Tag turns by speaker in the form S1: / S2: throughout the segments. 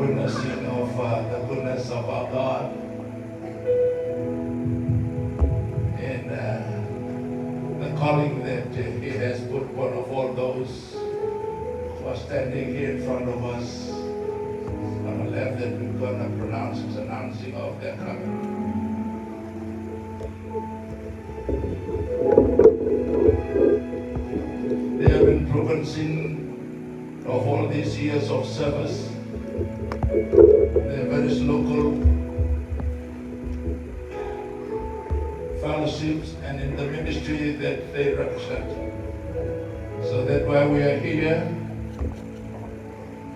S1: witnessing of the goodness of our God and the calling that He has put upon of all those who are standing here in front of us on the left that we're going to pronounce as announcing of their coming. They have been proven sin of all these years of service. They are various local fellowships and in the ministry that they represent. So that's why we are here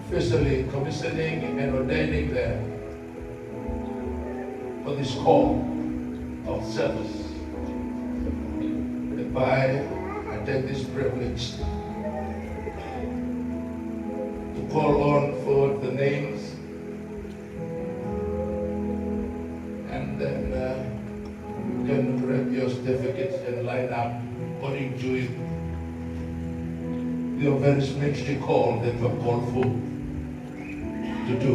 S1: officially commissioning and ordaining them for this call of service. Thereby, I take this privilege to call on for the names and then you can grab your certificates and line up according to your various ministry call that you are called for to do.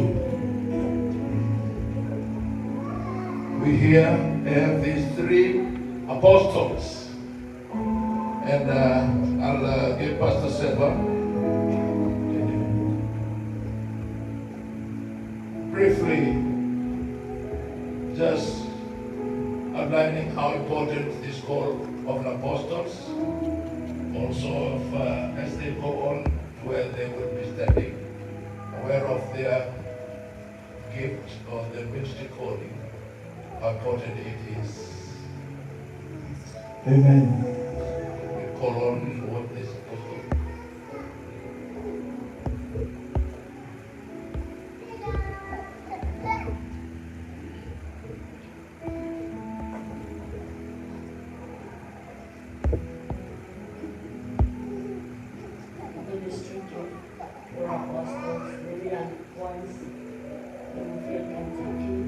S1: We here have these three apostles, and I'll give Pastor Seba briefly just outlining how important this call of the apostles, also of, as they go on to where they will be standing, aware of their gift or their ministry calling, how important it is.
S2: Amen.
S1: We call on what is apostle.
S3: Ministry for apostles, brilliant ones in Kentucky.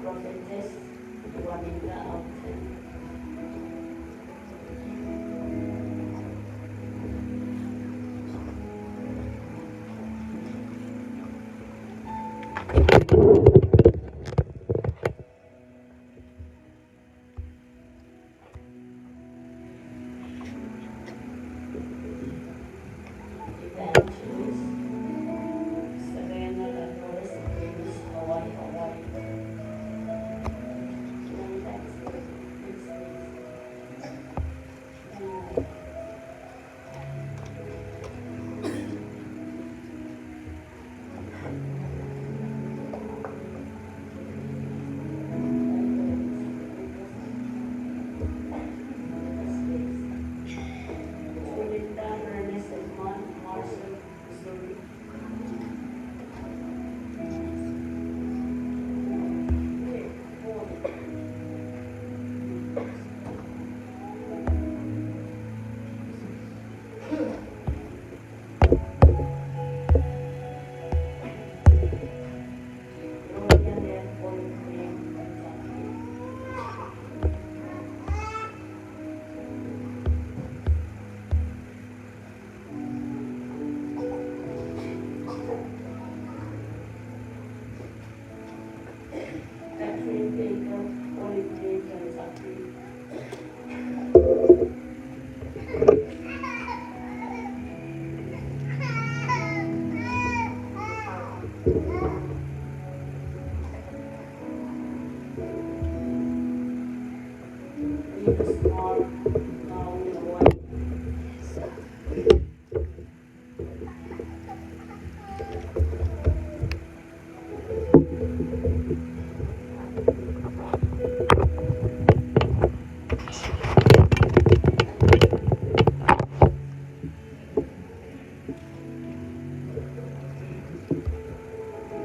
S3: Prophetess Juanita Alton. Evangelist Serena Dolores Davis, Hawaii, Hawaii.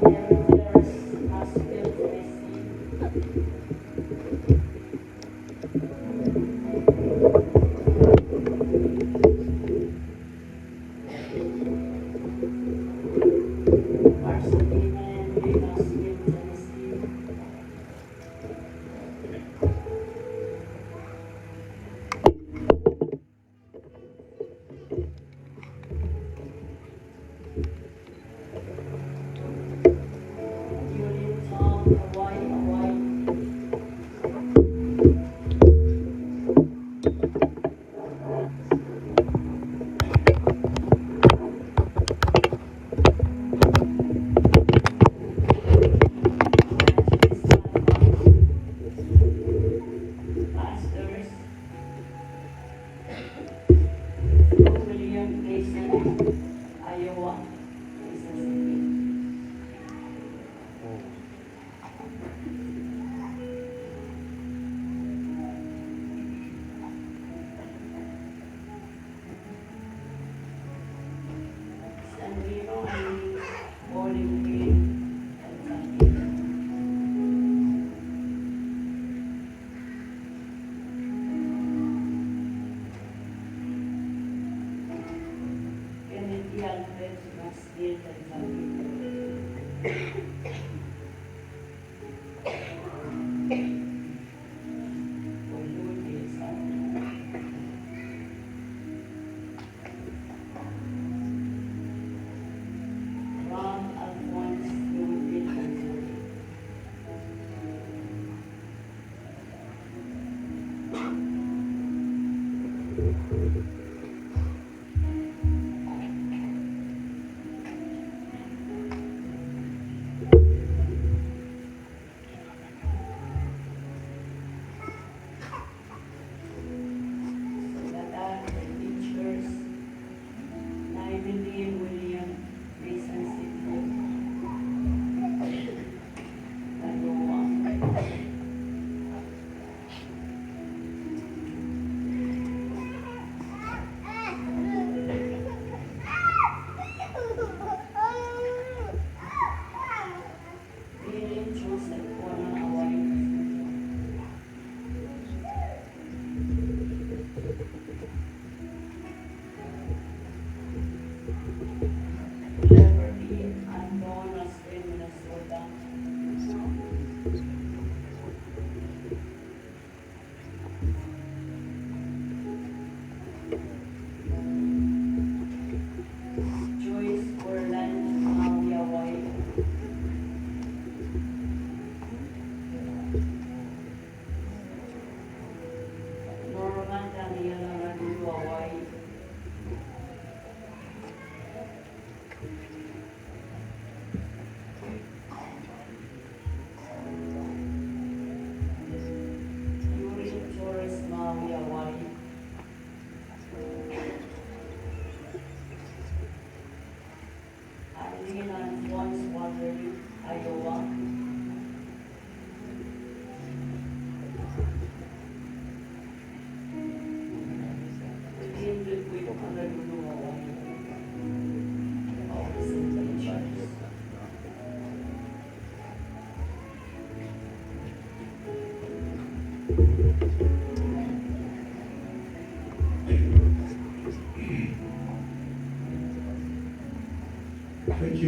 S2: Thank you.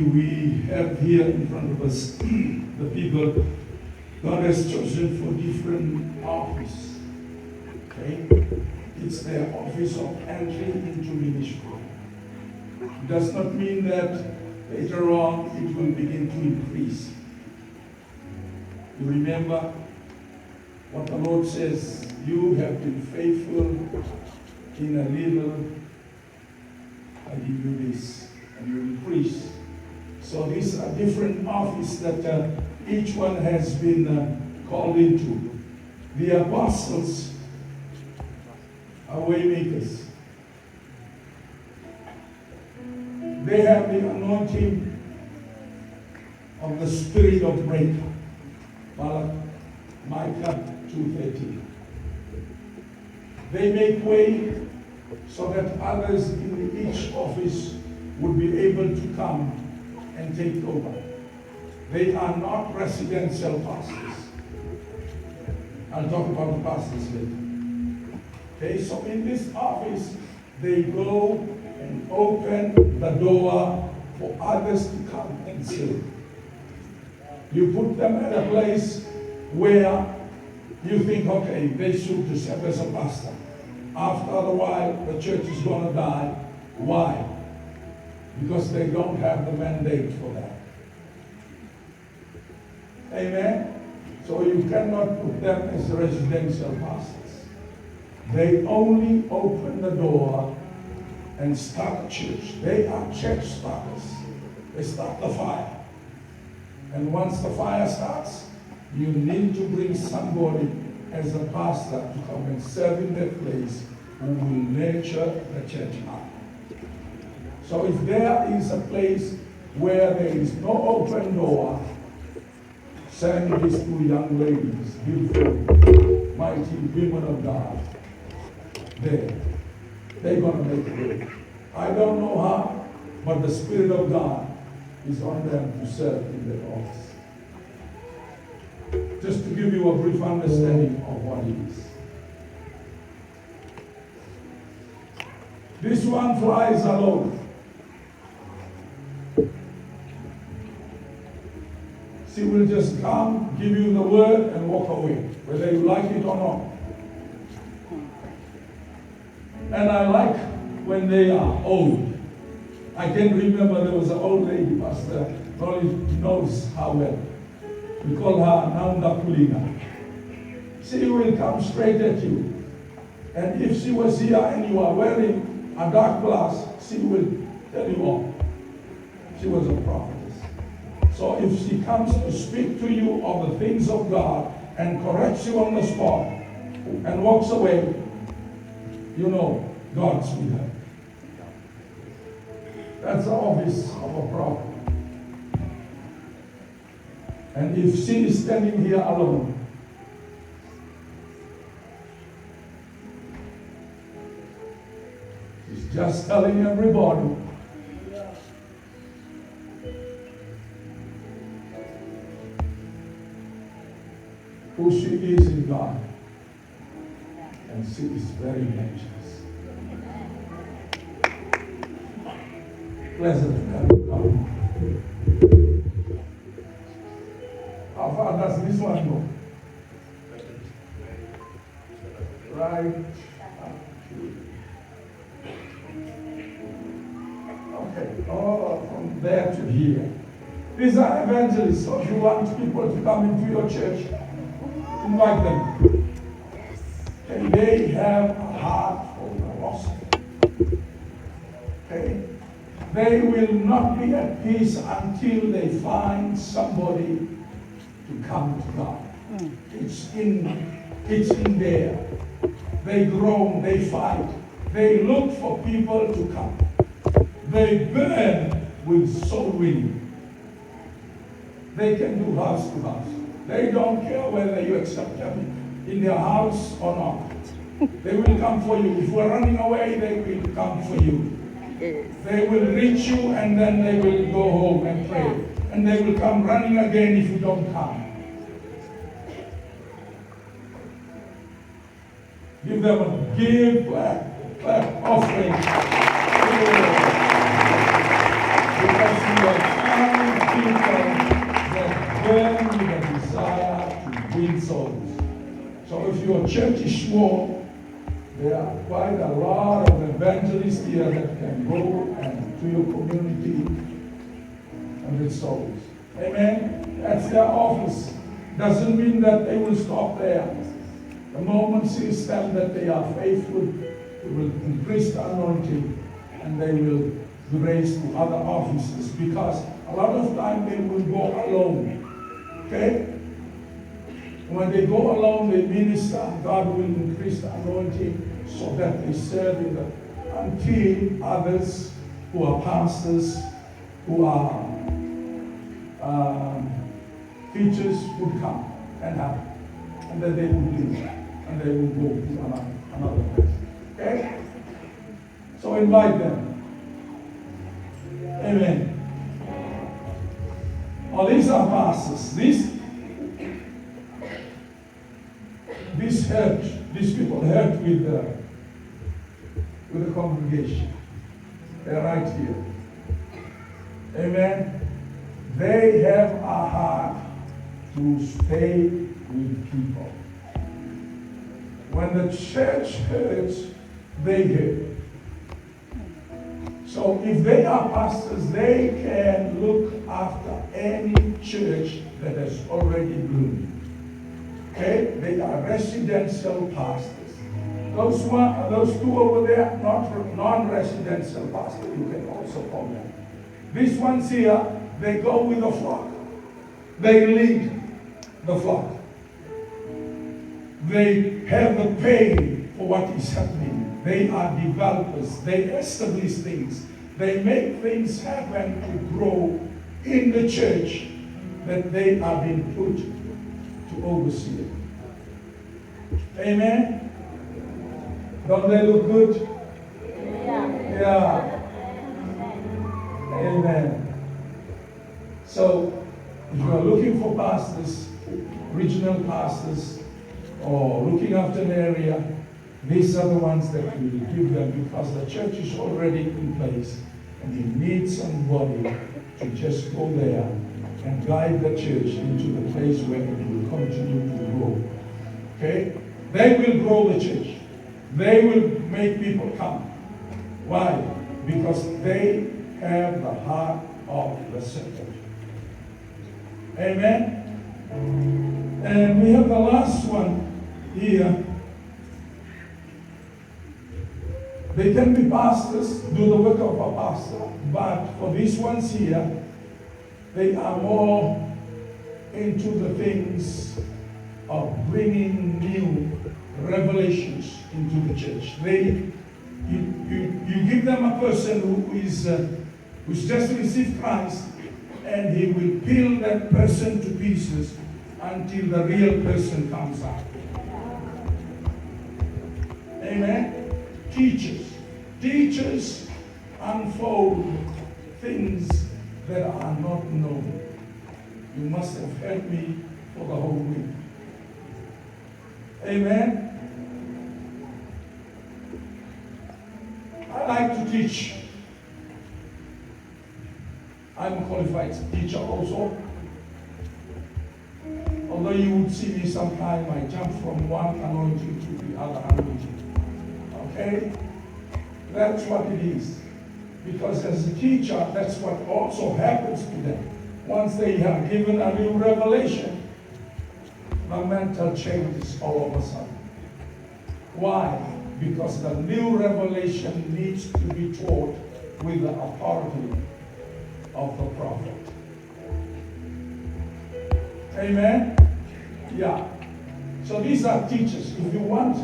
S2: We have here in front of us the people God has chosen for different office. Okay? It's their office of entry into ministry. It does not mean that later on it will begin to increase. You remember what the Lord says, you have been faithful in a little, I give you this, and you increase. So these are different offices that each one has been called into. The apostles are waymakers. They have the anointing of the spirit of break. Micah 2:13. They make way so that others in each office would be able to come and take over. They are not residential pastors. I'll talk about the pastors later. Okay, so in this office, they go and open the door for others to come and serve. You put them at a place where you think, okay, they should just serve as a pastor. After a while, the church is going to die. Why? Because they don't have the mandate for that. Amen? So you cannot put them as residential pastors. They only open the door and start a church. They are church starters. They start the fire. And once the fire starts, you need to bring somebody as a pastor to come and serve in that place who will nurture the church up. So if there is a place where there is no open door, send these two young ladies, beautiful, mighty women of God, there. They're going to make it work. I don't know how, but the Spirit of God is on them to serve in that office. Just to give you a brief understanding of what it is. This one flies alone. She will just come, give you the word, and walk away, whether you like it or not. And I like when they are old. I can remember there was an old lady, Pastor Rolly knows how well. We call her Nanda Kulina. She will come straight at you. And if she was here and you are wearing a dark glass, she will tell you all. She was a prophetess. So if she comes to speak to you of the things of God and corrects you on the spot and walks away, you know God's with her. That's the office of a prophet. And if she is standing here alone, she's just telling everybody who she is in God. And she is very dangerous. Pleasant come. How far does this one go? Right. Okay. Oh, from there to here. These are evangelists. So if you want people to come into your church, invite them. And they have a heart for the lost. Okay? They will not be at peace until they find somebody to come to God. It's in there. They groan, they fight. They look for people to come. They burn with soul winning. They can do house to house. They don't care whether you accept them in their house or not. They will come for you. If we're running away, they will come for you. They will reach you and then they will go home and pray. And they will come running again if you don't come. Give them a clap offering. Because you are finding people that burn with a desire to win souls. So if your church is small, there are quite a lot of evangelists here that can go and to your community and with souls. Amen? That's their office. Doesn't mean that they will stop there. The moment she tells that they are faithful, it will increase the anointing and they will be raised to other offices, because a lot of time they will go alone. Okay? When they go alone, they minister, God will increase the anointing so that they serve in the, until others who are pastors, who are teachers would come and help. And then they would leave. And they will go to another place. Okay? So invite them. Amen. Oh, these are pastors. These people help with the congregation. They're right here. Amen. They have a heart to stay with people. When the church hurts, they hurt. So if they are pastors, they can look after any church that has already bloomed. Okay? They are residential pastors. Those two over there, non-residential pastors, you can also call them. These ones here, they go with the flock. They lead the flock. They have the pain for what is happening. They are developers. They establish things. They make things happen to grow in the church that they are being put to oversee. Amen? Don't they look good? Yeah. Amen. So, if you are looking for pastors, regional pastors, or looking after an area, these are the ones that we will give them, because the church is already in place and you need somebody to just go there and guide the church into the place where it will continue to grow. Okay? They will grow the church. They will make people come. Why? Because they have the heart of the shepherd. Amen? And we have the last one here. They can be pastors, do the work of a pastor, but for these ones here, they are more into the things of bringing new revelations into the church. You give them a person who's just received Christ, and he will peel that person to pieces until the real person comes out. Amen? Teachers unfold things that are not known. You must have heard me for the whole week. Amen? I like to teach. I'm a qualified teacher also. Although you would see me sometime, I jump from one anointing to the other anointing. Okay? That's what it is. Because as a teacher, that's what also happens to them. Once they have given a new revelation, the mental changes all of a sudden. Why? Because the new revelation needs to be taught with the authority of the prophet. Amen? Yeah. So these are teachers. If you want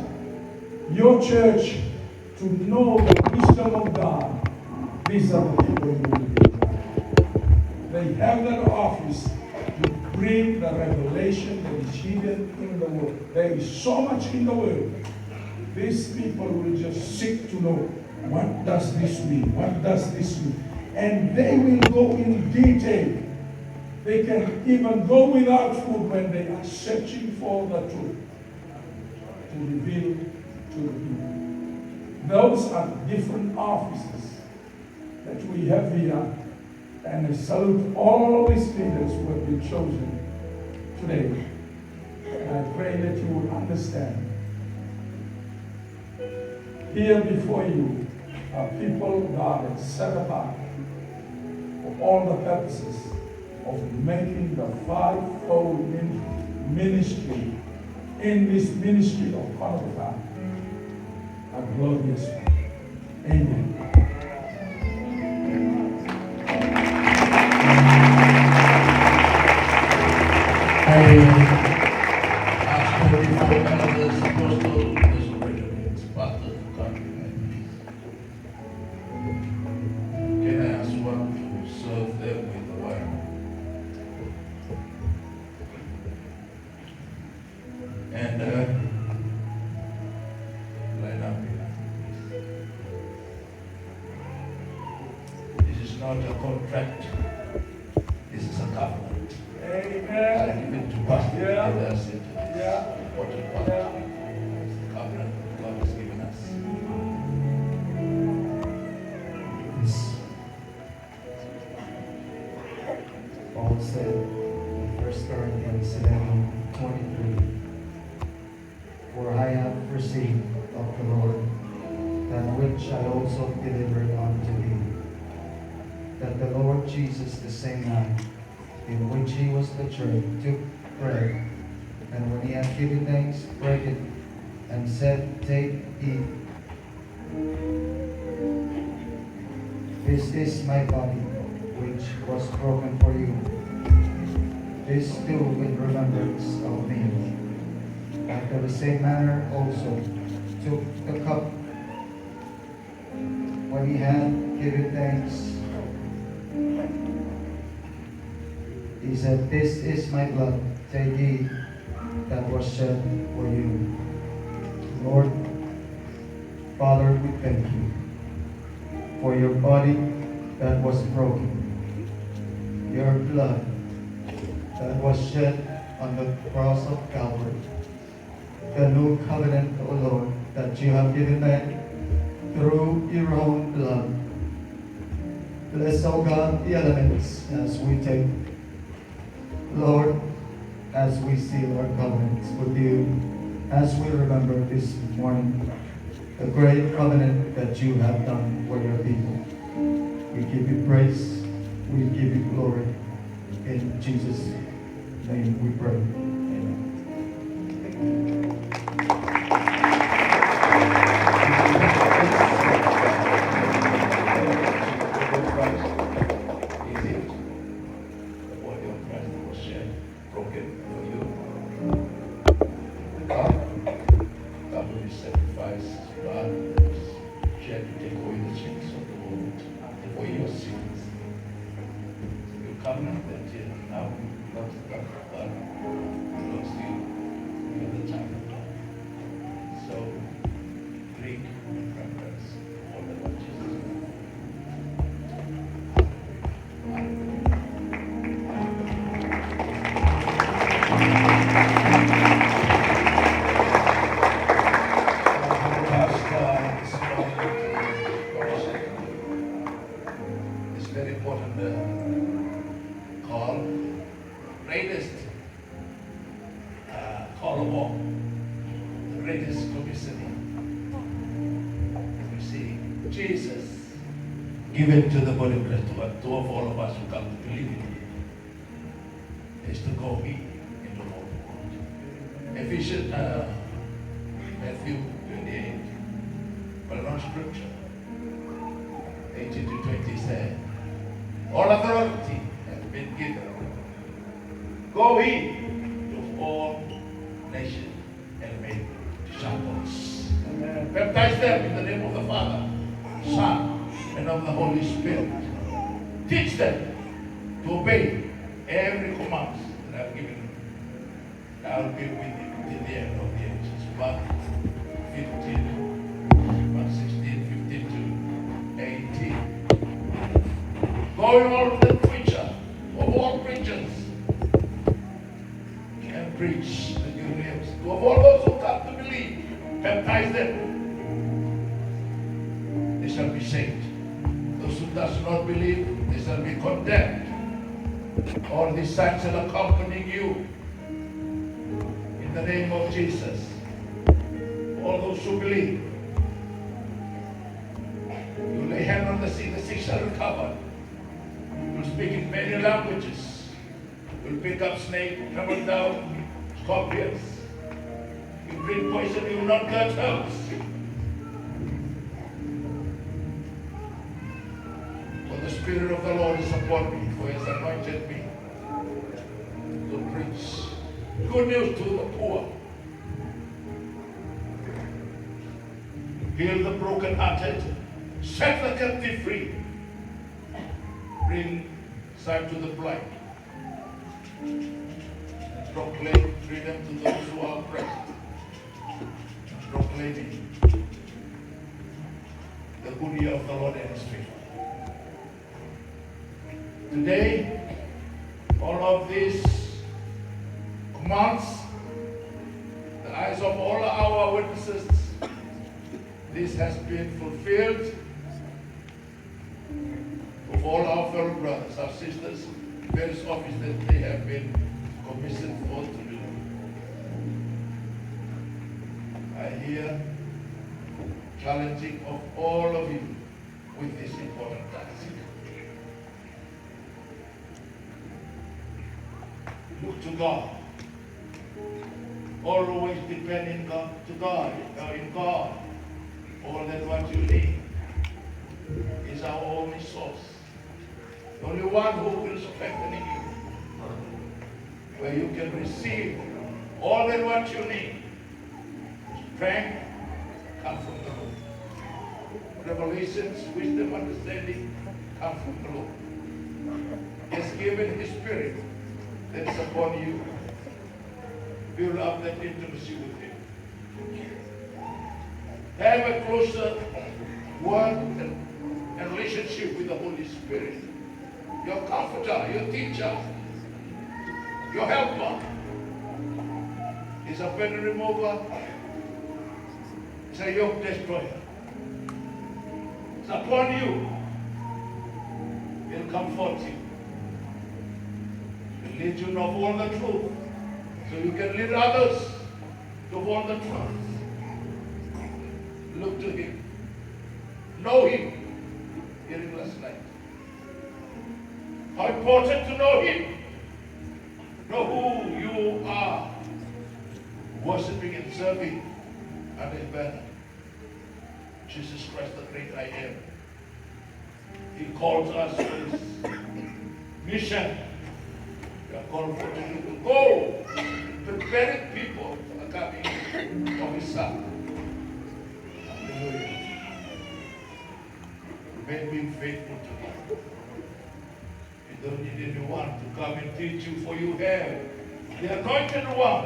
S2: your church to know the wisdom of God, these are the people you will be. They have that office to bring the revelation that is hidden in the Word. There is so much in the Word. These people will just seek to know, what does this mean? What does this mean? And they will go in detail. They can even go without food when they are searching for the truth to reveal to the people. Those are different offices that we have here. And I salute all these leaders who have been chosen today. And I pray that you will understand. Here before you are people God has set apart for all the purposes of making the fivefold ministry in this ministry of Konoka a glorious one. Amen.
S1: I ask for elders, apostles, presbyterians, pastors to come behind me. Can I ask one to serve them with the wine? And line up here. This is not a contract. This is a a covenant.
S2: Amen.
S1: And even to Pastor
S2: Yeah.
S1: lead us into this
S2: Yeah.
S1: important part.
S2: Yeah.
S1: It's the covenant that God has given us.
S4: This Paul said in 1 Corinthians 11:23, "For I have received of the Lord that which I also delivered unto thee, that the Lord Jesus, the same night in which he was betrayed, took bread, and when he had given thanks, brake it, and said, Take, eat. This is my body, which was broken for you. This do in remembrance of me. After the same manner also took the cup, when he had given thanks, he said, This is my blood, take ye, that was shed for you. Lord, Father, we thank you for your body that was broken, your blood that was shed on the cross of Calvary, the new covenant, O Lord, that you have given man through your own blood. Bless, O God, the elements as we take, Lord, as we seal our covenants with you, as we remember this morning the great covenant that you have done for your people. We give you praise, we give you glory. In Jesus' name we pray. Amen.
S1: Is it the body of Christ that was shed, broken for you? The cup, Calvary's sacrifice, blood that was shed to take away the sins of the world, take away your sins. Your covenant that you now belongs to God, God belongs to you. You're the child of God. So drink in remembrance of the Lord Jesus. This very important call, greatest call of all, the greatest commissioning. We see Jesus given to the body of Christ, to all of us who come to believe in Him, is to go into all the world. Ephesians, Matthew 28, well-known scripture, 18 to 20 said, all authority has been given. Go to all nations and make disciples. Baptize them in the name of the Father, Son, and of the Holy Spirit. Teach them to obey every command that I've given you. I will be with you till the end of the ages. Mark 15, Mark 16, 15 to 18. Go in all the preacher of all preachers and preach the good news to all those who come to believe. Baptize them. They shall be saved. Those who does not believe, they shall be condemned. All these signs shall accompany you in the name of Jesus. All those who believe, you lay hand on the sick shall recover. You speak in many languages. You pick up snake, travel down scorpions. You drink poison, you will not catch herbs. For the Spirit of the Lord is upon me, for He has anointed me to preach good news to the poor. Heal the broken-hearted, set the captive free, bring sight to the blind, and proclaim freedom to those who are oppressed, proclaiming the good year of the Lord and His favor. Today, all of these commands, the eyes of all our witnesses, this has been fulfilled of all our fellow brothers, our sisters, various offices that they have been commissioned for to do. I hear challenging of all of you with this important task. Look to God. Always depend in God, to God, in God. All that what you need is our only source. The only one who will strengthen you, where you can receive all that what you need. Strength comes from the Lord. Revelations, wisdom, understanding come from the Lord. He has given His Spirit that is upon you. Build up that intimacy with Him. Have a closer word and relationship with the Holy Spirit. Your comforter, your teacher, your helper. He's a burden remover. He's a yoke destroyer. It's upon you. He'll comfort you. He'll lead you to all the truth. So you can lead others to all the truth. Look to Him. Know Him. Hearing last night. How important to know Him. Know who you are. Worshipping and serving under His banner. Jesus Christ, the great I am. He calls us to His mission. We are called for to go, preparing people for the coming of His Son. Hallelujah. Remain being faithful to Him. You don't need anyone to come and teach you, for you have the anointed one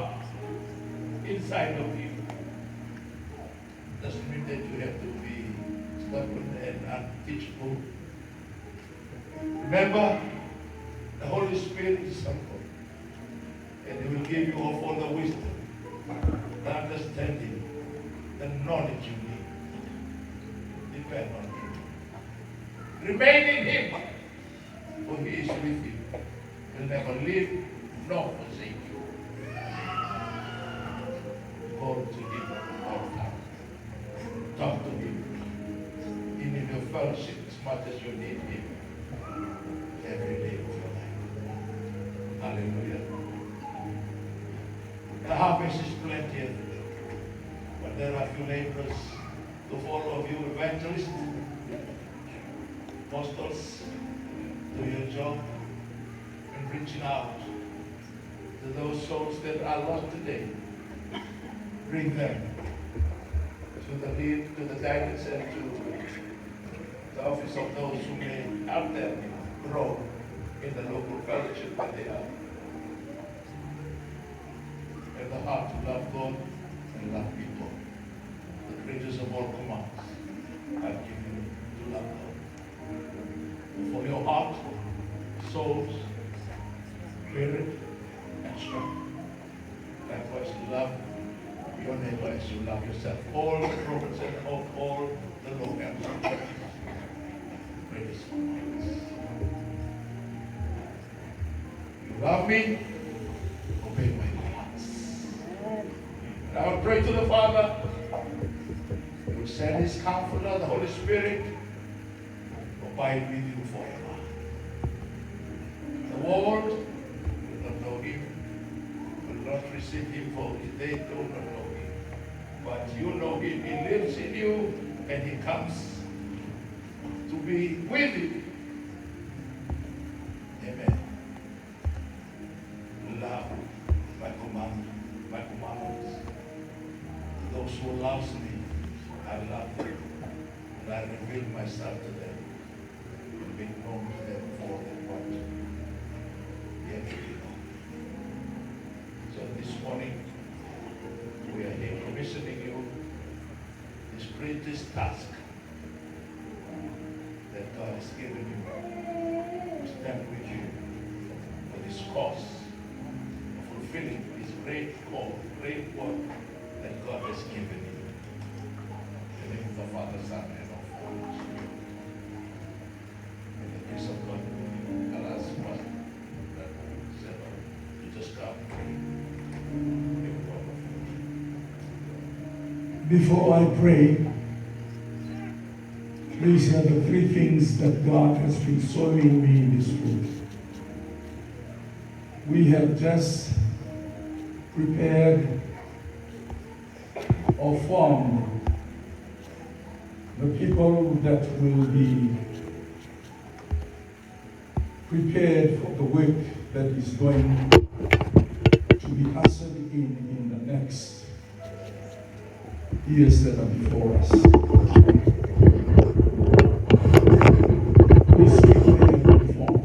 S1: inside of you. Doesn't mean that you have to be stubborn and unteachable. Remember, the Holy Spirit is helpful, and He will give you all the wisdom, the understanding, the knowledge you need. Depend on Him. Remain in Him, for He is with you. He'll never leave nor forsake you. Call to Him all the time. Talk to Him. You need your fellowship as much as you need Him every day of your life. Hallelujah. The harvest is plenty, but there are few laborers. To follow of you, evangelists, apostles, do your job in reaching out to those souls that are lost today. Bring them to the lead, to the guidance, and to the office of those who may help them grow in the local fellowship that they are. Have the heart to love God and love people. The greatest of all commands I've given you to love God. For your heart, souls, spirit, and strength. Likewise, love your neighbor as you love yourself. All the prophets and all the law and greatest commands. You love me, obey my commands. And I will pray to the Father. He will send His Comforter, the Holy Spirit, to abide with you forever. The world will not know Him, will not receive Him, for they do not know Him. But you know Him. He lives in you, and He comes to be with you. Amen. Love my commandments. Those who loves me, I love them, and I reveal myself to them, and make known to them for them what yet to be known. So this morning, we are here commissioning you this greatest task that God has given you to stand with you for this Father, Son, and of the Holy Spirit. May the peace of God and us one that settle. You just come.
S2: Before I pray, these are the three things that God has been showing me this week. We have just prepared or formed the people that will be prepared for the work that is going to be ushered in the next years that are before us. This week they have been formed.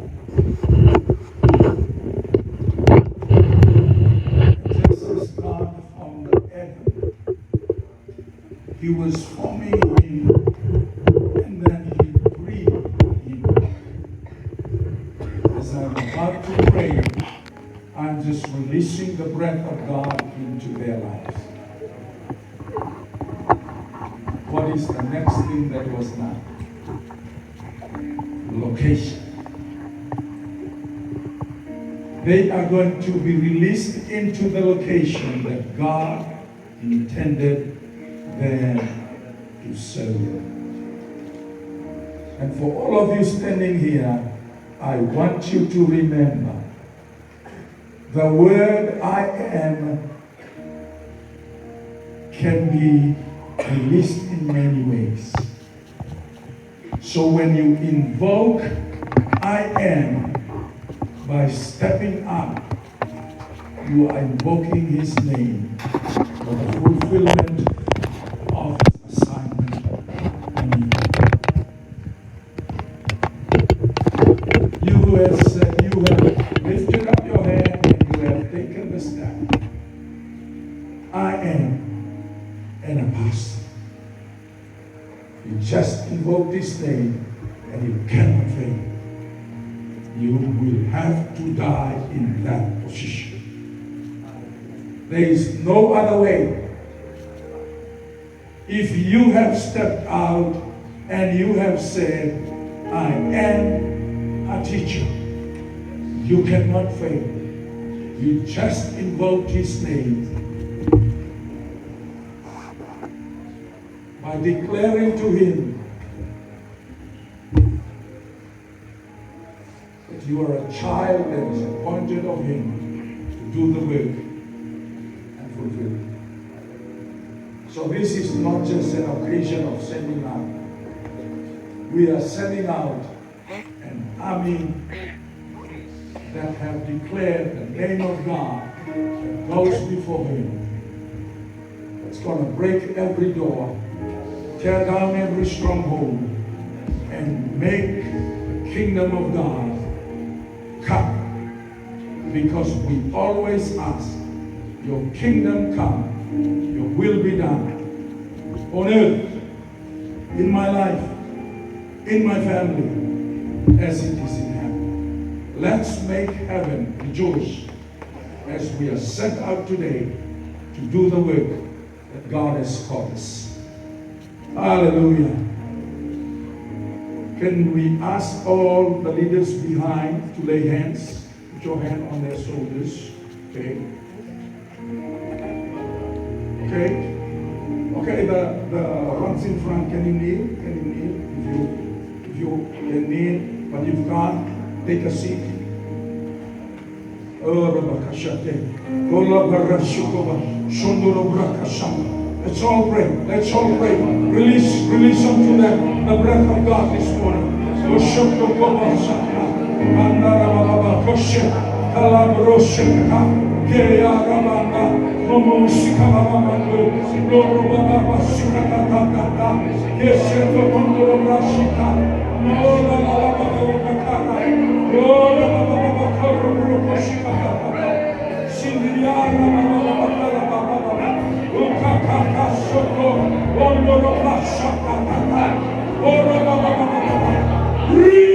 S2: Just as God formed Adam, He was forming him, and then He breathed him. As I'm about to pray, I'm just releasing the breath of God into their lives. What is the next thing that was done? Location. They are going to be released into the location that God intended them to serve. And for all of you standing here, I want you to remember the word I am can be released in many ways. So when you invoke I am by stepping up, you are invoking His name for the fulfillment of His assignment on you. You have lifted up your hand and you have taken the step. I am an apostle. You just invoke His name and you cannot fail. You will have to die in that position. There is no other way. If you have stepped out and you have said, I am a teacher, you cannot fail. You just invoked His name by declaring to Him that you are a child that is appointed of Him to do the work and fulfill it. So this is not just an occasion of sending out. We are sending out an army that have declared the name of God that goes before Him. It's going to break every door, tear down every stronghold, and make the kingdom of God come. Because we always ask, your kingdom come, your will be done on earth, in my life, in my family, as it is in heaven. Let's make heaven rejoice as we are sent out today to do the work that God has called us. Hallelujah. Can we ask all the leaders behind to lay hands? Put your hand on their shoulders. Okay. Okay. Okay, the ones in front, can you kneel? Can you kneel? If you can kneel, but if you can't, take a seat. Let's all pray. Let's all pray. Release unto them the breath of God this morning. Breathe.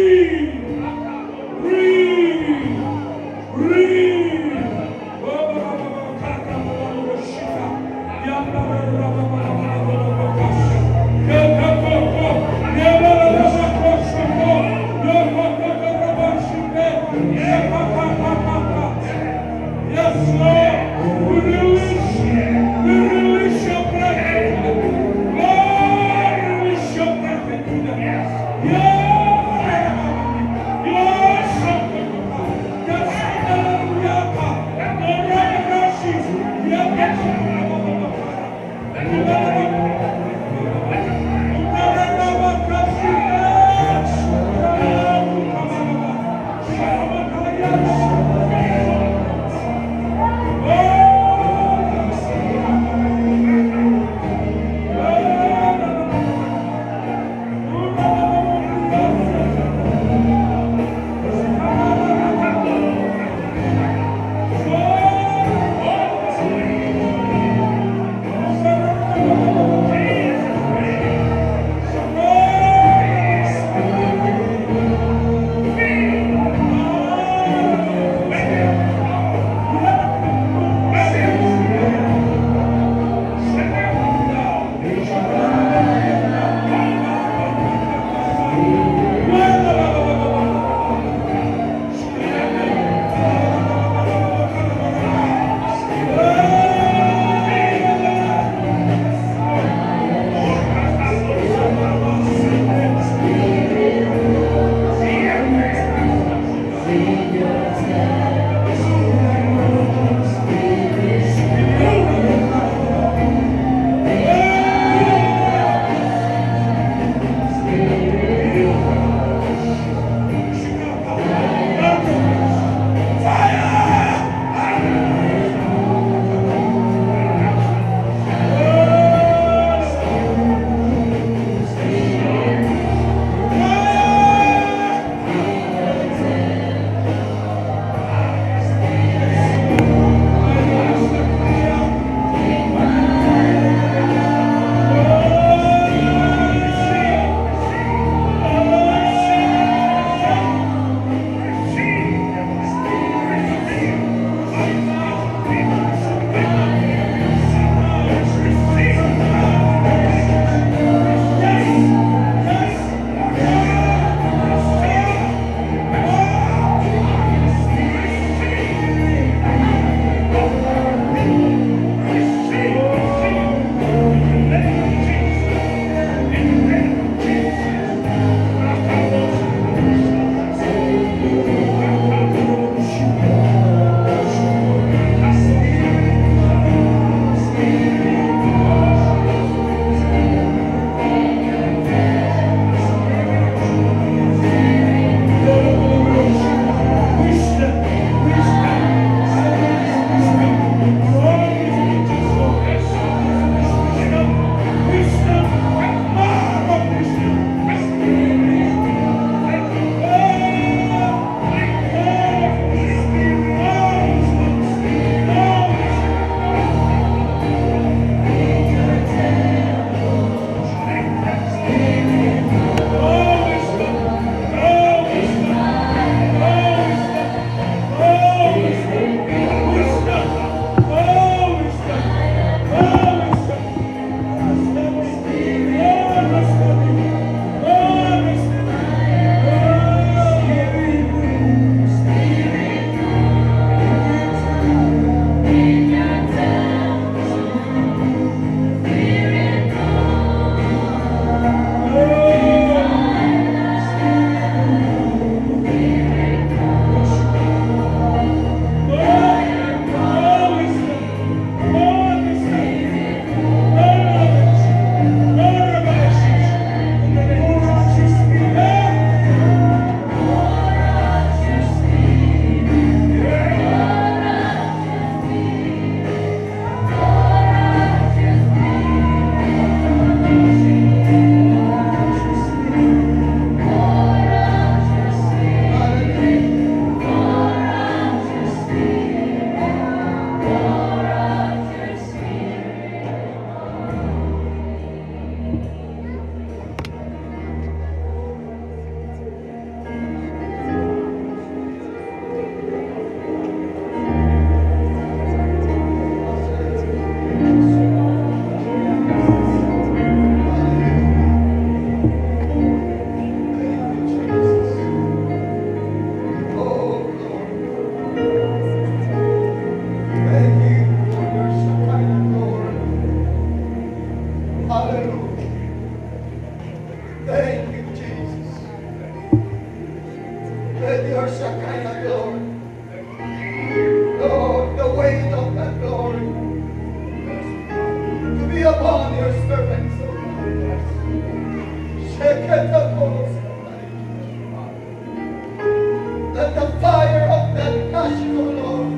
S5: Let the
S4: fire of that passion, O Lord,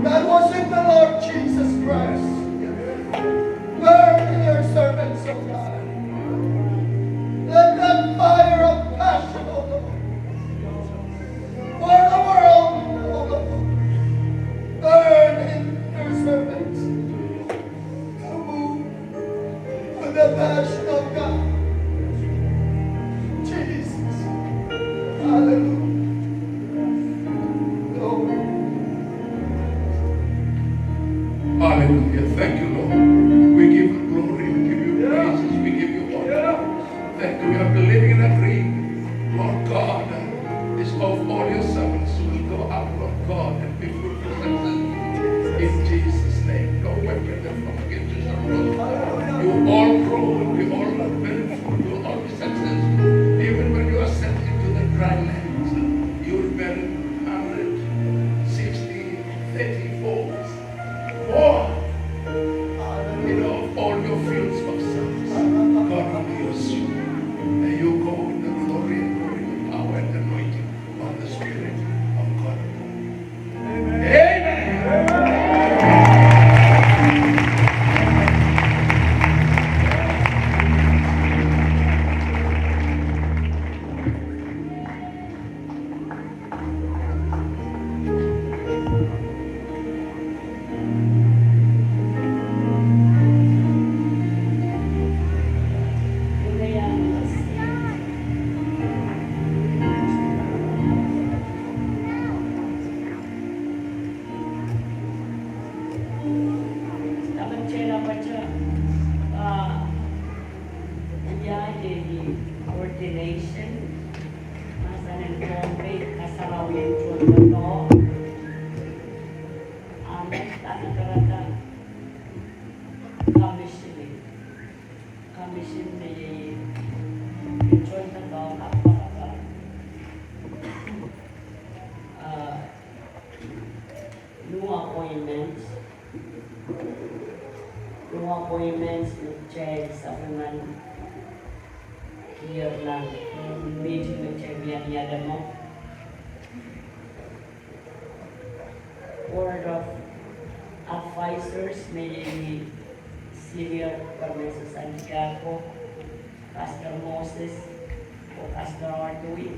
S4: that was in the Lord Jesus Christ. Burn in your servants, O God. Let that fire of passion, O Lord, for the world, O Lord, burn in your servants to move with the passion of God. Jesus. Hallelujah. Lord.
S1: Hallelujah. Thank you, Lord. We give you glory, we give you praises, we give you honor. Thank you. We are believing and agreeing, Lord God, this of all your servants will go out, Lord God, and be fruitful success. In Jesus' name. No weapon that from against us shall prosper. You all grow and we all are very fruitful. You will all be successful. Even when you are sent into the dry lands, you will bear 160, 30 folds. More. All your fields of service. God will use you. May you go in the glory and glory, the power and anointing of the Spirit of God. Amen.
S3: Ordination, masa nagkombe, kasaraw yung tiyong anak, tati karata, commission ni yung tiyong kapaka, new appointments with chair sa human year lang, meeting with Chairman Yadamo. Board of Advisors, may Senior Permeso Santiago, Pastor Moses, o Pastor Artui.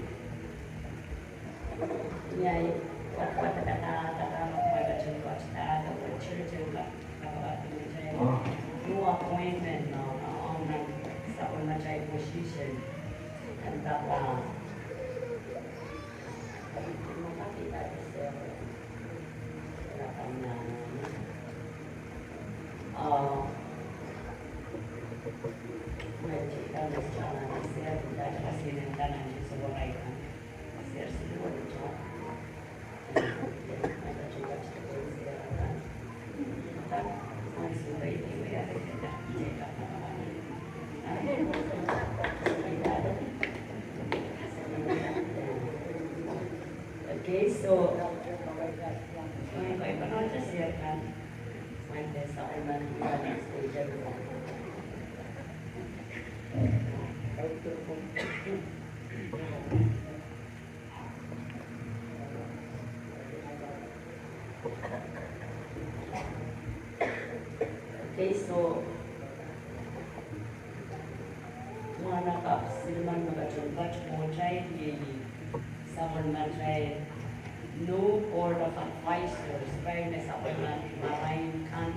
S3: Yay, what church new appointment on sa unachay position and tapos makakita siya may chika na siya na siya dahil kasi nandanan siya sa walay ka siya siya siya may chika siya ang suray di may ari siya chika okay, so ngayon kayo pa naman siya kan Monday sa Iman Station. Okay, so mga nakapsilman magachumpat mo chay sabon man chay no board of advisors kaya na sabon man marayin kan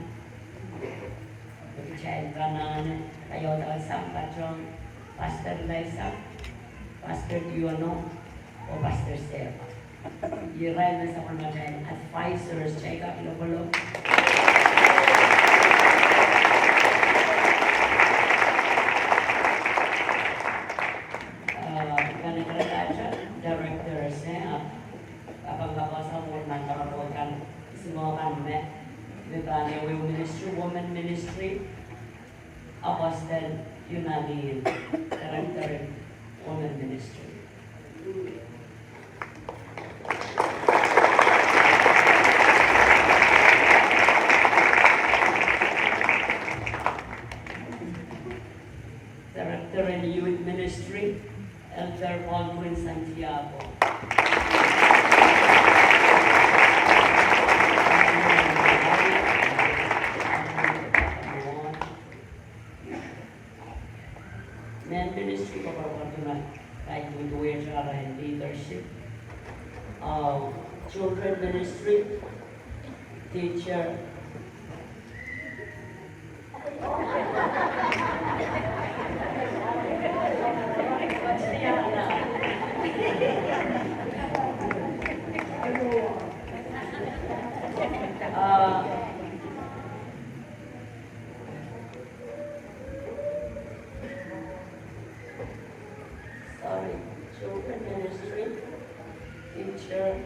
S3: chay kanan kayo daw sa patrong Pastor Liza, Pastor Diono o Pastor Serpa yiray na sabon man chay advisors chay ka pilopolo directors kapag kapasa mo nagkarapotan semua kami misalnya ministry, women ministry apostle Yunani director women ministry director in youth ministry Elder Baldwin Santiago. children ministry teacher. Uh, sorry, children ministry teacher,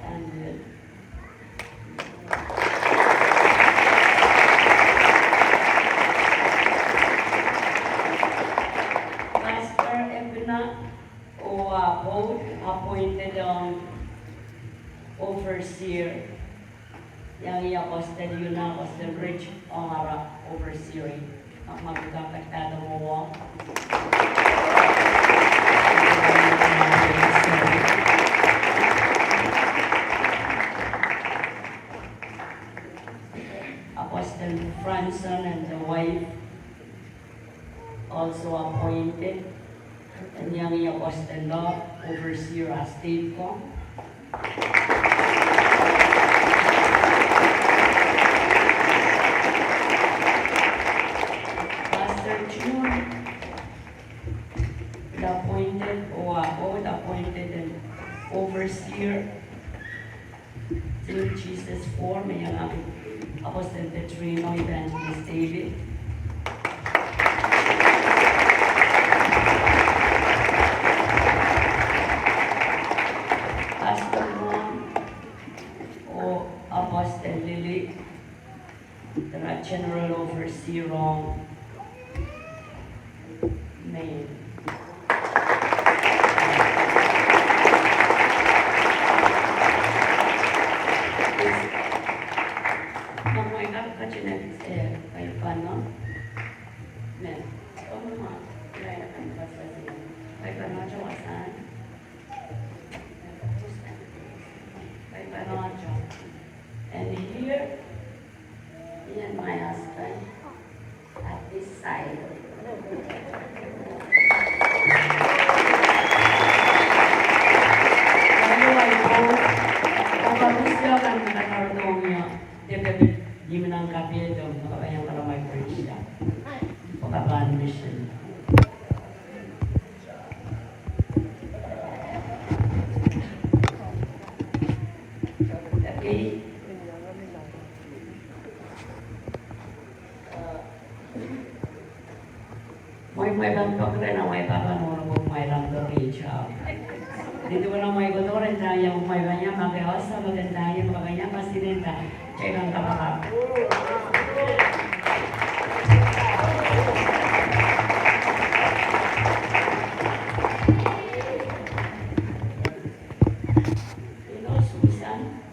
S3: and Pastor Ebna both appointed overseer. Yang Apostle yun na Apostle Rich ang overseer. Ang magkakatado mo. Apostle Franson and the wife also appointed. And yang Apostle Law overseer state ko. Pastor June appointed both appointed and overseer through Jesus form yang Apostle Petrino, Evangelist David. Pastor Juan o Apostle Lily, the General Overseer of Maine. And here, me and my husband at this side. Kapag gusto ka nakakartong niya, di mo nang kapito, makapayang para may preach siya. Pagkakaan mission. Okay. May bantok rin ang may papanuro kung may lang reach out. Dito ko lang may guturin tayo, may kanya mag-iwasa, maganda niya, magkanya pasinenta, siya lang kapakap. You know, Susan,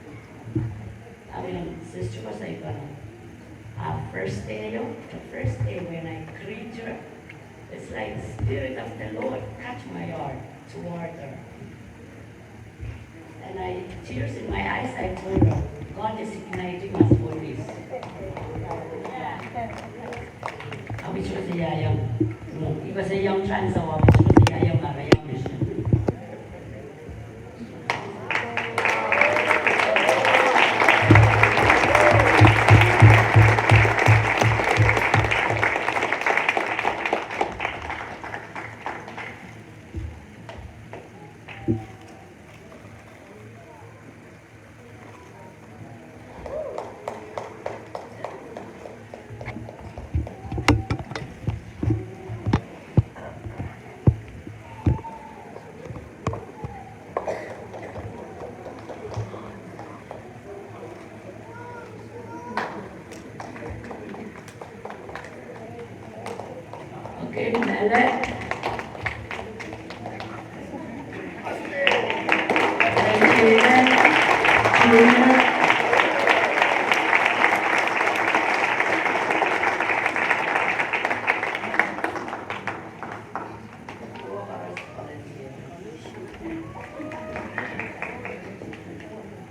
S3: I mean, sister ko sa iba na. The first day when I greet her, it's like the Spirit of the Lord touch my heart toward her. And tears in my eyes, I told her, God is igniting us for this. Which was a young, it was a young transo, which was a young mission. Okay, Mele.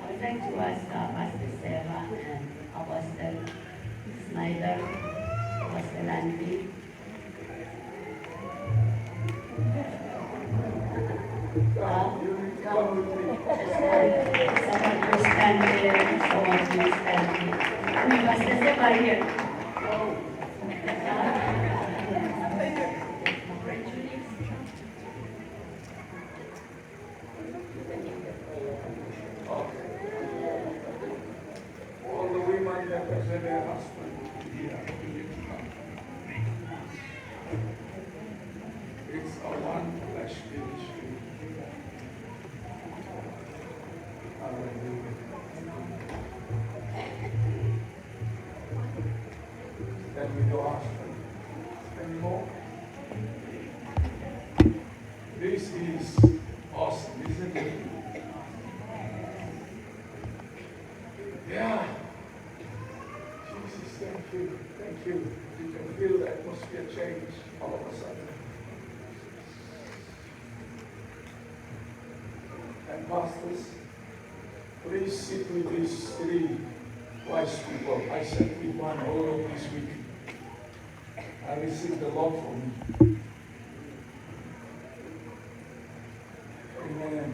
S3: I'd like to ask Pastor Sarah and Apostle Snyder, Apostle Andy.
S2: Come with me.
S3: Someone will stand there, someone will stand here. We must step here.
S2: All the women that present their husband here, you need to come. It's a one flesh ministry. Hallelujah. Stand with your husband. Anymore? This is awesome, isn't it? Yeah. Jesus, thank you. Thank you. You can feel the atmosphere change all of a sudden. And pastors, please sit with these three wise people. I sat with one all of this week. I received a lot from you. Amen.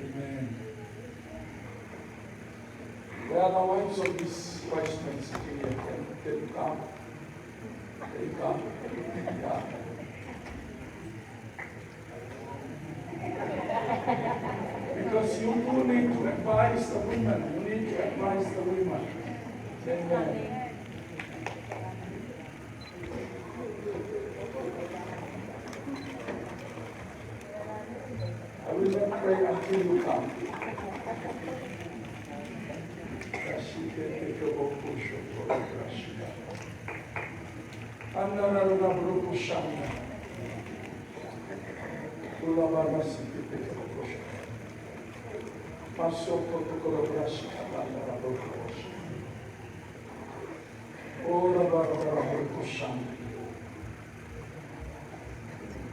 S2: Amen. Where are the wives of these wise men sitting here? Can you come? Can you come? Yeah. Because you do need to advise the women. You need to advise the women. Amen. I will not pray until you come.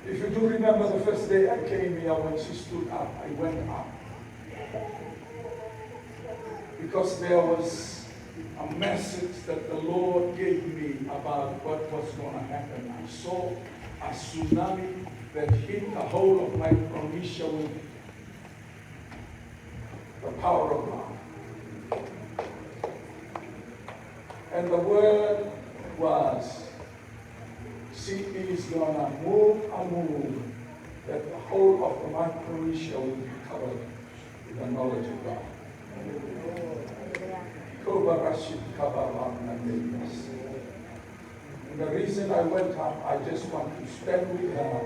S2: If you do remember the first day I came here, when she stood up, I went up. Because there was a message that the Lord gave me about what was going to happen. I saw a tsunami that hit the whole of my Croatia with the power of God. And the word was, see, it is going to move a move that the whole of the Croatia will be covered with the knowledge of God. And the reason I went up, I just want to stand with her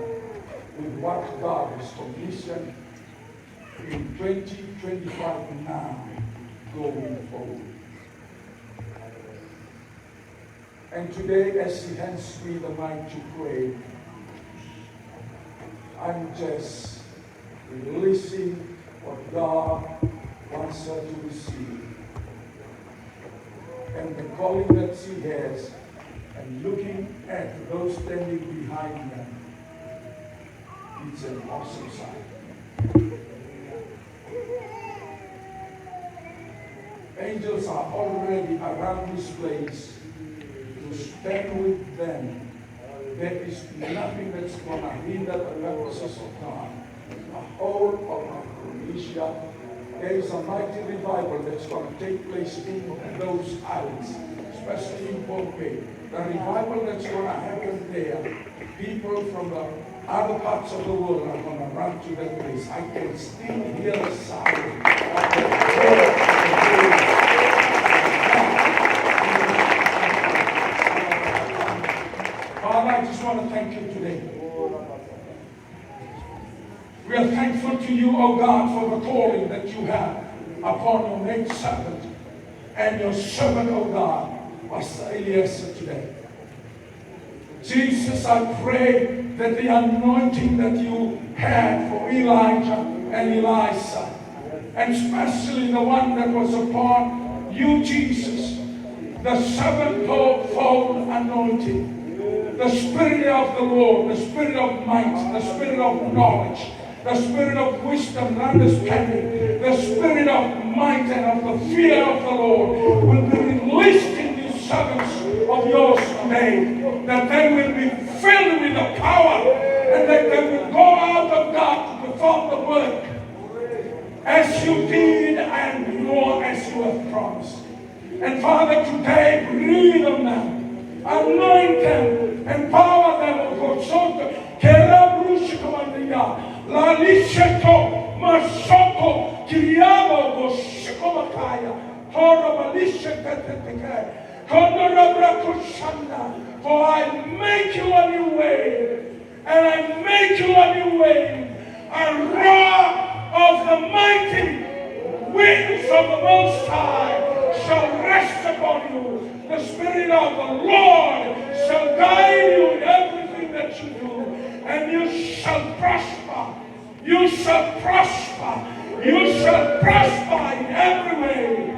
S2: with what God has commissioned in 2025 now going forward. And today, as she hands me the mic to pray, I'm just releasing what God wants her to receive. And the calling that she has, and looking at those standing behind them, it's an awesome sight. Angels are already around this place to stand with them. There is nothing that's going to hinder the purposes of God. The whole of Croatia, there is a mighty revival that's going to take place in those islands, especially in Pompeii. The revival that's going to happen there, people from the other parts of the world are going to run to that place. I can still hear the sound of the prayer. Father, I just want to thank you today. We are thankful to you, O God, for the calling that you have upon your maid servant and your servant, O God, Pastor Eliezer today. Jesus, I pray that the anointing that you had for Elijah and Elisha, and especially the one that was upon you, Jesus, the sevenfold anointing, the Spirit of the Lord, the Spirit of might, the Spirit of knowledge, the Spirit of wisdom and understanding, the Spirit of might and of the fear of the Lord will be released in these servants of yours today, that they will be filled with the power and that they will go out of God to perform the work as you did and more as you have promised. And Father, today, breathe on them, anoint them, empower them, O God. So, La Lisheto, Masoko, Kiriabo, Boshikomakaya, Toraba Lisheteteke, Tonorabrakushanda, for I make you a new way, and I make you a new way, a roar of the mighty winds of the Most High shall rest upon you. The Spirit of the Lord shall guide you in everything that you do, and you shall prosper. You shall prosper. You shall prosper in every way.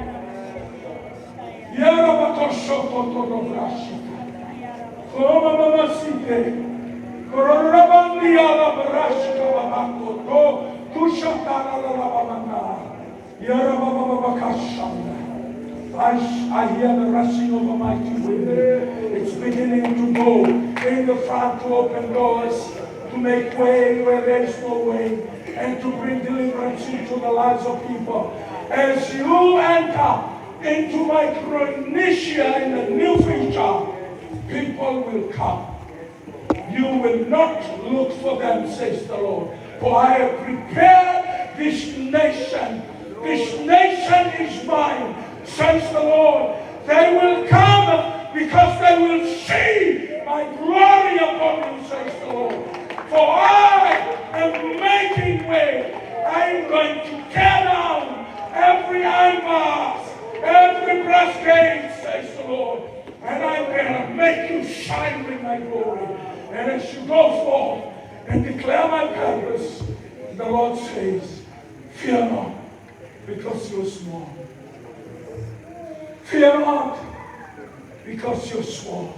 S2: I hear the rushing of a mighty wind. It's beginning to go in the front to open doors, to make way where there is no way, and to bring deliverance into the lives of people. As you enter into Micronesia in the new future, people will come. You will not look for them, says the Lord. For I have prepared this nation. This nation is mine, says the Lord. They will come because they will see my glory upon you, says the Lord. For I am making way. I am going to tear down every iron bars, every brass gate, says the Lord. And I'm going to make you shine with my glory. And as you go forth and declare my purpose, the Lord says, fear not, because you're small. Fear not, because you're small.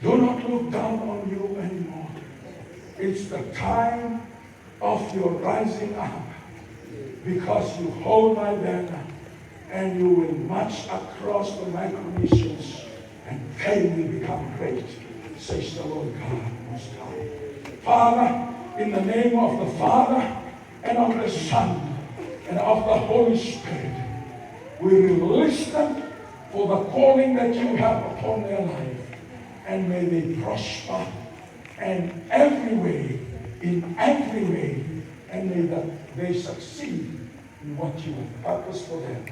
S2: Do not look down on you anymore. It's the time of your rising up, because you hold my banner, and you will march across the Micronesians, and they will become great, says the Lord God Most High. Father, in the name of the Father, and of the Son, and of the Holy Spirit, we release them for the calling that you have upon their life, and may they prosper in every way, and may that they succeed in what you have purposed for them.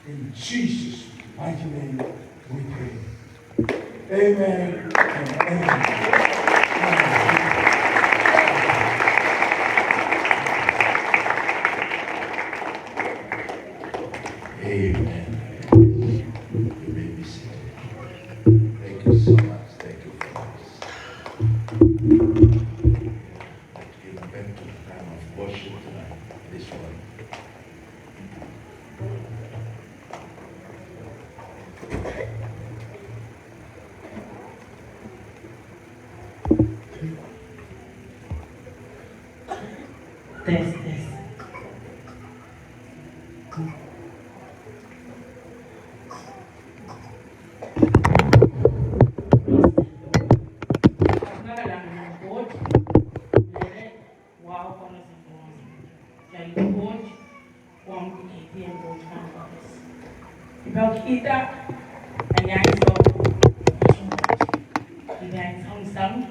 S2: In Jesus' mighty name we pray. Amen and amen.
S1: Amen. You may be seated. Thank you so much. Thank you for this. Let's give back to the time of worship tonight. This one.
S3: Test. About kita, hanya itu, kita sang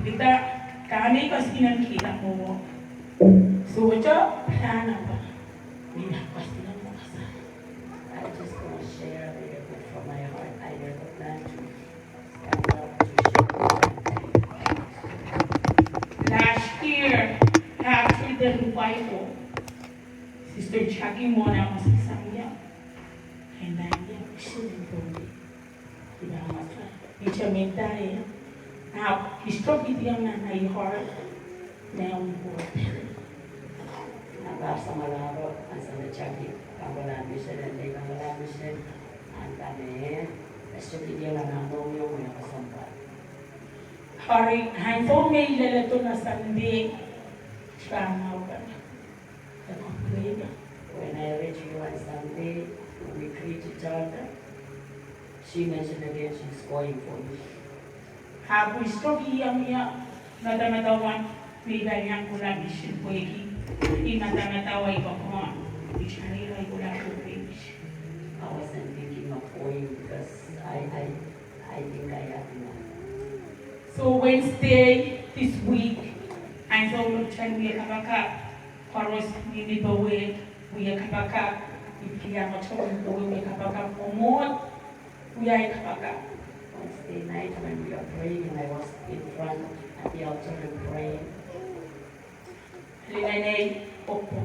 S3: kita kami pasti nanti kita mau, so aja plan apa, kita pasti nanti mau kasar.
S5: I just want to share a little bit from my heart. I never planned to stand up to share.
S3: Last year, after the revival, Sister Jackie Mona was saying, and then shouldn't go. It's a mental. Now, he's talking to them and I heard now we go.
S5: Nabasa malaro ang sa Chagi, kabalami siya, hindi kabalami siya. Ang kami, especially yung nanamong yung mga kasampat.
S3: Hari, handphone may ilalato na Sunday. Siya nga ba?
S5: When I reach you on Sunday, we greet each other. She mentioned again she's going for me.
S3: Hapo istoki yang ya nada-nadawan may ganyang kula mission po iki.
S5: Imata-mata way on. Which I would have to finish.
S3: I wasn't thinking of going because I think I have enough.
S5: So Wednesday this week, and so we'll try to come back. For us, we need to wait. We are come back. If we are not showing the way we come back for more, we are come back.
S3: Wednesday night when we were praying, I was in front at the altar and praying.
S5: Linane opo.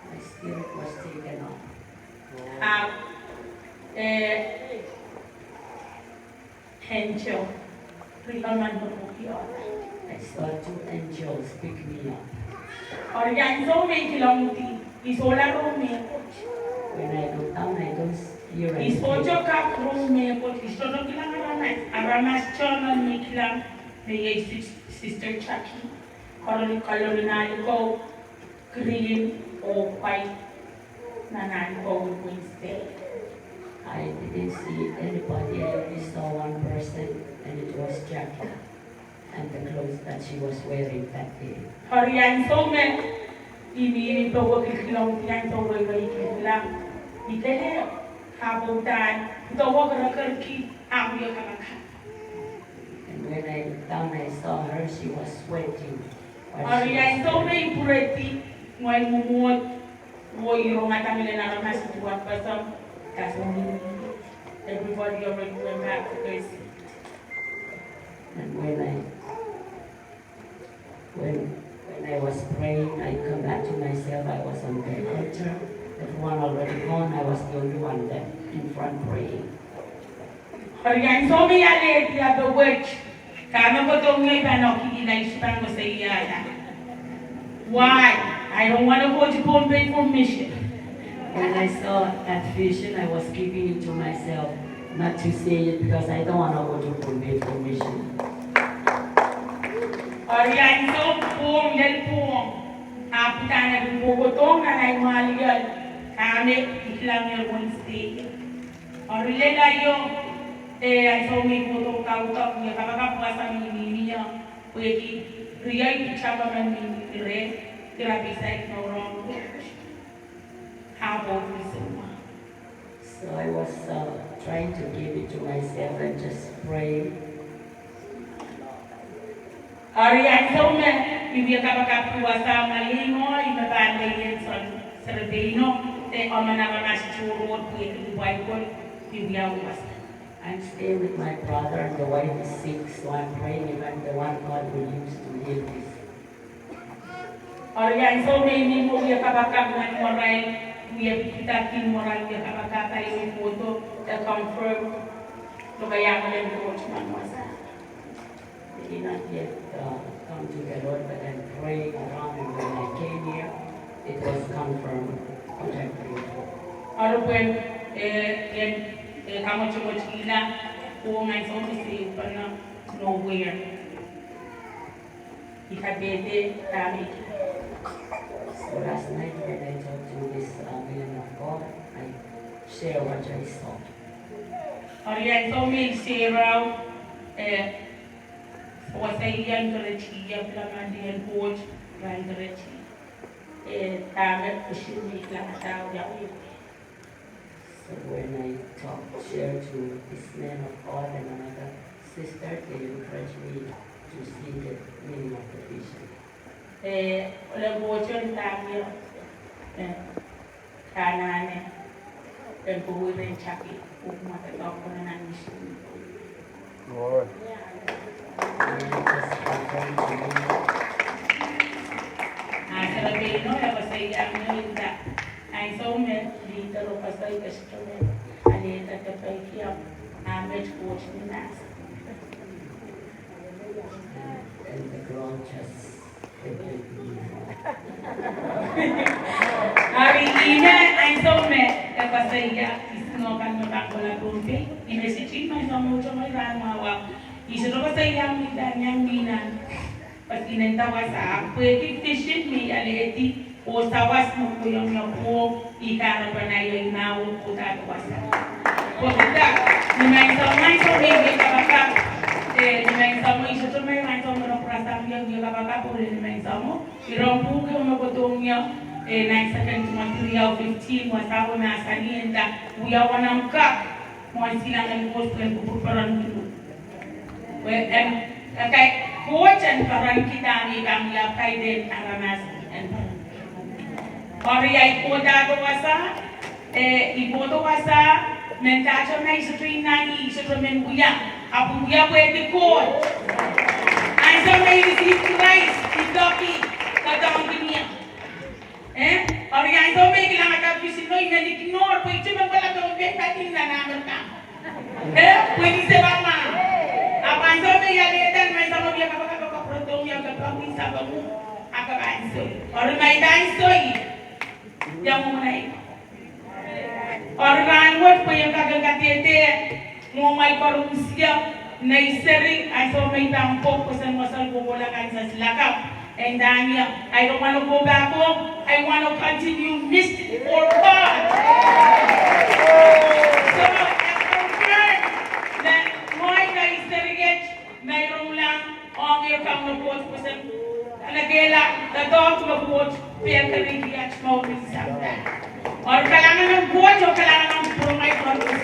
S3: My spirit was taken off.
S5: Angel.
S3: I saw two angels pick me up.
S5: Organizo me kilometri. Isola rome.
S3: When I look down, I don't hear
S5: Is ocho
S3: anything.
S5: kap rome. But is todo kilang aramas chona me kilang. The sister Chucky. Colorina go green or white. Nanan go Wednesday.
S3: I didn't see anybody. I only saw one person, and it was Jackie, and the clothes that she was wearing that day.
S5: Organizo me. Ini bawa kilang yang tahu bayi kilang. Ite habutan. Tahu kerja aku yang kalah.
S3: And when I looked down, I saw her. She was sweating. But she was
S5: Organizo me pureti. Ngoy mumut. Ngoy rumah tangga na ramai sebuah pasang. Everybody already went back to their seat.
S3: And when I was praying, I come back to myself. I was on the altar. Everyone already gone. I was the only one left in front praying.
S5: Organizo me ale dia bewitch. Kama betul ngai banok ini lagi sepang saya. Why? I don't want to go to Bombay for mission.
S3: When I saw that vision, I was keeping it to myself, not to say it because I don't want to go to Bombay for mission.
S5: Organizo pom del pom. Aku tanya dulu potong nanai malian. Kami iklan yang Wednesday. Orila yo. I saw me potong kau tak punya kakak puasa ini ya. Pergi Ria itu cakap dengan ini kira bisa ignorong. How about this one?
S3: So I was trying to give it to myself and just pray.
S5: Arianto me, bibia kapag puasa malingo, ibabanda yan sa Serbino, te omana mas churot, pwede Bible, bibia uwas.
S3: I'm staying with my brother and the wife is sick, so I'm praying if I'm the one God will use to heal this.
S5: Arianto me, ni mo bibia kapag moral, bibia kita kin moral, bibia kapag tayo yung photo, to confirm, to kaya ko yung coach manwasa.
S3: They did not yet come to the Lord, but I'm praying around, and when I came here, it was confirmed what I prayed for.
S5: Ano pwede, kamo chumotila, kung ngay sa office, parang nowhere. Ikabete, kami.
S3: So last night when I talked to this man of God, I share what I saw.
S5: Ariyan, so may zero, wasa iyan kerechi, ya pelaman diyan coach, yan kerechi. Tamat kushumi lang tao yaw.
S3: So when I share to this man of God and another sister, they encouraged me to see the meaning of the vision.
S5: Wala coach yung tayo, kanane, buwi rin chaki, kung matatawag ko na namin siya.
S3: And it just confirmed to me.
S5: Serabino, pasay ang nilda. Ay so men, dito ro pasay customer. Alita ka pa ikiyap. Match coach ni Nasa.
S3: And the ground just forgave me.
S5: Ari ina, ay so men, pasay ya. Isno kan mabakula tumpi. Imesichin mo sa mucho mo ramawa. Isno pasay yang nilda niyang minan. Pas inentawa sa pwede fishing me aleti o tawas mo ko yung po ikano pa na yung naon ko tatawas na. Pagkita, nimay sa may so may kapaka, nimay sa may iso to may so mo ng prasam dia kapag boleh ni main sama. Irompu ke umekotongnya na 2 Timothy 15 wasawa na salienda uya wanamka mwasilangan gospel kupuparan dulu. Kay kuwacan paran kita ni kami lapay din aranas and Oriay ipoda wasa ipodo wasa mentacho na isutrin nani isutrin uya apu uya pwede ko ay sa may receive Christ idoki kadang dunia Oriay so may kailangan ka pisinoy na ignore pwede siya magwala ka magpetatin na naman ka pwede siya ba ma apa so may yalitan may sa mga kapag yang kapag-isa ba mo akabansoy or may bansoy yang mulai orang wat pa yung kagagatete mo may parusya na isering ay so may tampok pasan masal bumulakan sa silakaw and Daniel I don't want to go back home I want to continue mystic for God so I confirm that mo'y na-iseriget mayroong lang ang iyong nabot pasan nagela dadog mabot piyan ka rin kiyat mo minsan or kailangan ng buwan o kailangan ng purumay produce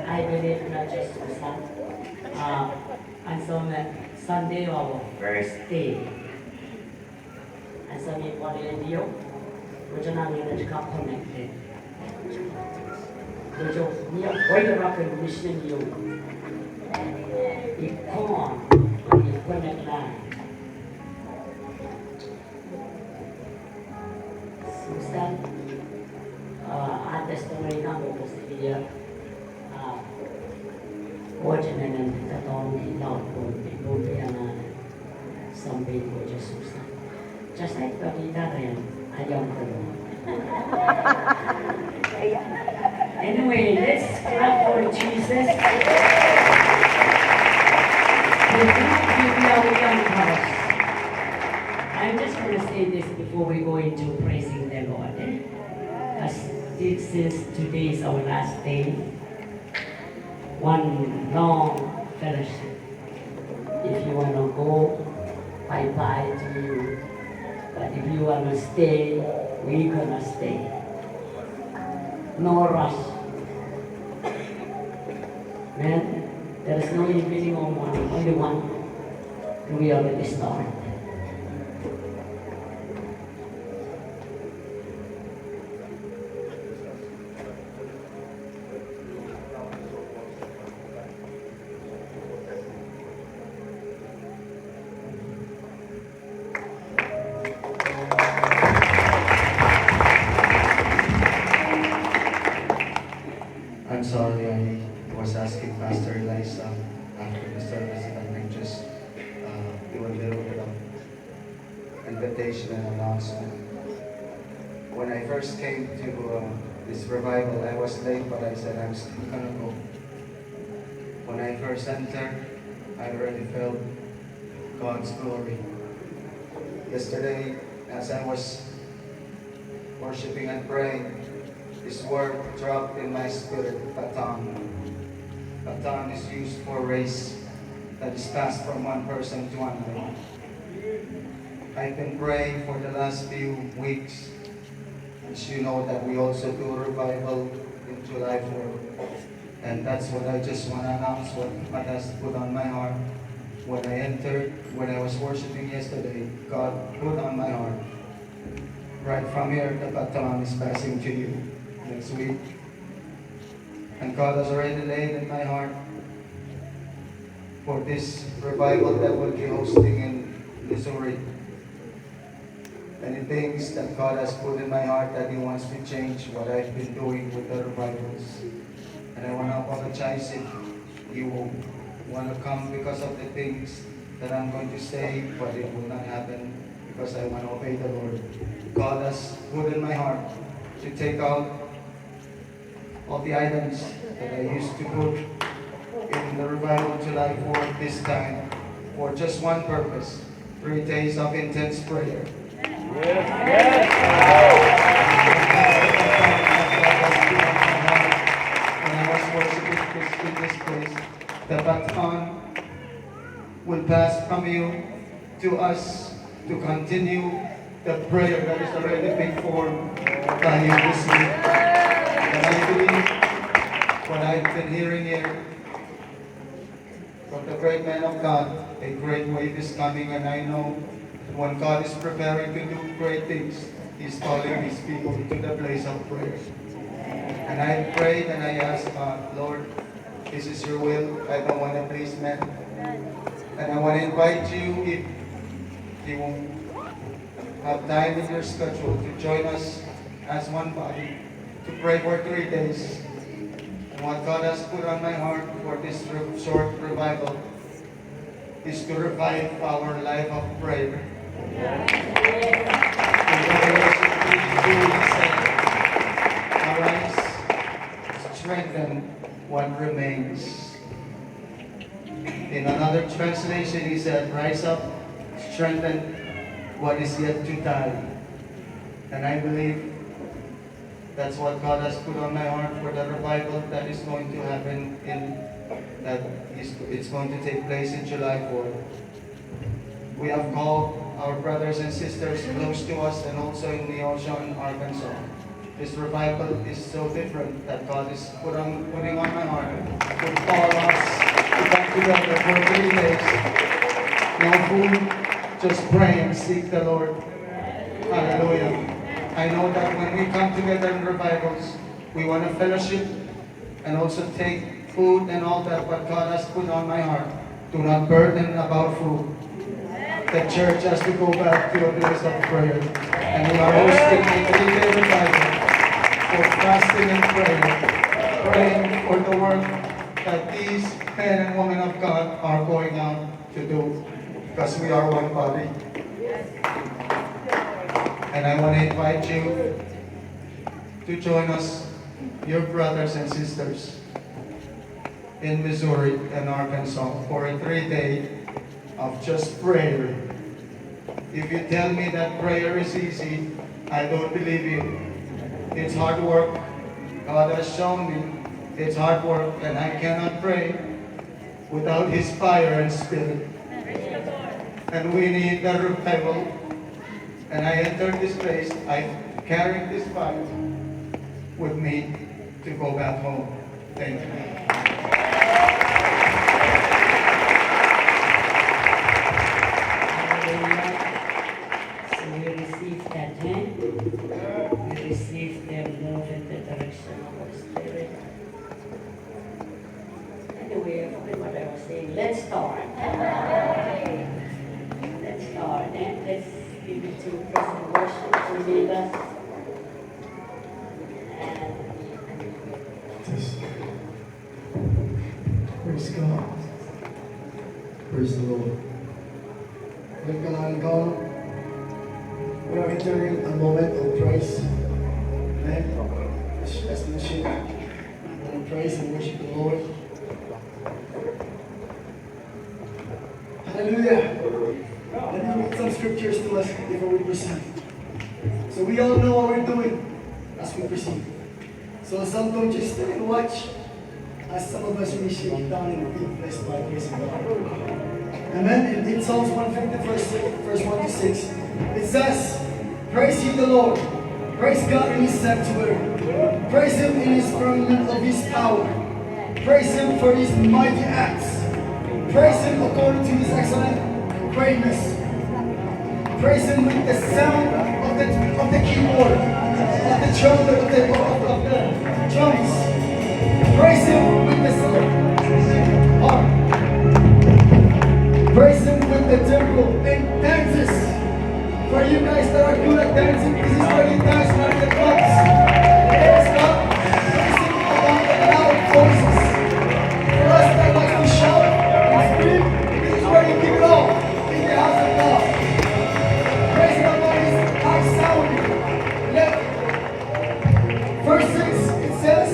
S3: I believe not just Islam. And so Sunday our first day. And so we want to video. Which are not going to come connected. Which are going to rock and mission you. You come on, you connect line. Susan, testimony number was here. Watching and the dawn in love for people some people just Susan. Just like the Italian. A young girl. Anyway, let's clap for Jesus. I'm just going to say this before we go into praising the Lord. As this is today is our last day, one long fellowship. If you want to go, bye-bye to you. But if you want to stay, we're going to stay. No rush. Man, there is no evening or morning, only one. We already started.
S4: I'm sorry, I was asking Pastor Eliza after the service if I can just do a little bit of invitation and announcement. When I first came to this revival, I was late, but I said I'm still gonna go. When I first entered, I already felt God's glory. Yesterday, as I was worshiping and praying, this word dropped in my spirit, baton. Baton is used for race that is passed from one person to another. I've been praying for the last few weeks. As you know that we also do revival in July 4th. And that's what I just want to announce, what God has put on my heart. When I entered, when I was worshiping yesterday, God put on my heart. Right from here, the baton is passing to you next week. And God has already laid in my heart for this revival that we'll be hosting in Missouri. Many things that God has put in my heart that He wants to change what I've been doing with the revivals. And I want to apologize if you want to come because of the things that I'm going to say, but it will not happen because I want to obey the Lord. God has put in my heart to take out all the items that I used to put in the revival July 4th this time for just one purpose, 3 days of intense prayer. When I was worshiping in this place, the baton will pass from you to us to continue the prayer that is already been formed by you this week. And I believe what I've been hearing here from the great man of God, a great wave is coming, and I know when God is preparing to do great things, He's calling His people to the place of prayer. And I prayed and I asked God, Lord, this is your will. I don't want to please men. And I want to invite you, if you have time in your schedule, to join us as one body to pray for 3 days. And what God has put on my heart for this short revival is to revive our life of prayer. Arise, strengthen what remains. In another translation, he said, rise up, strengthen what is yet to die. And I believe that's what God has put on my heart for the revival that is going to happen it's going to take place in July 4th. We have called our brothers and sisters close to us and also in the ocean, Arkansas. This revival is so different that God is putting on my heart to call us to come together for 3 days. No food, just pray and seek the Lord. Hallelujah. I know that when we come together in revivals, we want to fellowship and also take food and all that what God has put on my heart. Do not burden about food. The church has to go back to a place of prayer. And we are hosting a 3-day revival for fasting and prayer. Praying for the work that these men and women of God are going out to do. Because we are one body. And I want to invite you to join us, your brothers and sisters, in Missouri and Arkansas for a 3-day of just prayer. If you tell me that prayer is easy, I don't believe you. It's hard work. God has shown me it's hard work, and I cannot pray without His fire and spirit. And we need the revival. And I entered this place, I carried this fire with me to go back home. Thank you.
S3: So we receive that hand. We receive the move in the direction of the Spirit. Anyway, I forget what I was saying. Let's start. Let's start. And let's give it to praise and worship to lead us.
S6: Praise God. Praise the Lord. Welcome God. We are entering a moment of praise. Amen. Let's worship and praise and worship the Lord. Hallelujah. Let me read some scriptures to us before we proceed. So we all know what we're doing as we proceed. So some don't just stay and watch, as some of us will be shaken down and be blessed by praising God. Amen. In Psalms 150, verse 1 to 6, it says, praise ye the Lord. Praise God in His sanctuary. Praise Him in His firmament of His power. Praise Him for His mighty acts. Praise Him according to His excellent greatness. Praise Him with the sound of the keyboard, of the trumpet, of the drums. Praise Him with the harp. Praise Him with the temple and dances. For you guys that are good at dancing, this is where you dance like the clubs. Praise God. Praise Him among the loud voices. For us that like to shout and scream, this is where you keep it all in the house of God. Praise God for His high sounding. Verse 6, it says,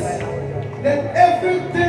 S6: let everything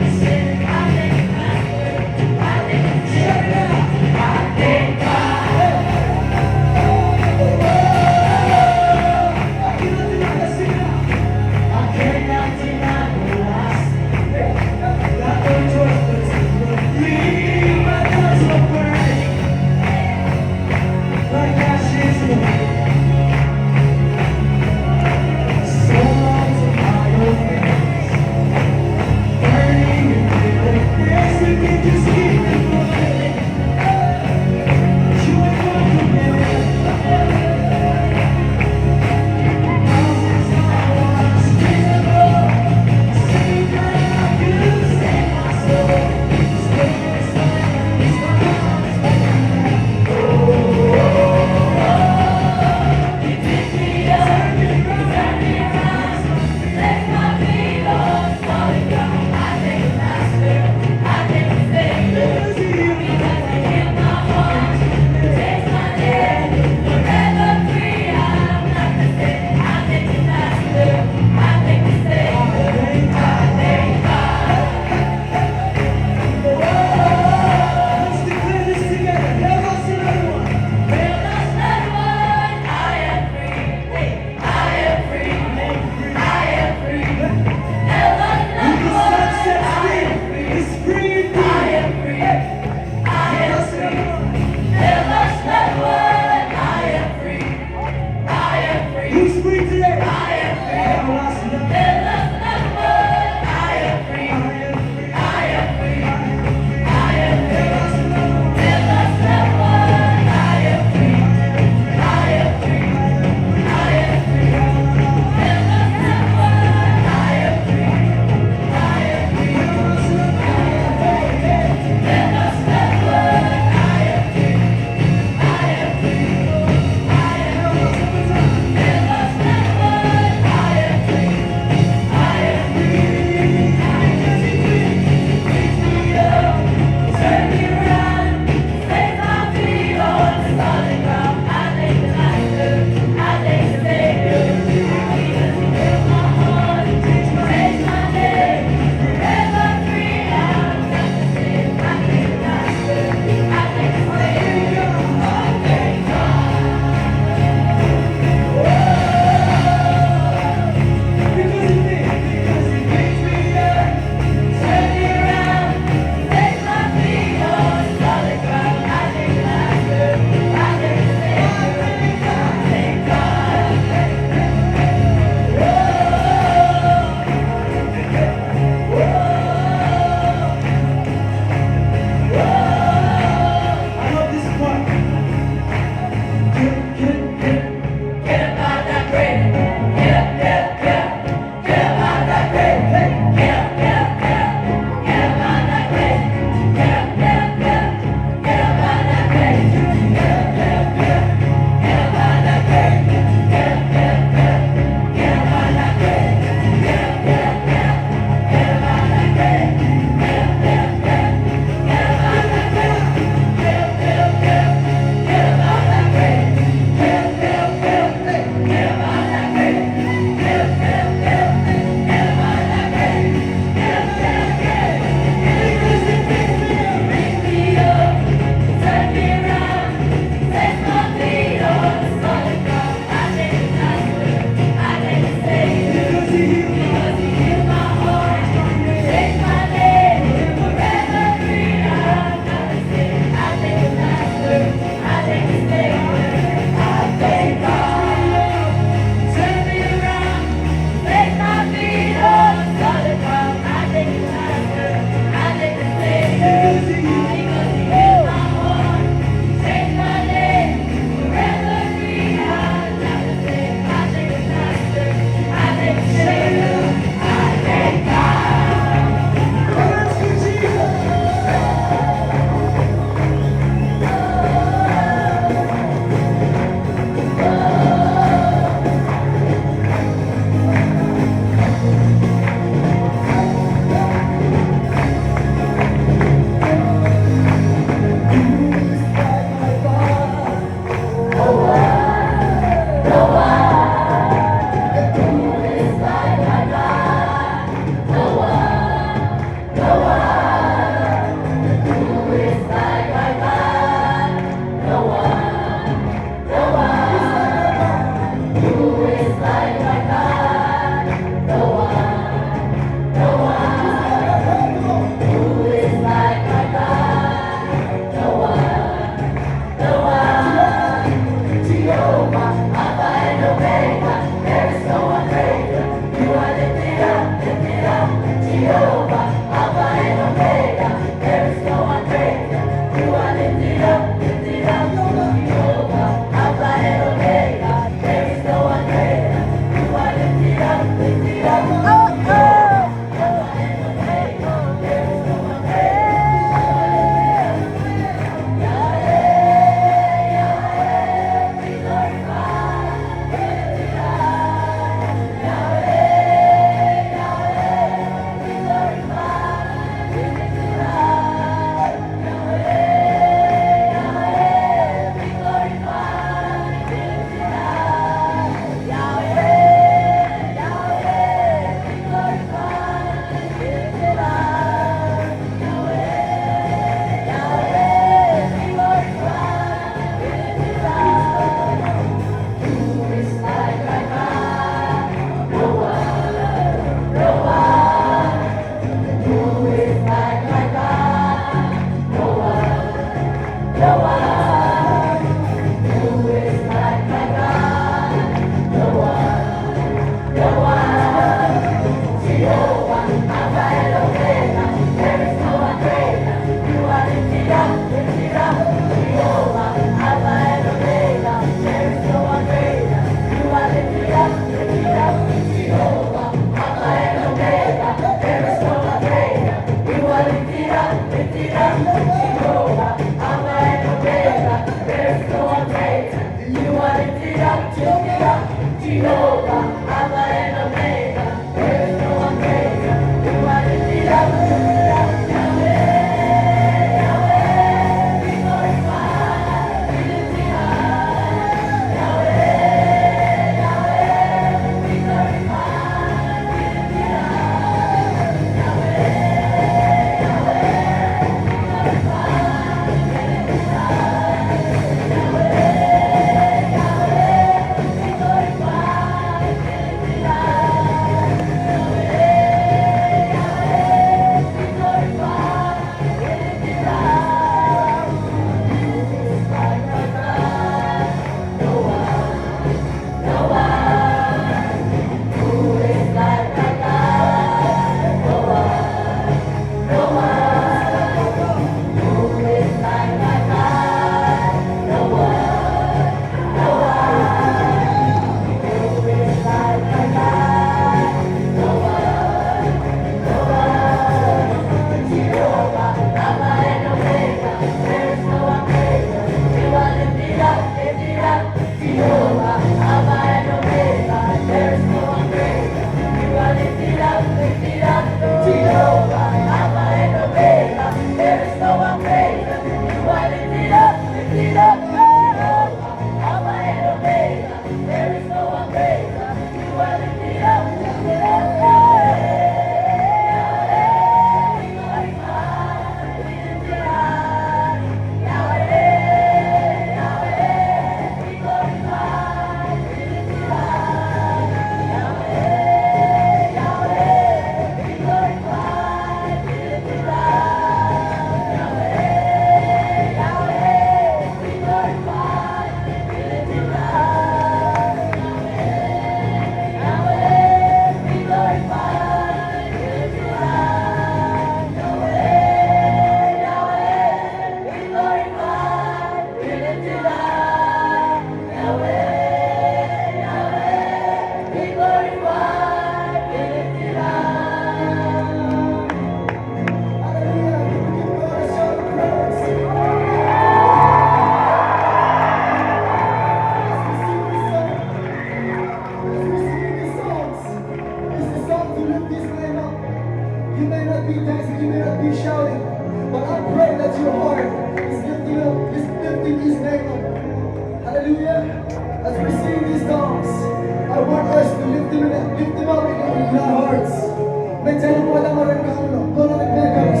S6: Él pueda manejarlo, no lo dependamos.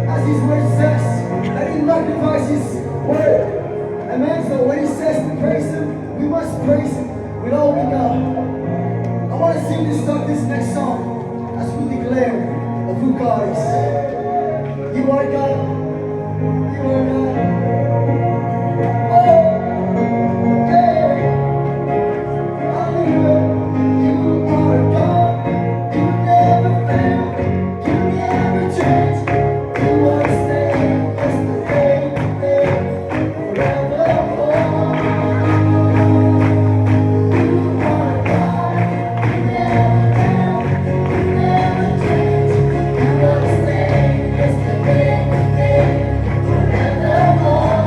S6: As His word says, that He magnifies His word. Amen. So when He says to praise Him, we must praise Him with all we got. I want to sing this next song as we declare of who God is. You are God. You are God. Oh, yeah. Hallelujah. You are God. You never fail. You never change. You are the same yesterday, today, forevermore. You are God. You never fail. You never change. You are the same yesterday, today, forevermore.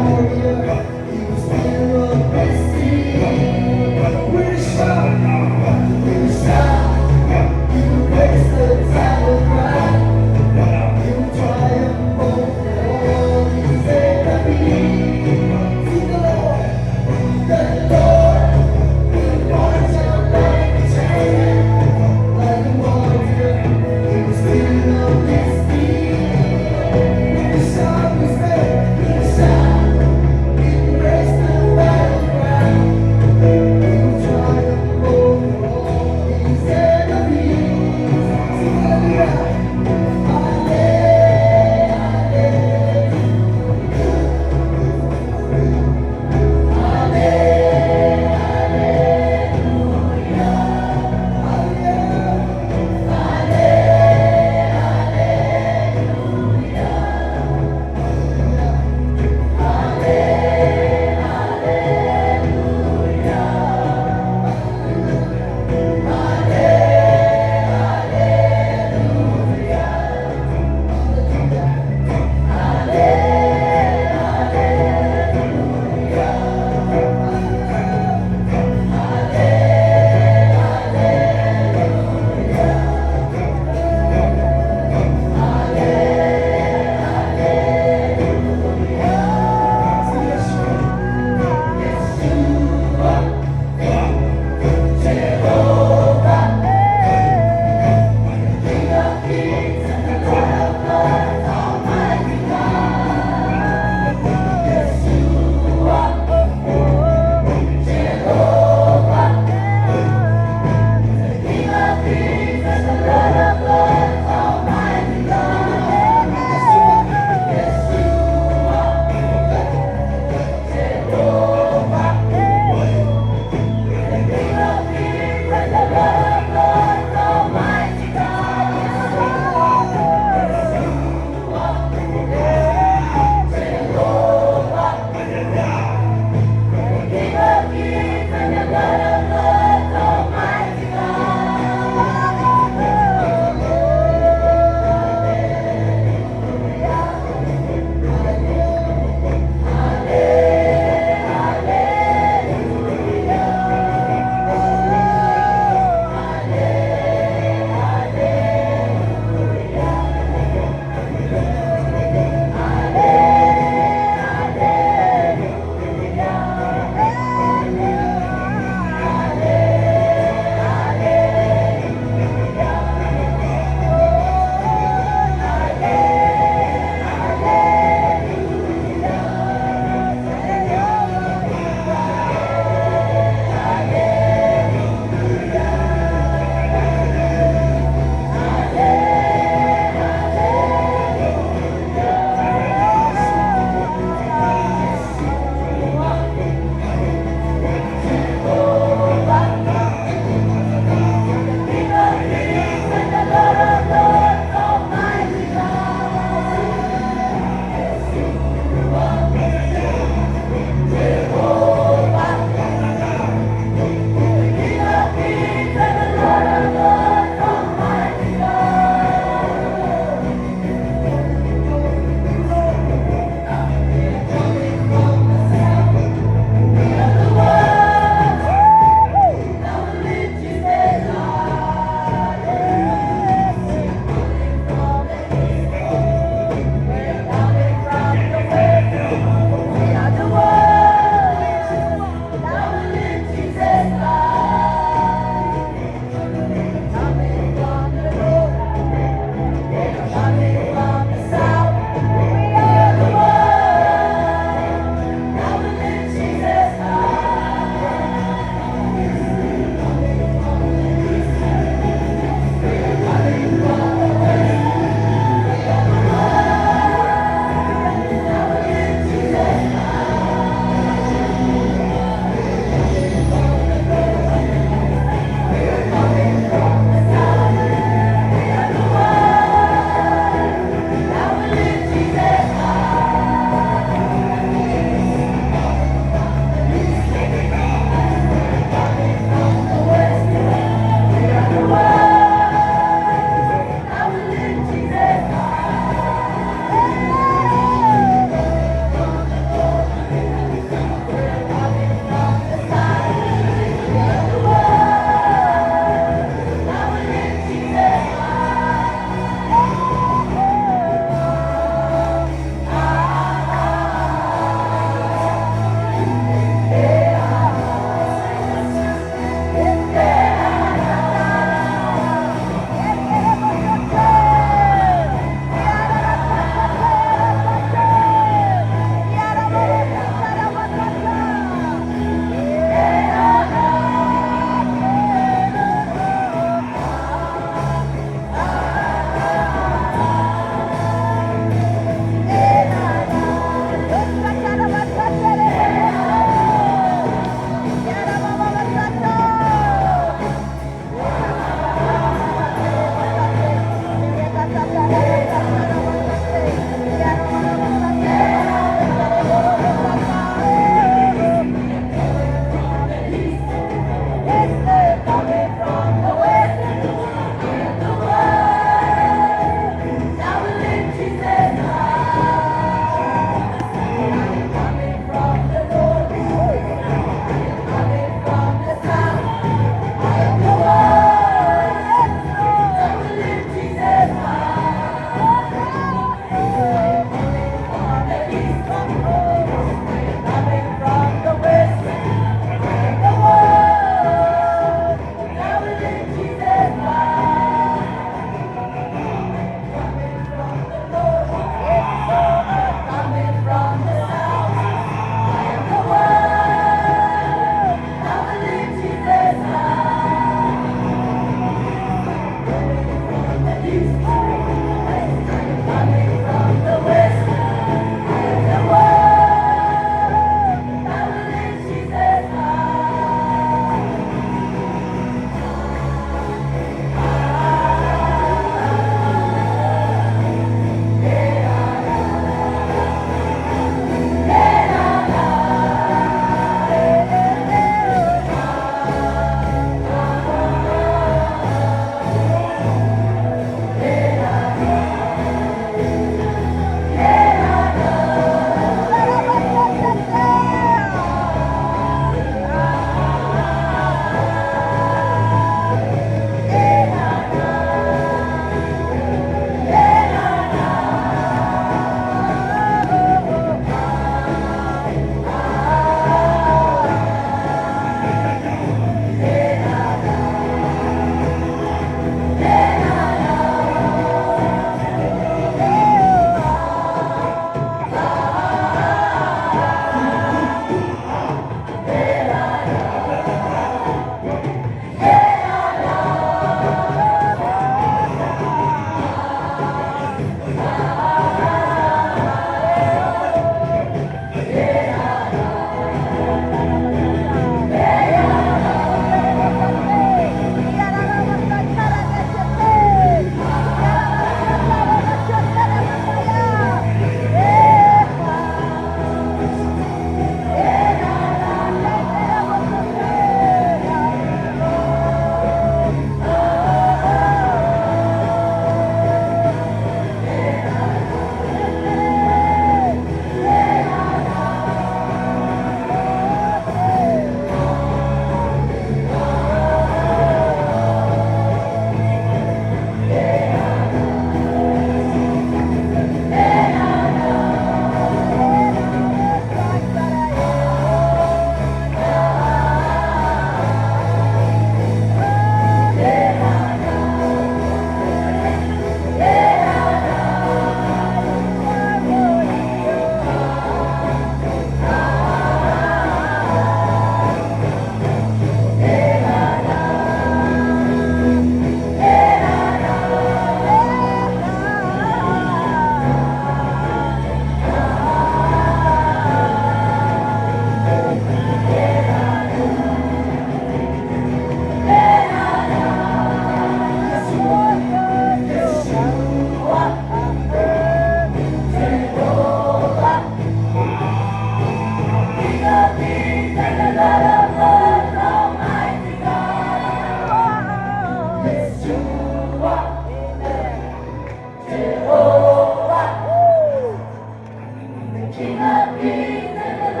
S7: King of kings and the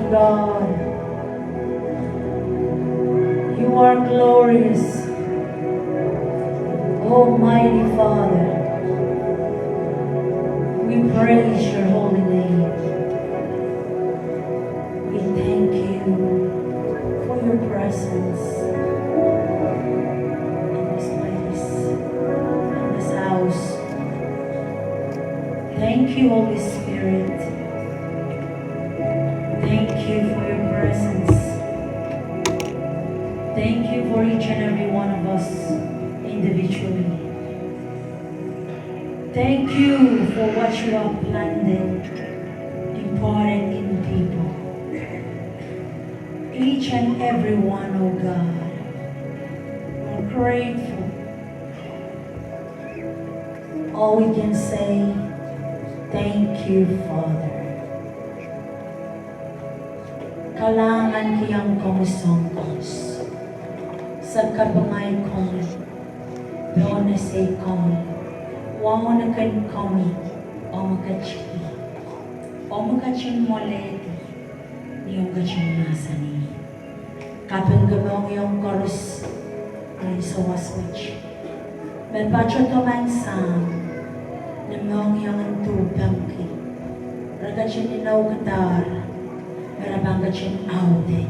S7: God. You are glorious. Almighty Father, we praise your holy name. We thank you for your presence in this place, in this house. Thank you, Holy Spirit. Thank you for your presence. Thank you for each and every one of us individually. Thank you for what you have planted, imparted in people. Each and every one, oh God, we're grateful. All we can say, thank you, Father. Kailangan kiyang kumusongkos sa kabangay kong doon na say kami. Wow na kan kami o magkachiki o magkachin moleti niyong kachin nasa ni. Kapag gabang yung chorus ay sa waswitch. Merpacho to man sang na mong yung antubang ki. Ragachin inaw katar merabang kachin aude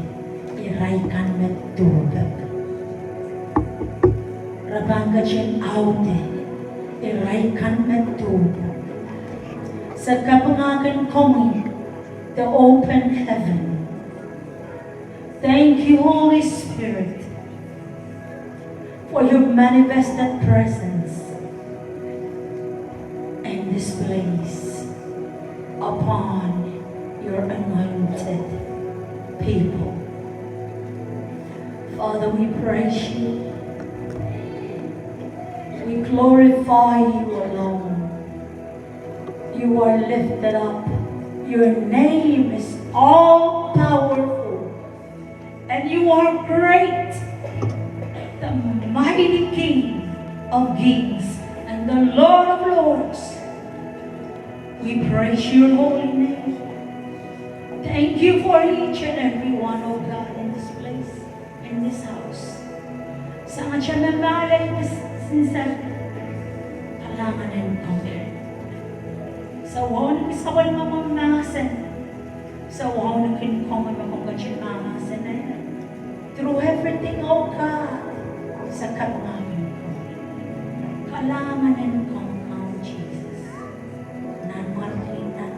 S7: iraikan met tubag. Rabang kachin aude iraikan metub sa kapangakan komi the open heaven. Thank you, Holy Spirit, for your manifested presence in this place upon your anointed people. Father, we praise you. We glorify you alone. You are lifted up. Your name is all powerful. And you are great. The mighty King of kings and the Lord of lords. We praise your holy name. Thank you for each and every one, oh God, in this place, in this house. Sa nga siya namalay sinsan kalanganin kami. Sa wawon kisawal mamamasan. Sa wawon kinkoman mamamasin mamasan na yan. Through everything, oh God, sa kalanganin ko. Kalanganin ko, oh Jesus. Nanwalki kan.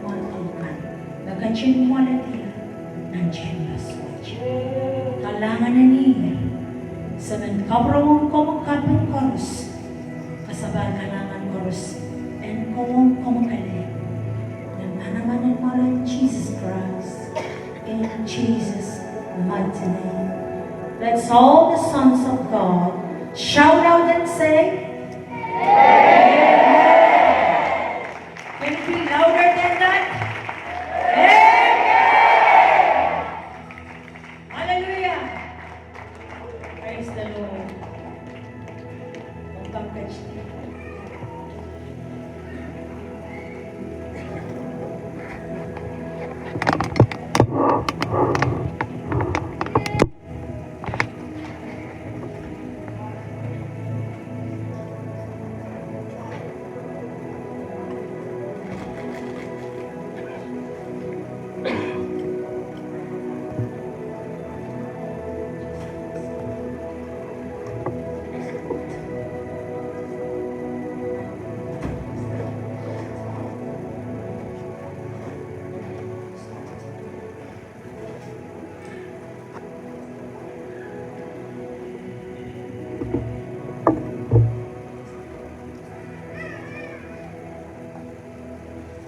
S7: Nagkachin mo na niya. Nandiyan baswach. Kalanganin niya. Sa kabrong ko magkabang chorus, kasabay kalangan chorus, and kung kumakali, nananaman mo lang Jesus Christ, in Jesus' mighty name. Let's all the sons of God shout out and say, Amen. Can it be louder than that? Amen. Hallelujah. Praise the Lord. Welcome, KGM.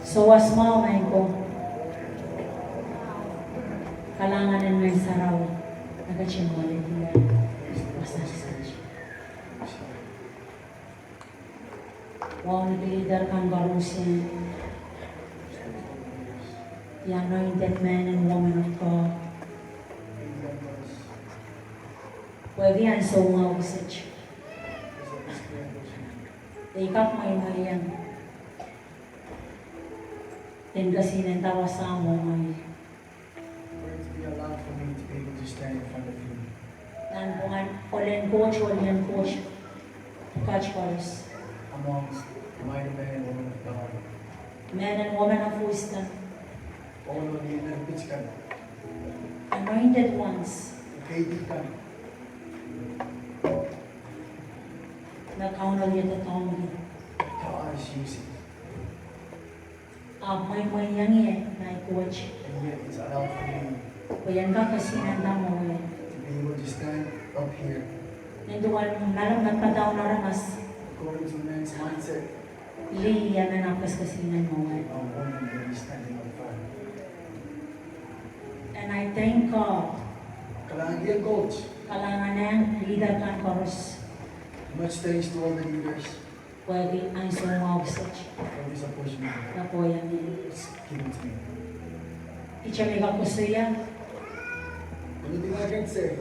S7: So was mamay ko, kalanganin may saraw, nagachimolin niya. Basta siya. Wow, nag-leader kang barusin. The anointed men and women of God. Pwede yan sa mga usage. Ikap may mariyan. Then kasi nang tawa sa mo ay olen coach catch chorus.
S6: amongst mighty men and women of God.
S7: Men and women of wisdom,
S6: All of the pitch kan,
S7: anointed ones,
S6: KD kan,
S7: na kauno liya tatongi.
S6: God is using.
S7: May yang ye na coach.
S6: And yet it's allowed for me
S7: Kuyan ka kasi nanda mo eh.
S6: to be able to stand up here
S7: Nanduan naram nagpadaw na ramas.
S6: according to man's mindset.
S7: Liya na napas kasi nan mo eh.
S6: I'm woman that is standing up for.
S7: And I thank God.
S6: Kalangyan coach.
S7: Kalangan na yung leader kan chorus.
S6: Much thanks to all the leaders
S7: Pwede ang sumawag sa
S6: for this opportunity
S7: na po yan eh.
S6: given to me.
S7: Ichamika ko siya.
S6: Anything I can say,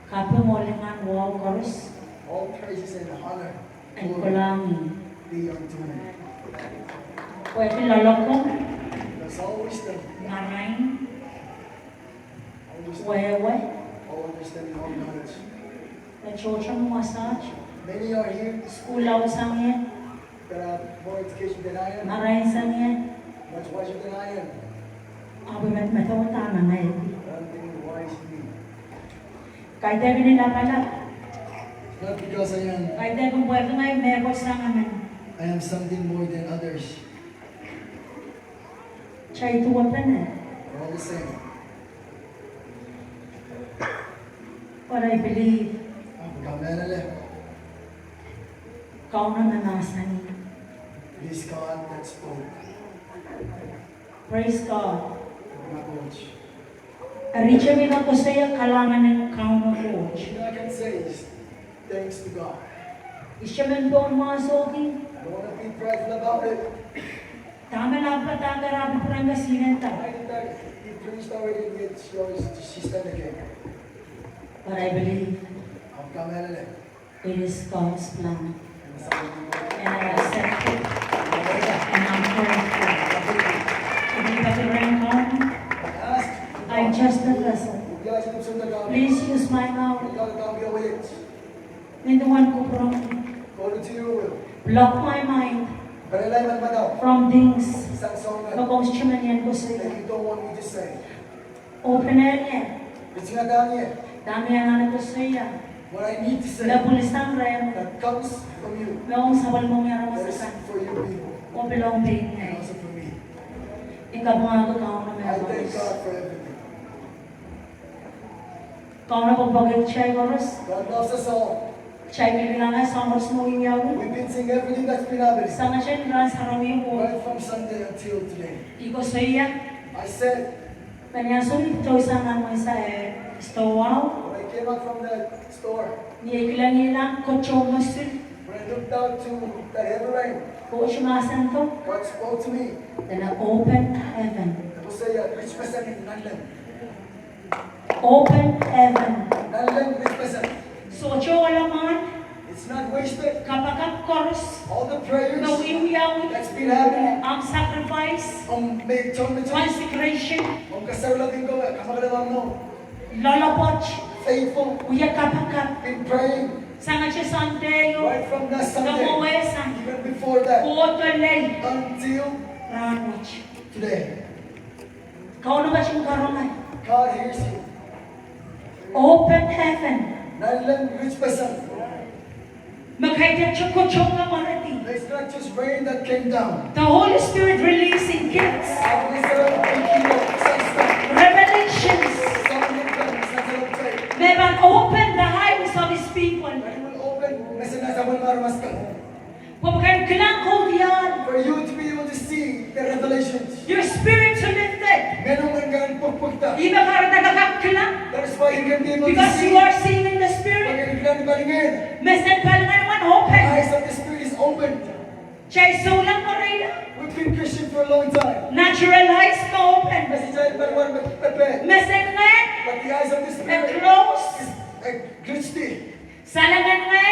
S7: Kape mo lingan wow chorus.
S6: all praises and honor,
S7: And
S6: glory
S7: kulangi.
S6: be unto him.
S7: Pwede lalakong.
S6: That's all wisdom,
S7: Ngarain.
S6: all wisdom,
S7: Wewe.
S6: all understanding, all knowledge.
S7: Nachocha mo massage.
S6: Many are here
S7: Skulaw sang yan.
S6: that have more education than I am,
S7: Ngarain sang yan.
S6: much wiser than I am.
S7: Abi matawatan na eh.
S6: But I'm thinking wise in me.
S7: Kahit ay nila pala.
S6: Not because I
S7: Kahit ay kung pwede nga yung mebos sang amin.
S6: am something more than others.
S7: Siya ituwa pa na.
S6: We're all the same.
S7: But I believe,
S6: Kamelele,
S7: kau na nanasan niya.
S6: it is God that spoke.
S7: Praise God.
S6: My coach.
S7: Aricha mi na ko sa'yo kalangan ng kau na coach.
S6: All I can say is thanks to God.
S7: Isya man po ang mga soki.
S6: I don't want to be prideful about it.
S7: Tama lang pa tagarabi po ng gasinan ta.
S6: I think that he preached already with yours. She's done again.
S7: But I believe
S6: I'm Kamelele.
S7: it is God's plan.
S6: And something more.
S7: And I accept it. And I'm grateful. Hindi pa rin kau na.
S6: Ask.
S7: I'm just a vessel.
S6: Guys, I'm so nag-
S7: Please use my mouth.
S6: God, God, be away.
S7: Ninduan ko po.
S6: According to your will.
S7: Block my mind
S6: Panalay man ba daw?
S7: from things.
S6: Isang song na
S7: Mag-consume yan ko
S6: that
S7: sa'yo.
S6: you don't want me to say.
S7: Open na yan.
S6: It's nga daan niya.
S7: Dami ang anak ko sa'yo.
S6: What I need to say
S7: Napulis ng rem.
S6: that comes from you.
S7: Noong sawal mong yaran
S6: That is
S7: masasan.
S6: for you people.
S7: O bilong pain
S6: And
S7: na
S6: also for me.
S7: Ikaw mga ko kau na
S6: I thank
S7: meron.
S6: God for everything.
S7: Kau na pagbagay chay oras.
S6: God loves us all.
S7: Chay bibilangan sa oras mo iyaw.
S6: We've been seeing everything that's been happening.
S7: Sa nga siya nila sa rami ko.
S6: Right from Sunday until today.
S7: Iko sa'yo.
S6: I said,
S7: Kanya sulit ito isang nga mo isa stowaw.
S6: when I came out from that store,
S7: Niya ilang kocho mo sil.
S6: when I looked out to that heavy rain,
S7: Ko sumasan to.
S6: God spoke to me.
S7: Then I open heaven.
S6: Ako sa rich person in Nanlan.
S7: Open heaven.
S6: Nanlan, rich person.
S7: So, wala man,
S6: It's not wasted.
S7: kapag ang chorus,
S6: All the prayers
S7: gawin yaw,
S6: that's been happening.
S7: ang sacrifice,
S6: May John
S7: consecration,
S6: kasarlating ko, kamakalaman mo.
S7: lolopot,
S6: Faithful.
S7: uya kapag
S6: Been praying
S7: sa nga siya sandeyo,
S6: right from that Sunday,
S7: gamuwesan,
S6: even before that,
S7: kuotolay,
S6: until
S7: ranwach.
S6: today.
S7: Kau na ba siyang karonay?
S6: God hears you.
S7: Open heaven.
S6: Nanlan, rich person.
S7: Magkaitan siya kochong nga marati.
S6: It's not just rain that came down.
S7: The Holy Spirit releasing gifts, revelations. May man open the eyes of His people. Pagkain kailang ko diyan.
S6: For you to be able to see the revelations.
S7: Your spirits are lifted. Iba ka rin nagkakakla.
S6: That is why you can be able to
S7: Because
S6: see.
S7: you are seeing in the Spirit. Mesen pa lang naman
S6: The
S7: open.
S6: eyes of the Spirit is open.
S7: Chay sulang mo rin.
S6: We've been Christian for a long time.
S7: Natural eyes mo open. Mesen nga.
S6: But the eyes of the Spirit
S7: Close.
S6: is glitchy.
S7: Salangan nga.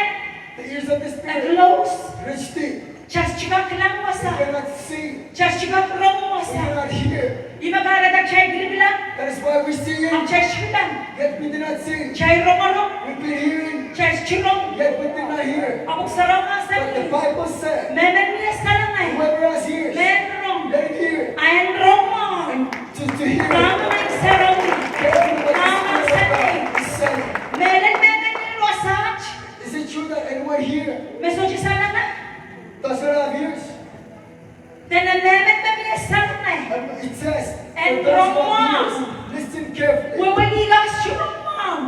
S6: The ears of the Spirit
S7: Close.
S6: glitchy.
S7: Chas chika klang
S6: We
S7: wasa.
S6: cannot see.
S7: Chas chika krong
S6: We
S7: wasa.
S6: cannot hear.
S7: Iba ka rin nagchay bilang.
S6: That is why we see
S7: Ang
S6: it.
S7: chas
S5: Chaiban,
S6: yet we did not see.
S5: Chairong,
S6: We've been hearing,
S5: Chirong,
S6: yet we did not hear.
S5: Abok Sarong
S6: But the
S5: Asali,
S6: Bible said,
S5: Memen Salangai,
S6: whoever has ears,
S5: Menrong,
S6: let him hear.
S5: Ayan Roma,
S6: And to hear
S5: Tama ng Sarong,
S6: carefully what
S5: Tama
S6: the Spirit of
S5: Sani,
S6: God is saying.
S5: Memen Rosach,
S6: Is it true that anyone here
S5: Mesoji Salana,
S6: does not have ears?
S5: Tenan Memen Salangai,
S6: And it says,
S5: And
S6: for those who
S5: Roma.
S6: have ears, listen carefully.
S5: Wawagigas Chirong,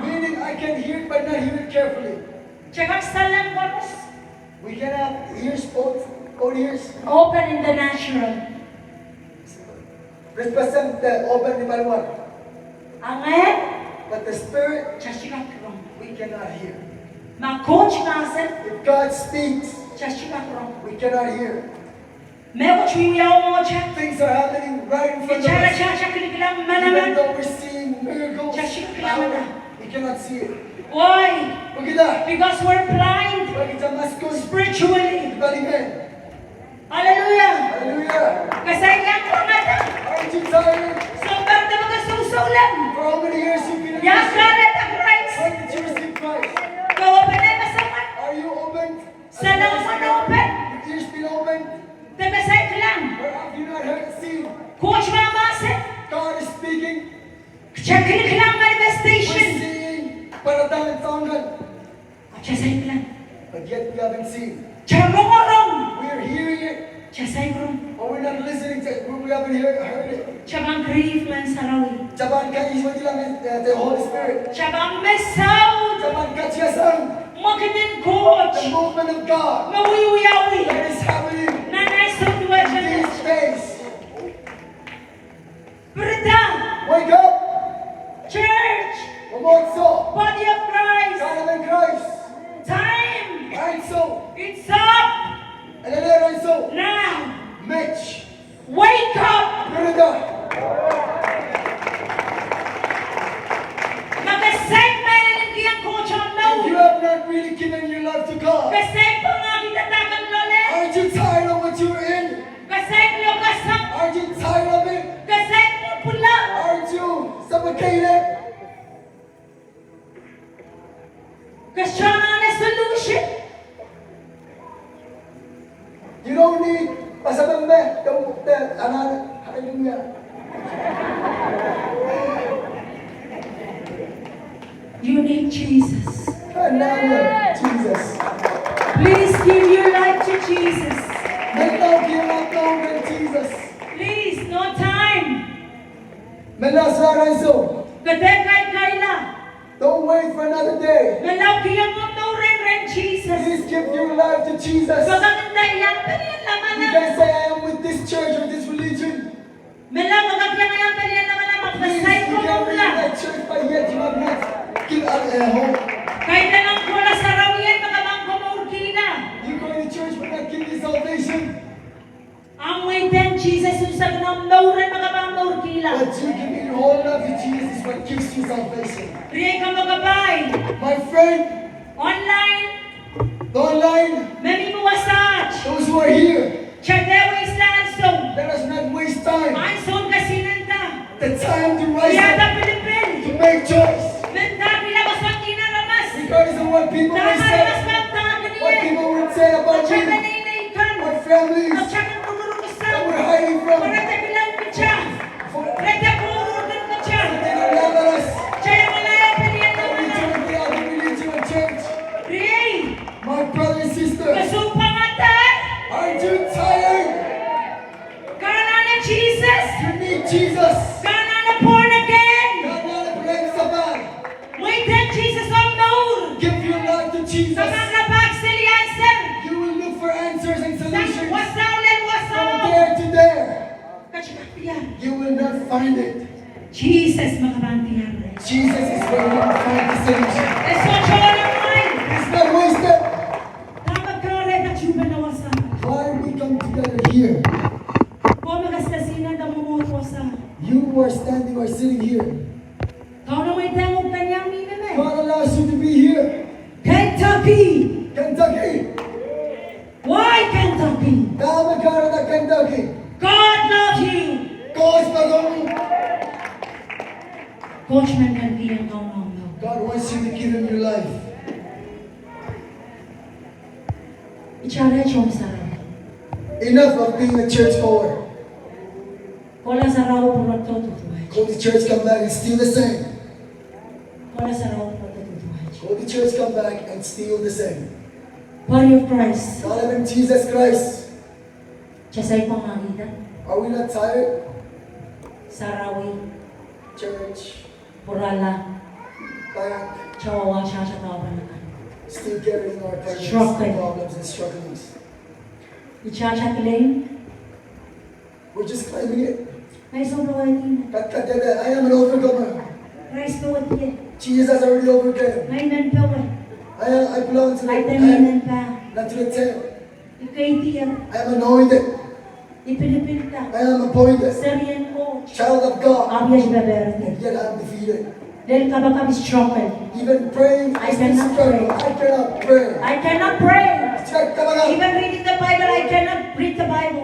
S6: Meaning I can hear it but not hear it carefully.
S5: Chagak Salang Boros,
S6: We can have ears, both ears.
S5: open in the natural.
S6: Represent the open the one.
S5: Amen,
S6: But the Spirit,
S5: Chashikak Rong,
S6: we cannot hear.
S5: Coach Nasen,
S6: If God speaks,
S5: Chashikak Rong,
S6: we cannot hear.
S5: Mewo Chuyao Mocha,
S6: Things are happening right in front of
S5: Chara
S6: us.
S5: Chacha Kilikilang
S6: Even
S5: Manaman,
S6: though we're seeing miracles, power, we cannot see it.
S5: why?
S6: Look at that.
S5: Because we're blind
S6: Like it's a mascot.
S5: spiritually.
S6: Amen.
S5: Hallelujah.
S6: Hallelujah.
S5: Kasi yan ko nga na.
S6: Aren't you tired?
S5: So, bakit na magasusaw lang?
S6: For how many years you've been in
S5: Yes,
S6: this?
S5: God, at the Christ.
S6: When did you receive Christ?
S5: Gawa pa na masama.
S6: Are you open?
S5: Sana ako man-open.
S6: Your ears been open?
S5: Tagasay ka lang.
S6: Or have you not heard and seen?
S5: Coach Mamasin.
S6: God is speaking.
S5: Check ka lang
S6: We're
S5: manifestation.
S6: seeing Paratang and Fountain.
S5: Chasay ka lang.
S6: But yet we haven't seen.
S5: Charong-orong.
S6: We're hearing it.
S5: Chasay ko rin.
S6: But we're not listening to it. We haven't heard it.
S5: Chabang grief man sarawi.
S6: Japan ka iswati lang the Holy Spirit.
S5: Chabang mesaw.
S6: Japan ka chiyasang.
S5: Makinin coach.
S6: The movement of God
S5: Mawiwiyawi.
S6: that is happening
S5: Nanay sa tuwa
S6: in these days.
S5: Berita.
S6: Wake up!
S5: Church.
S6: Umotso!
S5: Body of Christ.
S6: God in Christ!
S5: Time.
S6: Right so!
S5: It's up.
S6: And then right so!
S5: Now.
S6: Mitch!
S5: Wake up.
S6: Brother!
S5: Mag-save man and kiyang coach ang
S6: If you
S5: no.
S6: have not really given your life to God,
S5: Kasave pa nga kita takang lole.
S6: aren't you tired of what you're in?
S5: Kasave lo kasap.
S6: Aren't you tired of it?
S5: Kasave mo pula.
S6: Aren't you suffocated?
S5: Kasya nga na solution.
S6: You don't need pasabang me. Don't hallelujah.
S5: You need Jesus.
S6: Hallelujah. Jesus.
S5: Please give your life to Jesus.
S6: Men now give up over Jesus.
S5: Please, no time.
S6: Men now sorry so.
S5: Kadek kay kaila.
S6: Don't wait for another day.
S5: Ngalaw kiyang mo no ren Jesus.
S6: Please give your life to Jesus.
S5: Magaganda yan. Paniyan naman
S6: You
S5: na.
S6: can say I am with this church or this religion.
S5: Mela magaganda yan. Paniyan naman na
S6: Please,
S5: magpasay
S6: you
S5: ko
S6: can
S5: mo
S6: be in
S5: lang.
S6: that church but yet you have not given up hope.
S5: Kahit na lang ko na sa rawiyan, magamang kumurkina.
S6: You go to church but not give you salvation.
S5: Ang may ten Jesus yung sa ganang no rin magamang kumurkila.
S6: But you give your whole life to Jesus is what gives you salvation.
S5: Riyan ka magabay.
S6: My friend,
S5: Online,
S6: the online,
S5: may mimuwasaj.
S6: those who are here,
S5: Chadewa islaan so.
S6: let us not waste time.
S5: Ang son kasinanta.
S6: The time to rise up,
S5: Yada Pilipin.
S6: to make choice.
S5: Mentabi na basang kinaramas.
S6: Regardless of what people may say,
S5: Nakaras bantang
S6: what
S5: ganyan.
S6: people would say about
S5: At saka
S6: me,
S5: nainaikan.
S6: what families
S5: At saka tuturukasan.
S6: that we're hiding from,
S5: Parata bilang pitsa.
S6: for
S5: Rete pururutan ka siya.
S6: they don't laugh at us,
S5: Siya malaya pilihan
S6: that we
S5: naman.
S6: turn the other religion and church.
S5: Ray,
S6: My brother and sister,
S5: kasupang atan.
S6: aren't you tired?
S5: Kana na Jesus.
S6: You need Jesus.
S5: Kana na born again.
S6: God not a blame saban.
S5: May ten Jesus on known.
S6: Give your life to
S5: Sa
S6: Jesus.
S5: mga bagsilian, sir.
S6: You will look for answers and
S5: Sa
S6: solutions
S5: wasaw len
S6: from
S5: wasaw.
S6: there to there.
S5: Kachikapiyan.
S6: You will not find it.
S5: Jesus makabantiyan.
S6: Jesus is where you will find the solution.
S5: Eso siya naman.
S6: It's not wasted.
S5: Dapat ka rin at yung banawasan.
S6: Why we come together here?
S5: Kung magastasinan na mumuto sa.
S6: You who are standing or sitting here.
S5: Kau na may tangog kanyang miname.
S6: God allows you to be here.
S5: Kentucky.
S6: Kentucky.
S5: Why Kentucky?
S6: Dama ka na Kentucky.
S5: God loves you.
S6: Cause magong
S7: Coachman kan bilang kau mau.
S6: God wants you to give him your life.
S7: Icara cuma sarang.
S6: Enough of being a churchgoer.
S7: Kola sarau purut tu tu tu.
S6: Go to church, come back and still the same.
S7: Kola sarau purut tu tu.
S6: Go to church, come back and still the same.
S7: Body of Christ.
S6: God of Jesus Christ.
S7: Jasay pangangita.
S6: Are we not tired?
S7: Sarawi.
S6: Church,
S7: Purala.
S6: back,
S7: Chawawa siya sa kawanan.
S6: still carrying our
S7: Struggling.
S6: problems and strugglings.
S7: Ichacha kiling.
S6: We're just claiming it.
S7: May sobrang
S6: I am an overcomer.
S7: Christ po at ye.
S6: Jesus already overcame.
S7: May nanpawa.
S6: I belong to the
S7: Ay
S6: head,
S7: taminan pa.
S6: not to the tail.
S7: Ikay tiyan.
S6: I am anointed.
S7: Ipinipinta.
S6: I am appointed.
S7: Serian coach.
S6: Child of God.
S7: Abiyas babaran.
S6: And yet I am defeated.
S7: Dahil kabakam struggle.
S6: Even praying,
S7: I
S6: I still
S7: cannot
S6: struggle.
S7: pray.
S6: I cannot pray.
S7: I cannot pray.
S6: Come on.
S7: Even reading the Bible, I cannot read the Bible.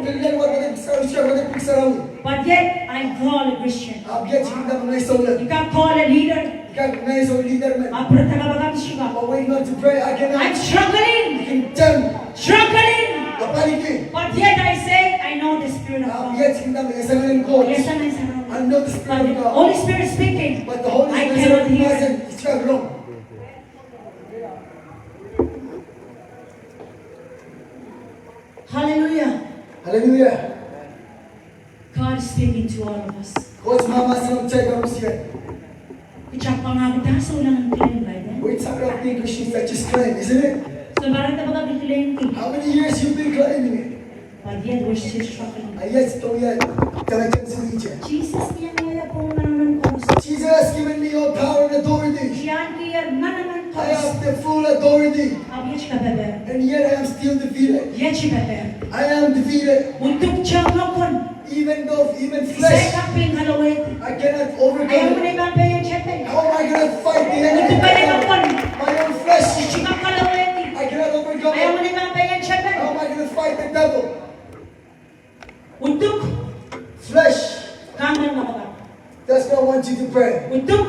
S7: But yet, I call a Christian. You can call a leader. Apurata kabakam struggle.
S6: To pray, I
S7: I'm
S6: cannot
S7: struggling.
S6: condemn.
S7: Struggling.
S6: Kapaliki.
S7: But yet I say, I know the Spirit of God. Yes, and I say,
S6: I know the
S7: but
S6: Spirit
S7: the
S6: of God.
S7: Holy Spirit speaking.
S6: But the Holy
S7: I
S6: Spirit
S7: cannot
S6: is
S7: hear.
S6: present. It's not wrong.
S7: Hallelujah.
S6: Hallelujah.
S7: God is speaking to all of us.
S6: Coach Mama Sinong Check here.
S7: Ichak pangabita sa ulang ang claim by then.
S6: We're talking about being Christians that just claim, isn't it?
S7: So parang tabaga claim ki.
S6: How many years you've been claiming it?
S7: But yet we're still struggling.
S6: Yes, don't yet.
S7: Jesus niya nila po naman ko.
S6: Jesus has given me all power and authority.
S7: Siyan kaya naman ko.
S6: I have the full authority.
S7: Abiyas ka bebe.
S6: And yet I am still defeated.
S7: Yet si bebe.
S6: I am defeated.
S7: Untuk siya ngakon.
S6: Even
S7: Isay
S6: flesh,
S7: kaping halawit.
S6: I cannot
S7: Ayaw mo
S6: overcome
S7: na
S6: it.
S7: ibang bayan siya tayo.
S6: How am I going to fight the enemy?
S7: Untuk bayan ngakon.
S6: My own flesh.
S7: Chikang halawit.
S6: I cannot overcome
S7: Ayaw mo
S6: it.
S7: na ibang bayan siya tayo.
S6: How am I going to fight the devil?
S7: Untuk
S6: Flesh
S7: kanan nakaka.
S6: does not want you to pray.
S7: Untuk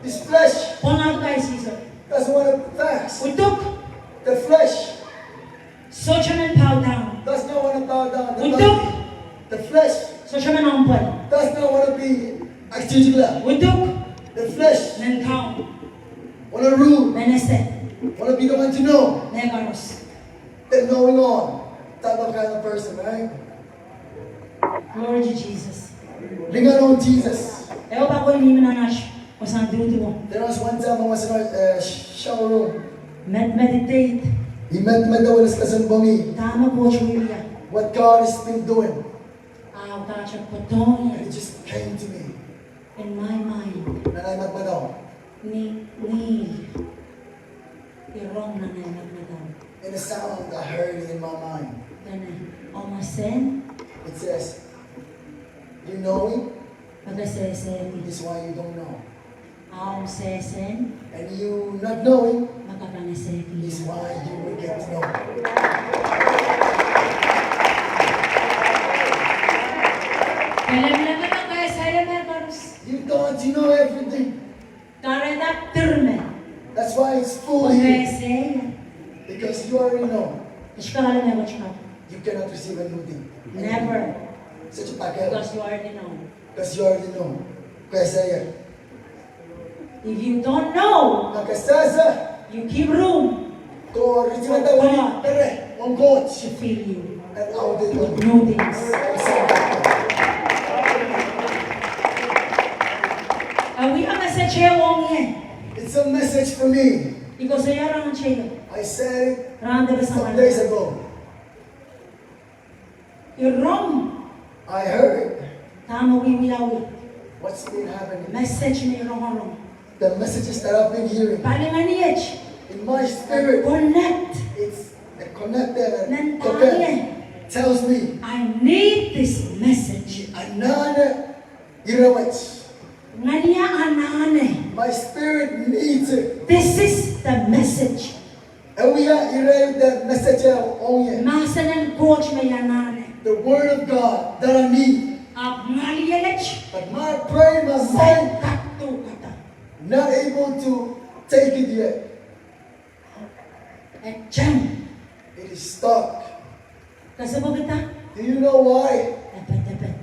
S6: This flesh
S7: ponado kay Caesar.
S6: doesn't want to fast.
S7: Untuk
S6: The flesh
S7: social man pow down.
S6: does not want to bow down. The
S7: Untuk
S6: body. The flesh
S7: social man ampun.
S6: does not want to be active.
S7: Untuk
S6: The flesh
S7: men count.
S6: want to rule.
S7: Menese.
S6: Want to be the one to know.
S7: Negaros.
S6: The knowing on. Type of kind of person, right?
S7: Glory to Jesus.
S6: Bring on Jesus.
S7: Ewa pa ko hindi mananash. O saan duty mo.
S6: There was one time I was in a shower room.
S7: Meditate.
S6: He met daw alas kasan bungi.
S7: Tama po Julia.
S6: What God has been doing.
S7: Aw tacha
S6: And
S7: potong
S6: it just came to me.
S7: in my mind.
S6: Nanaymat ma daw.
S7: Ni irong na nagmadaw.
S6: In a sound I heard in my mind.
S7: Gana. O masen.
S6: It says, you know it
S7: Magaseseni.
S6: is why you don't know.
S7: Aw sesen.
S6: And you not knowing
S7: Makapaneseni.
S6: is why you will get to know.
S7: Kailan na kaya saya meron.
S6: You thought you know everything.
S7: Karedak terme.
S6: That's why it's full
S7: Kaya
S6: here.
S7: saya.
S6: Because you already know.
S7: Ishkala na mo chika.
S6: You cannot receive a new thing.
S7: Never.
S6: Such a packet.
S7: Because you already know.
S6: Because you already know. Kaya saya.
S7: If you don't know,
S6: Nakasasa.
S7: you keep room
S6: Ko original daw wali. Pero on coach.
S7: to fill you
S6: And out the
S7: with new things. We ang nasa chewong yan.
S6: It's a message for me.
S7: Ikaw sa yara ng cheyo.
S6: I said it
S7: Randa ba sa
S6: some days
S7: mga?
S6: ago.
S7: You're wrong.
S6: I heard
S7: Tama wiwilawi.
S6: what's been happening.
S7: Message ni wrong.
S6: The messages that I've been hearing
S7: Palinganiyach.
S6: in my spirit,
S7: Connect.
S6: it's connected and
S7: Mentally.
S6: tells me,
S7: I need this message.
S6: Anana Irawach.
S7: Ngania anane.
S6: My spirit needs it.
S7: This is the message.
S6: And we are erased the message on you.
S7: Masanan coach may anane.
S6: The word of God that I need.
S7: Ngaliyanach.
S6: But my brain, my mind,
S7: Say kakto kata.
S6: not able to take it yet.
S7: Jam.
S6: It is stuck.
S7: Kasabog kita?
S6: Do you know why?
S7: Dapat.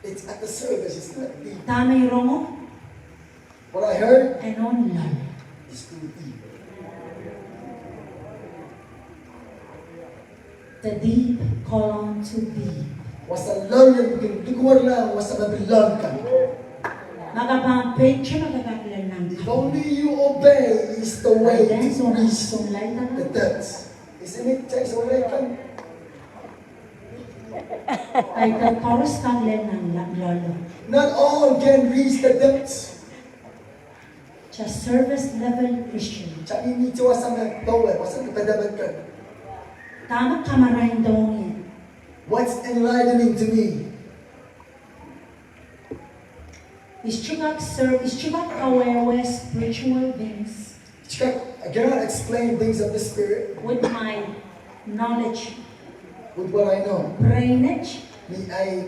S6: It's at the service, it's not deep.
S7: Tamay rongo.
S6: What I heard
S7: Enon lang.
S6: is too deep.
S7: The deep call on to deep.
S6: Wasa lang yung pinagtukuan lang, wasa mabilang ka.
S7: Magapang-page siya, magapang-lan lang.
S6: If only you obey is the way to reach
S7: Sunlay na
S6: the
S7: lang.
S6: depths. Isn't it? Text what I can.
S7: Ay, chorus kang len ng lolo.
S6: Not all can reach the depths.
S7: Just service level Christian.
S6: Tsaka ini tiwa sa mga tawa, wasa kapadabat ka.
S7: Tama kamarahin daw yan.
S6: What's enlightening to me
S7: Is chukak awewe spiritual things
S6: tsaka, I cannot explain things of the Spirit
S7: with my knowledge,
S6: with what I know.
S7: brainage.
S6: I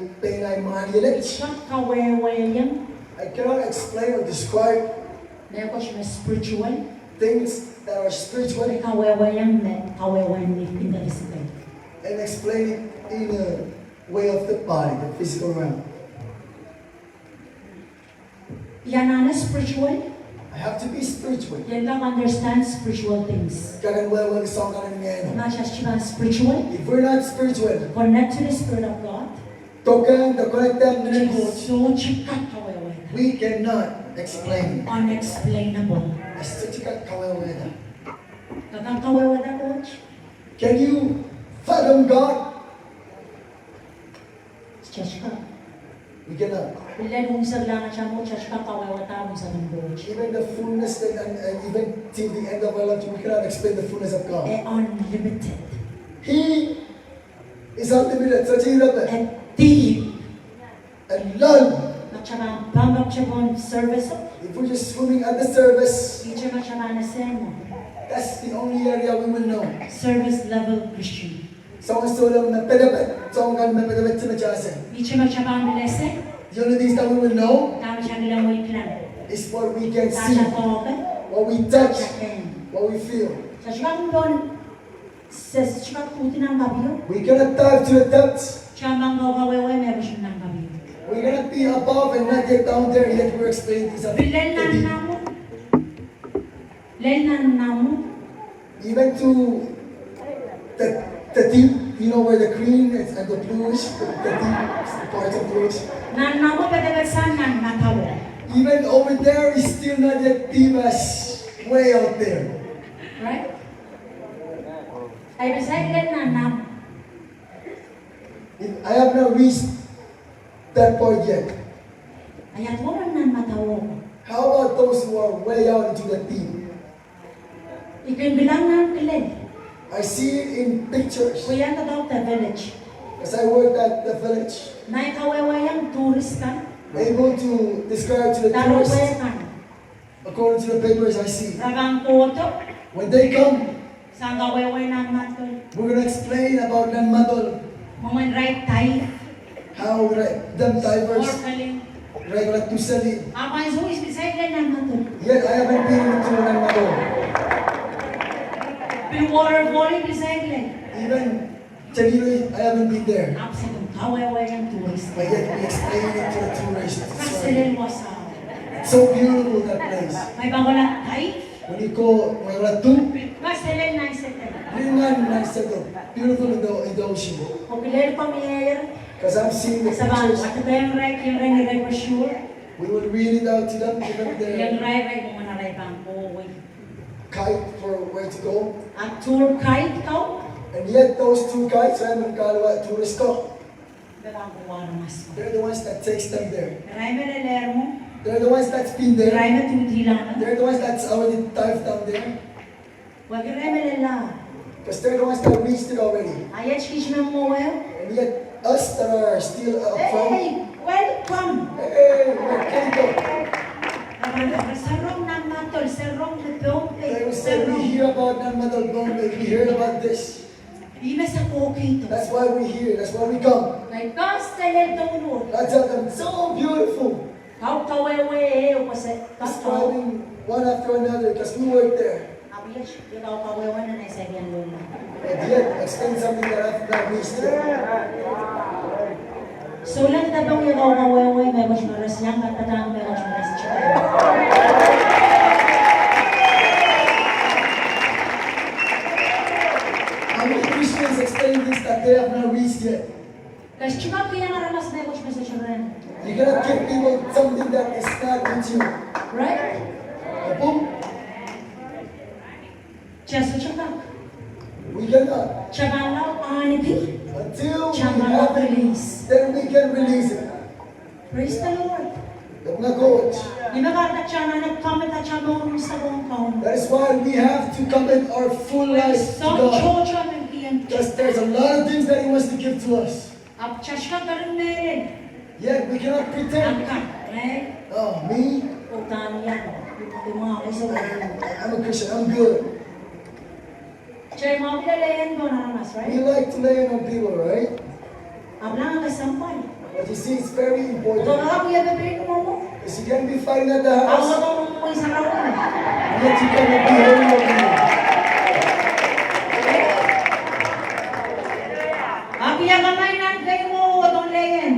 S6: manipulate.
S7: Chukak awewe yan.
S6: I cannot explain or describe
S7: Meron siya spiritual.
S6: things that are spiritual
S7: May kawewe yan, may kawewe in the physical.
S6: and explain it in a way of the body, the physical realm.
S7: Yan na spiritual.
S6: I have to be spiritual.
S7: Yan lang understand spiritual things.
S6: Kagan well song kanan ngayon.
S7: Not just spiritual.
S6: If we're not spiritual,
S7: Connect to the Spirit of God.
S6: token the connected to the good,
S7: So chukak awewe.
S6: we cannot explain.
S7: Unexplainable. Kakang kawewe na coach.
S6: Can you fathom God?
S7: Church ka.
S6: We cannot.
S7: Bila nung isang lang siya mo, church ka kawewe tamo sa ng coach.
S6: Even the fullness and even till the end of our life, we cannot explain the fullness of God.
S7: Unlimited.
S6: He is unlimited. Such a love
S7: And deep.
S6: and love.
S7: At saka bambak siya po service.
S6: If we're just swimming at the service,
S7: Di siya masyama na seno.
S6: that's the only area we will know.
S7: Service level Christian.
S6: Someone told them na pedabet. Someone got me pedabet to the jasen.
S7: Di siya masyama ang bilese.
S6: The only things that we will know
S7: Tama siya nilang mo plan.
S6: is what we can
S7: Sa
S6: see,
S7: siya toke.
S6: what we
S7: Sa
S6: touch,
S7: siya ken.
S6: what we feel.
S7: Sa siya kang doon. Sa siya kang puti ng gabi.
S6: We cannot dive to the depths.
S7: Siya mang kawewe meron siya ng gabi.
S6: We cannot be above and not yet down there, yet we're explaining things of the
S7: Bilen na
S6: deep.
S7: namo. Len na namo.
S6: Even to the deep, you know where the green is and the bluish, the deep parts of bluish.
S7: Na namo padagatsan nan natawo.
S6: Even over there is still not yet deep as way out there.
S7: Right? Ay beside len na namo.
S6: I have not reached that part yet.
S7: Ayat mo man nan matawo.
S6: How about those who are way out into the deep?
S7: Ikin bilangan kelen.
S6: I see it in pictures.
S7: Kuya about the village.
S6: As I worked at the village,
S7: Na ikawewayang tourist ka.
S6: able to describe to the
S7: Darowe
S6: tourists,
S7: ka.
S6: according to the papers I see.
S7: Ragang koto.
S6: When they come,
S7: Sa kaweway ng matol.
S6: we're going to explain about Nanmadol,
S7: Mga right tayo.
S6: how them
S7: Or
S6: divers,
S7: kaling.
S6: regular to sell it.
S7: Ako ay so is beside len ng matol.
S6: Yet I haven't been to Nanmadol.
S7: Pure water volley beside len.
S6: Even Chanili, I haven't been there.
S7: Ako sa kawewayang tourist.
S6: But yet we explain it to the tourists.
S7: Kasilin mo sa.
S6: It's so beautiful, that place.
S7: May bagola tayo.
S6: When you go, Regulatu,
S7: Kasilin na isete.
S6: really nice settle. Beautiful in the ocean.
S7: Kung pilay pa mayor.
S6: Because I'm seeing the
S7: Sa bang,
S6: pictures.
S7: at ito yung ray ni ray for sure.
S6: We will read it out to them, give them
S7: Yung
S6: the
S7: ray mo na ray bang buwi.
S6: kite for where to go.
S7: At tour guide ka,
S6: And yet those two guys, Raymond Kalwa, tourist ko,
S7: dalang kuha na mas.
S6: they're the ones that takes them there.
S7: Ray mo na mo,
S6: They're the ones that's been there.
S7: ray mo tuti lang na.
S6: They're the ones that's already dived down there.
S7: Wag ray mo na.
S6: Because they're the ones that reached it already.
S7: Ayat kish mo mo well.
S6: And yet us that are still up front,
S7: Hey, welcome.
S6: hey, we're Kento.
S7: Sarong ng matol, sarong na dompe,
S6: They will say, we
S7: sarong.
S6: hear about Nanmadal Bombay, we heard about this.
S7: Ime sa kokay to.
S6: That's why we're here, that's why we come.
S7: May kastelel to ulo.
S6: I tell them, so beautiful.
S7: Kau kawewe o kasi kato.
S6: describing one after another because we worked there.
S7: Abi ya kau kawewe na naisabihan luna.
S6: And yet, explain something that I've not reached yet.
S7: Sulat na bang ya kau kawewe may mas maras yang katatang may mas maras siya.
S6: How many Christians explain this that they have not reached yet?
S7: Kasi cuma kaya ngaramas may mas maras siya.
S6: You cannot give people something that is not with you.
S7: Right?
S6: Boom.
S7: Just cuma.
S6: We cannot.
S7: Chabalau aniti.
S6: Until we
S7: Chabalau
S6: have it,
S7: release.
S6: then we can release it.
S7: Praise the Lord.
S6: But not coach.
S7: Di ba kada chana nag-comment at chama sa buong kaon?
S6: That is why we have to commit our full life to
S7: So
S6: God.
S7: chocha ng kiyan.
S6: Because there's a lot of things that He wants to give to us.
S7: Ap chashka karon meron.
S6: Yet we cannot pretend.
S7: Angka, right?
S6: Oh, me?
S7: Utan yan. Yung mga kaisa mo.
S6: I'm a Christian. I'm good.
S7: Chay mga pinalayan mo na namas,
S6: We
S7: right?
S6: like to lay on people, right?
S7: Ablang ang kasampay.
S6: But you see, it's very
S7: Ito
S6: important.
S7: na ako yung bibigyan mo mo.
S6: Because you can be fighting at the
S7: Ako
S6: house,
S7: mo isang karon.
S6: yet you cannot be holy over here.
S7: Ang pinakamay na kayo mo, itong layan.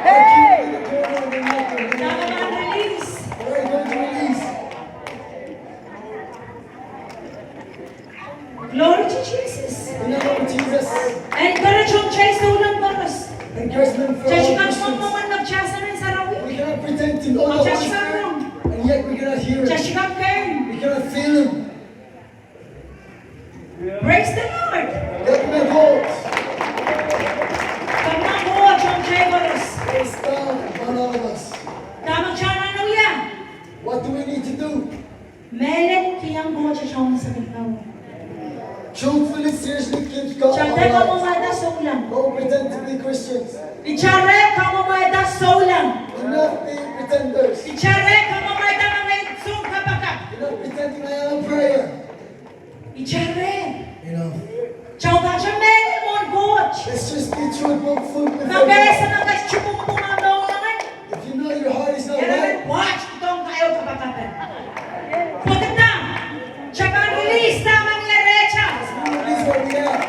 S6: Hey! In the corner of the matter,
S7: Nakaman release.
S6: what are you going to release?
S7: Glory to Jesus.
S6: In the name of Jesus,
S7: Encourage yung chay sa ulang baras.
S6: encouragement for
S7: Chay
S6: all
S7: sikat mo
S6: Christians.
S7: mo nagchasa ng sarawi.
S6: We cannot pretend to know the Holy
S7: Chay
S6: Spirit,
S7: sikat mo.
S6: and yet we cannot hear
S7: Chay
S6: it.
S7: sikat kayo.
S6: We cannot feel Him.
S7: Praise the Lord.
S6: Let me hold.
S7: Pag nakuha yung chay baras.
S6: Praise God on all of us.
S7: Tamang siya na nuya.
S6: What do we need to do?
S7: Melet kiyang buha siya siya sa ikaw.
S6: Truthfully, seriously, keep God
S7: Chante ka mo
S6: our lives.
S7: mada sa ulang.
S6: Don't pretend to be Christians.
S7: Ichare ka mo mada sa ulang.
S6: Do not be pretenders.
S7: Ichare ka mo mada mga itsong kapaka.
S6: You're not pretending I am a prayer.
S7: Ichare.
S6: You know,
S7: Chow ka siya melet mo coach.
S6: let's just be truthful before
S7: Nagkaya sa
S6: God.
S7: nagkasyupong tumataw naman.
S6: If you know your heart is not
S7: Yan
S6: right,
S7: naman, watch itong kayo kapatapan. Pagkat na, tsaka release naman ni Recha.
S6: release what we have.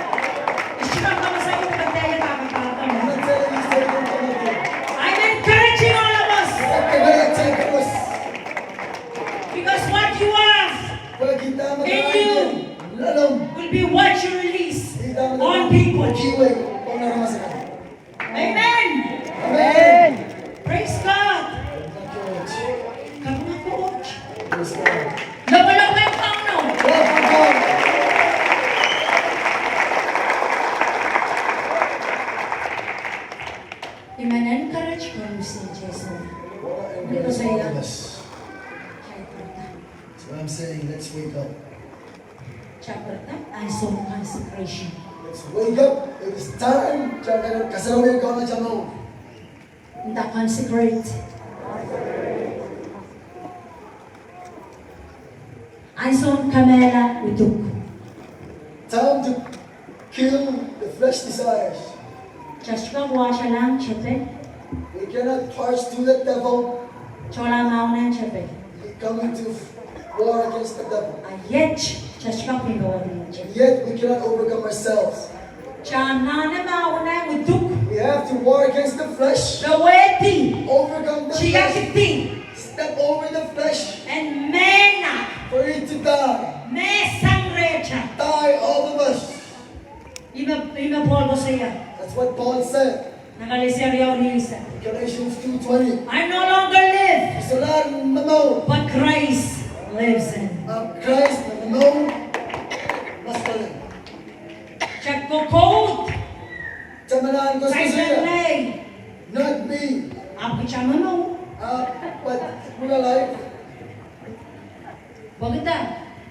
S7: Isyukang ka masaya kung pagdaya kakapatapan.
S6: I'm not telling you to take anything.
S7: I'm encouraging all of us.
S6: I'm gonna take us.
S7: Because what you have
S6: Pag kita
S7: In
S6: magkakain, lalong.
S7: will be what you release
S6: Kita
S7: on people.
S6: Kiway. Kung naramasan ka.
S7: Amen.
S6: Amen.
S7: Praise God.
S6: Coach.
S7: Kamu na coach.
S6: Praise God.
S7: Labalang kayo kauno.
S6: Love for God.
S7: Iman-encourage ko si Jason.
S6: Encourage all of us. That's what I'm saying. Let's wake up.
S7: Chapter 10, I saw consecration.
S6: Let's wake up. It is time. Kasarawi ko na dyan mo.
S7: Hindi consecrate. I saw Camela utuk.
S6: Time to kill the flesh desires.
S7: Just ka buwa siya lang, chepe.
S6: We cannot march to the devil.
S7: Chola mauna yung chepe.
S6: We come into war against the devil.
S7: Ayet, just ka pinawa din yung chepe.
S6: Yet we cannot overcome ourselves.
S7: Chana na mauna yung utuk.
S6: We have to war against the flesh.
S7: Gaweti.
S6: Overcome the
S7: Siya
S6: flesh.
S7: kiting.
S6: Step over the flesh
S7: And mena.
S6: for it to die.
S7: Mesang recha.
S6: Die, all of us.
S7: Ima polvo siya.
S6: That's what Paul said.
S7: Nakalisaryaw ni Isa.
S6: Galatians 2:20.
S7: I no longer live,
S6: Kasalanan na mo.
S7: but Christ lives in.
S6: Ang Christ na mo. Mas pala.
S7: Check ko code.
S6: Tamalaan ko sa
S7: Christ
S6: siya.
S7: lay.
S6: Not me.
S7: Ako siya mo.
S6: But real life.
S7: Bakit na?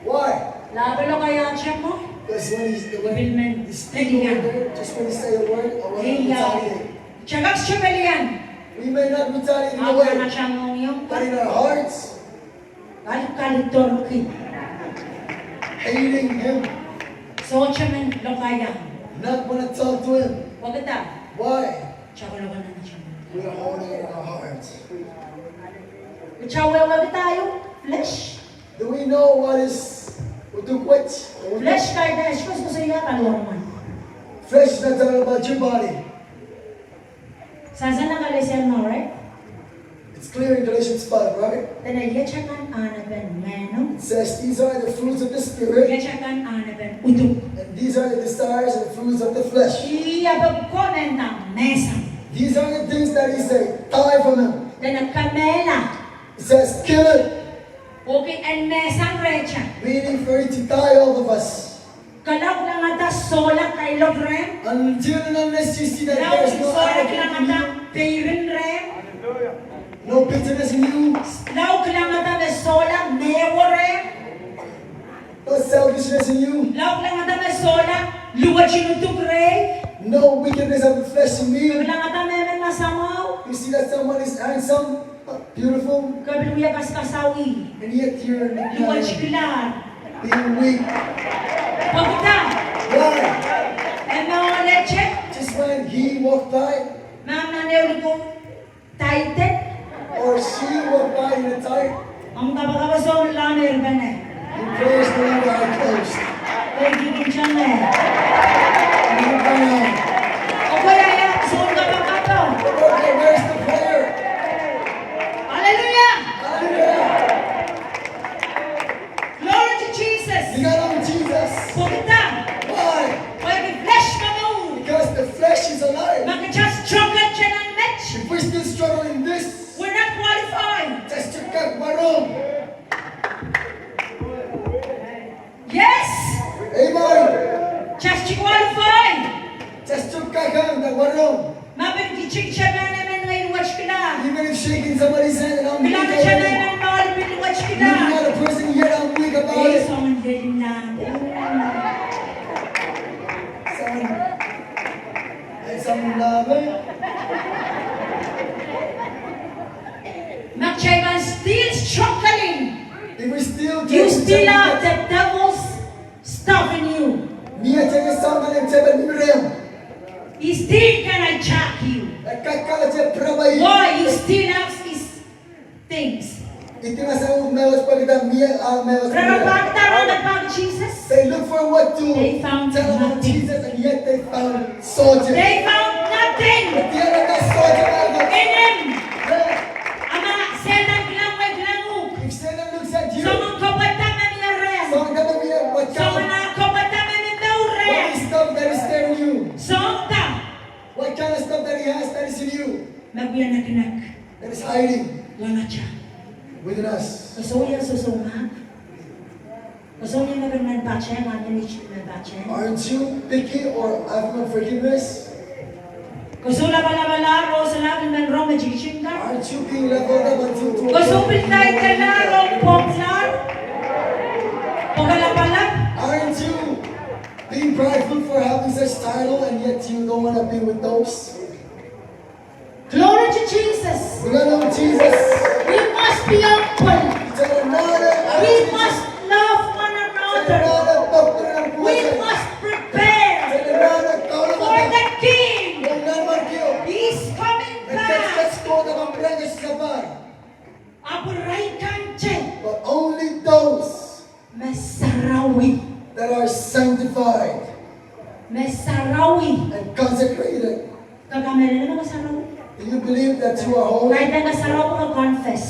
S6: Why?
S7: Labi lo kaya siya mo?
S6: Because when
S7: Bilmen.
S6: he's speaking over there, just when he say a word, I want to
S7: Iya.
S6: retaliate.
S7: Chagak siya belian.
S6: We may not retaliate in a
S7: Ako na
S6: way,
S7: siya mong yung
S6: but in our hearts,
S7: kalit torki.
S6: hating him,
S7: So siya man lo kaya.
S6: not want to talk to him.
S7: Bakit na?
S6: Why?
S7: Siya ko lo na siya.
S6: We are holding it in our hearts.
S7: Uchawewe tayo, flesh.
S6: Do we know what is utukwet?
S7: Flesh kay dash ko sa iya kalorman.
S6: Flesh is not talking about your body.
S7: Sasa na kalesen mo, right?
S6: It's clear in Galatians 5, right?
S7: Tena yachakan anaben meno.
S6: It says these are the fruits of the Spirit,
S7: Yachakan anaben utuk.
S6: and these are the desires and fruits of the flesh.
S7: Iya babkonen na mesa.
S6: These are the things that he said, die from them.
S7: Tena kamela.
S6: It says, kill it,
S7: Okay, and mesang recha.
S6: meaning for it to die, all of us.
S7: Kalak lang ata sola kay logrem.
S6: Until and unless you see that
S7: Law
S6: there's no
S7: sola lang
S6: arrogance in
S7: ata
S6: you,
S7: peyrin rem.
S6: no bitterness in you,
S7: Law lang ata me sola newo rem.
S6: no selfishness in you,
S7: Law lang ata me sola luwa chinutuk rem.
S6: no wickedness of the flesh in you.
S7: Lang ata memen masamaw.
S6: You see that someone is handsome, beautiful,
S7: Kabiluya kaskasawi.
S6: and yet you're
S7: Luwa chiklar.
S6: being weak.
S7: Pagka.
S6: Why?
S7: And mga leche.
S6: Just when he walked by,
S7: Mga newo ko tighten.
S6: or she walked by in a tight,
S7: Ang kabakabason lang erbene.
S6: your prayers no longer are closed.
S7: Kaya gigin siya na eh.
S6: And you cry out,
S7: O kaya yan, suon ka pa kato.
S6: okay, where's the prayer?
S7: Hallelujah!
S6: Hallelujah!
S7: Glory to Jesus!
S6: You got on Jesus.
S7: Pagka.
S6: Why?
S7: Kaya flesh ka mo.
S6: Because the flesh is alive.
S7: Maka-just struggle siya ng match.
S6: If we're still struggling in this,
S7: We're not qualified.
S6: just to cut marong.
S7: Yes!
S6: Amen.
S7: Just to qualify.
S6: Just to cut the marong.
S7: Mabigkichik siya na naman ngayon watch ka na.
S6: Even if shaking somebody's hand and I'm weak
S7: Bilang siya na
S6: already.
S7: naman mawalipin watch ka na.
S6: Looking at a person yet I'm weak about
S7: Eh,
S6: it.
S7: so ang galing lang.
S6: Some love.
S7: Magchayman still struggling.
S6: If we still
S7: You still have the devil's stuff in you.
S6: Niya check someone and check me real.
S7: He still can attack you.
S6: Kakala check prabai.
S7: Why? You still have his things.
S6: Itina sa mewas pagita miya mewas.
S7: Pero pagtara na Jesus,
S6: They look for what to
S7: They found
S6: tell about
S7: nothing.
S6: Jesus and yet they found soldier.
S7: they found nothing
S6: Dia na soldier na.
S7: in him. Ama, senang lang may langu.
S6: If Satan looks at you,
S7: So mga kapatang na niya rin.
S6: so ang ganda niya what
S7: So mga kapatang na niya daw
S6: what
S7: rin.
S6: is stuff that is there in you?
S7: So ta,
S6: What kind of stuff that he has that is in you
S7: magbiyanak-nak.
S6: that is hiding
S7: Wala siya.
S6: within us?
S7: Kasuya susuma. Kasuya na ba nagbache? Namin ni nagbache?
S6: Aren't you picky or have unforgiveness?
S7: Kusula bala-bala, rosa lang, ng rong magician ka?
S6: Aren't you being leveled up until to
S7: Kusupin tayo ka na, rong poplar? Pagala-bala?
S6: Aren't you being prideful for having such title and yet you don't want to be with those?
S7: Glory to Jesus!
S6: We don't know Jesus.
S7: We must be humble.
S6: Tell another.
S7: We must love one another. We must prepare for the King. He's coming back. Aburaikan siya.
S6: But only those
S7: Mesarawi.
S6: that are sanctified
S7: Mesarawi.
S6: and consecrated.
S7: Kagamere na masarawi.
S6: Do you believe that you are holy?
S7: Kahit na masarawi ka confess.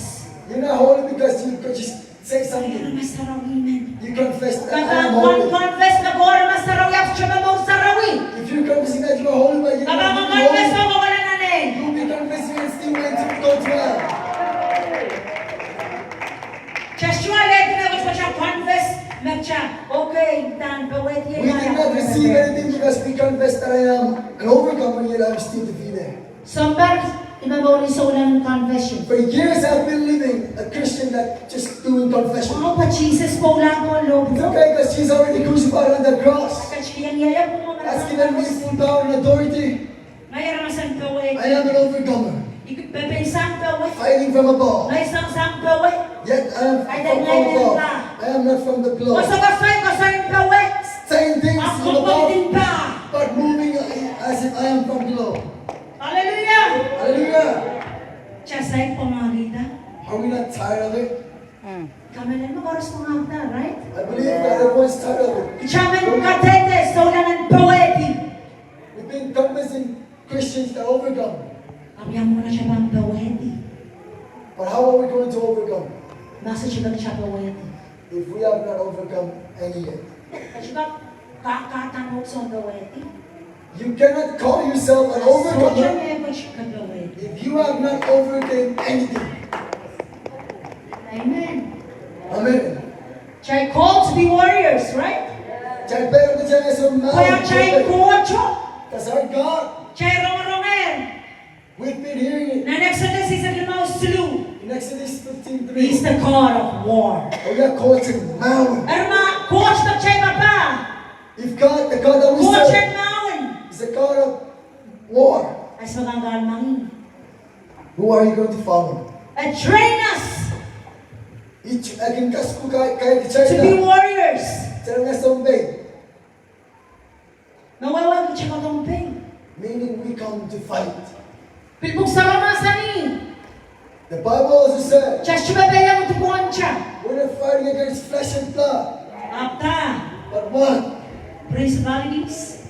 S6: You're not holy because you could just say
S7: Kaya
S6: something.
S7: masarawi man.
S6: You confess that I am
S7: Kagagwan
S6: holy.
S7: confess na gora masarawi ako siya mo sarawi.
S6: If you're confessing that you are holy but you're
S7: Kapag
S6: not
S7: confess
S6: holy,
S7: mo wala na rin.
S6: you'll be confessing and still waiting to go to hell.
S7: Joshua led na was siya confess. Magsiya, okay, dan pawet
S6: We did not receive anything because we confess that I am an overcomer yet I'm still defeated.
S7: Sometimes, imamori sa ulang confession.
S6: For years I've been living a Christian that just doing confession.
S7: Oh, but Jesus po lang ko loob
S6: It's
S7: mo.
S6: okay because he's already crucified on the cross.
S7: Kachiyang yaya po mga
S6: That's given me full power and authority.
S7: Ngayon naman sang pawet.
S6: I am an overcomer,
S7: Ipipensang pawet.
S6: fighting from above.
S7: Ngayon sang pawet.
S6: Yet I am from above. I am not from the below.
S7: Kasabasay ko sa pawet.
S6: Saying things
S7: Ako
S6: from
S7: po
S6: above,
S7: din pa.
S6: but moving as if I am from below.
S7: Hallelujah!
S6: Hallelujah.
S7: Chasay po mga kita.
S6: Are we not tired of it?
S7: Kami mo harus mengangkat, right?
S6: I believe that everyone's tired of it.
S7: Kami katete solan poeti.
S6: We've been convincing Christians to overcome.
S7: Abbiamo una siya poeti.
S6: But how are we going to overcome
S7: Basta siya poeti.
S6: if we have not overcome any yet?
S7: Siya kakatangok sa poeti.
S6: You cannot call yourself an
S7: Soja
S6: overcomer
S7: meron siya poeti.
S6: if you have not overcome anything.
S7: Amen.
S6: Amen.
S7: Siya called to be warriors, right?
S6: Chay pero na siya sa
S7: Kaya siya kocho.
S6: That's our God.
S7: Siya rongronger.
S6: We've been hearing it
S7: Na Exodus isa limaw sulu.
S6: in Exodus
S7: He's
S6: 15:3.
S7: the God of war.
S6: We are called to mountain.
S7: Pero coach na siya papa.
S6: If God, the God that we
S7: Coach
S6: serve,
S7: and mountain.
S6: is a God of war,
S7: Ay sa mga galmangin.
S6: who are you going to follow?
S7: And train us
S6: Each aking kasku kay
S7: to be
S6: China.
S7: warriors.
S6: China nga someday,
S7: Nawawag siya katumping.
S6: meaning we come to fight.
S7: Pilbog sa ramasan ni.
S6: The Bible also said,
S7: Siya siya babaya mo tukuan siya.
S6: we're not fighting against flesh and blood,
S7: Apta.
S6: but what?
S7: Principalities.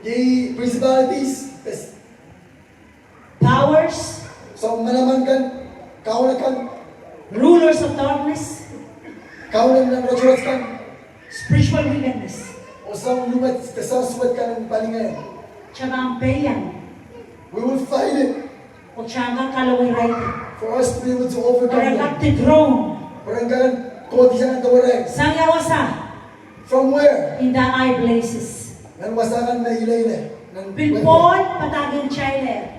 S6: The principalities,
S7: Powers.
S6: so manaman kan, kaunan kan,
S7: Rulers of darkness.
S6: kaunan ng rajurat kan,
S7: Spiritual wickedness.
S6: o sa lumat, kasasuwat ka ng palingayan.
S7: Siya ang bayan.
S6: We will fight it
S7: O siya ang kalaway right.
S6: for us to be able to overcome
S7: Para
S6: them.
S7: kakti throne.
S6: Paranggan, kodi siya ng tawaran.
S7: Sang yawasa.
S6: From where?
S7: In the eye places.
S6: Nan wasakan na ilay na.
S7: Pilpon, patagin Chile.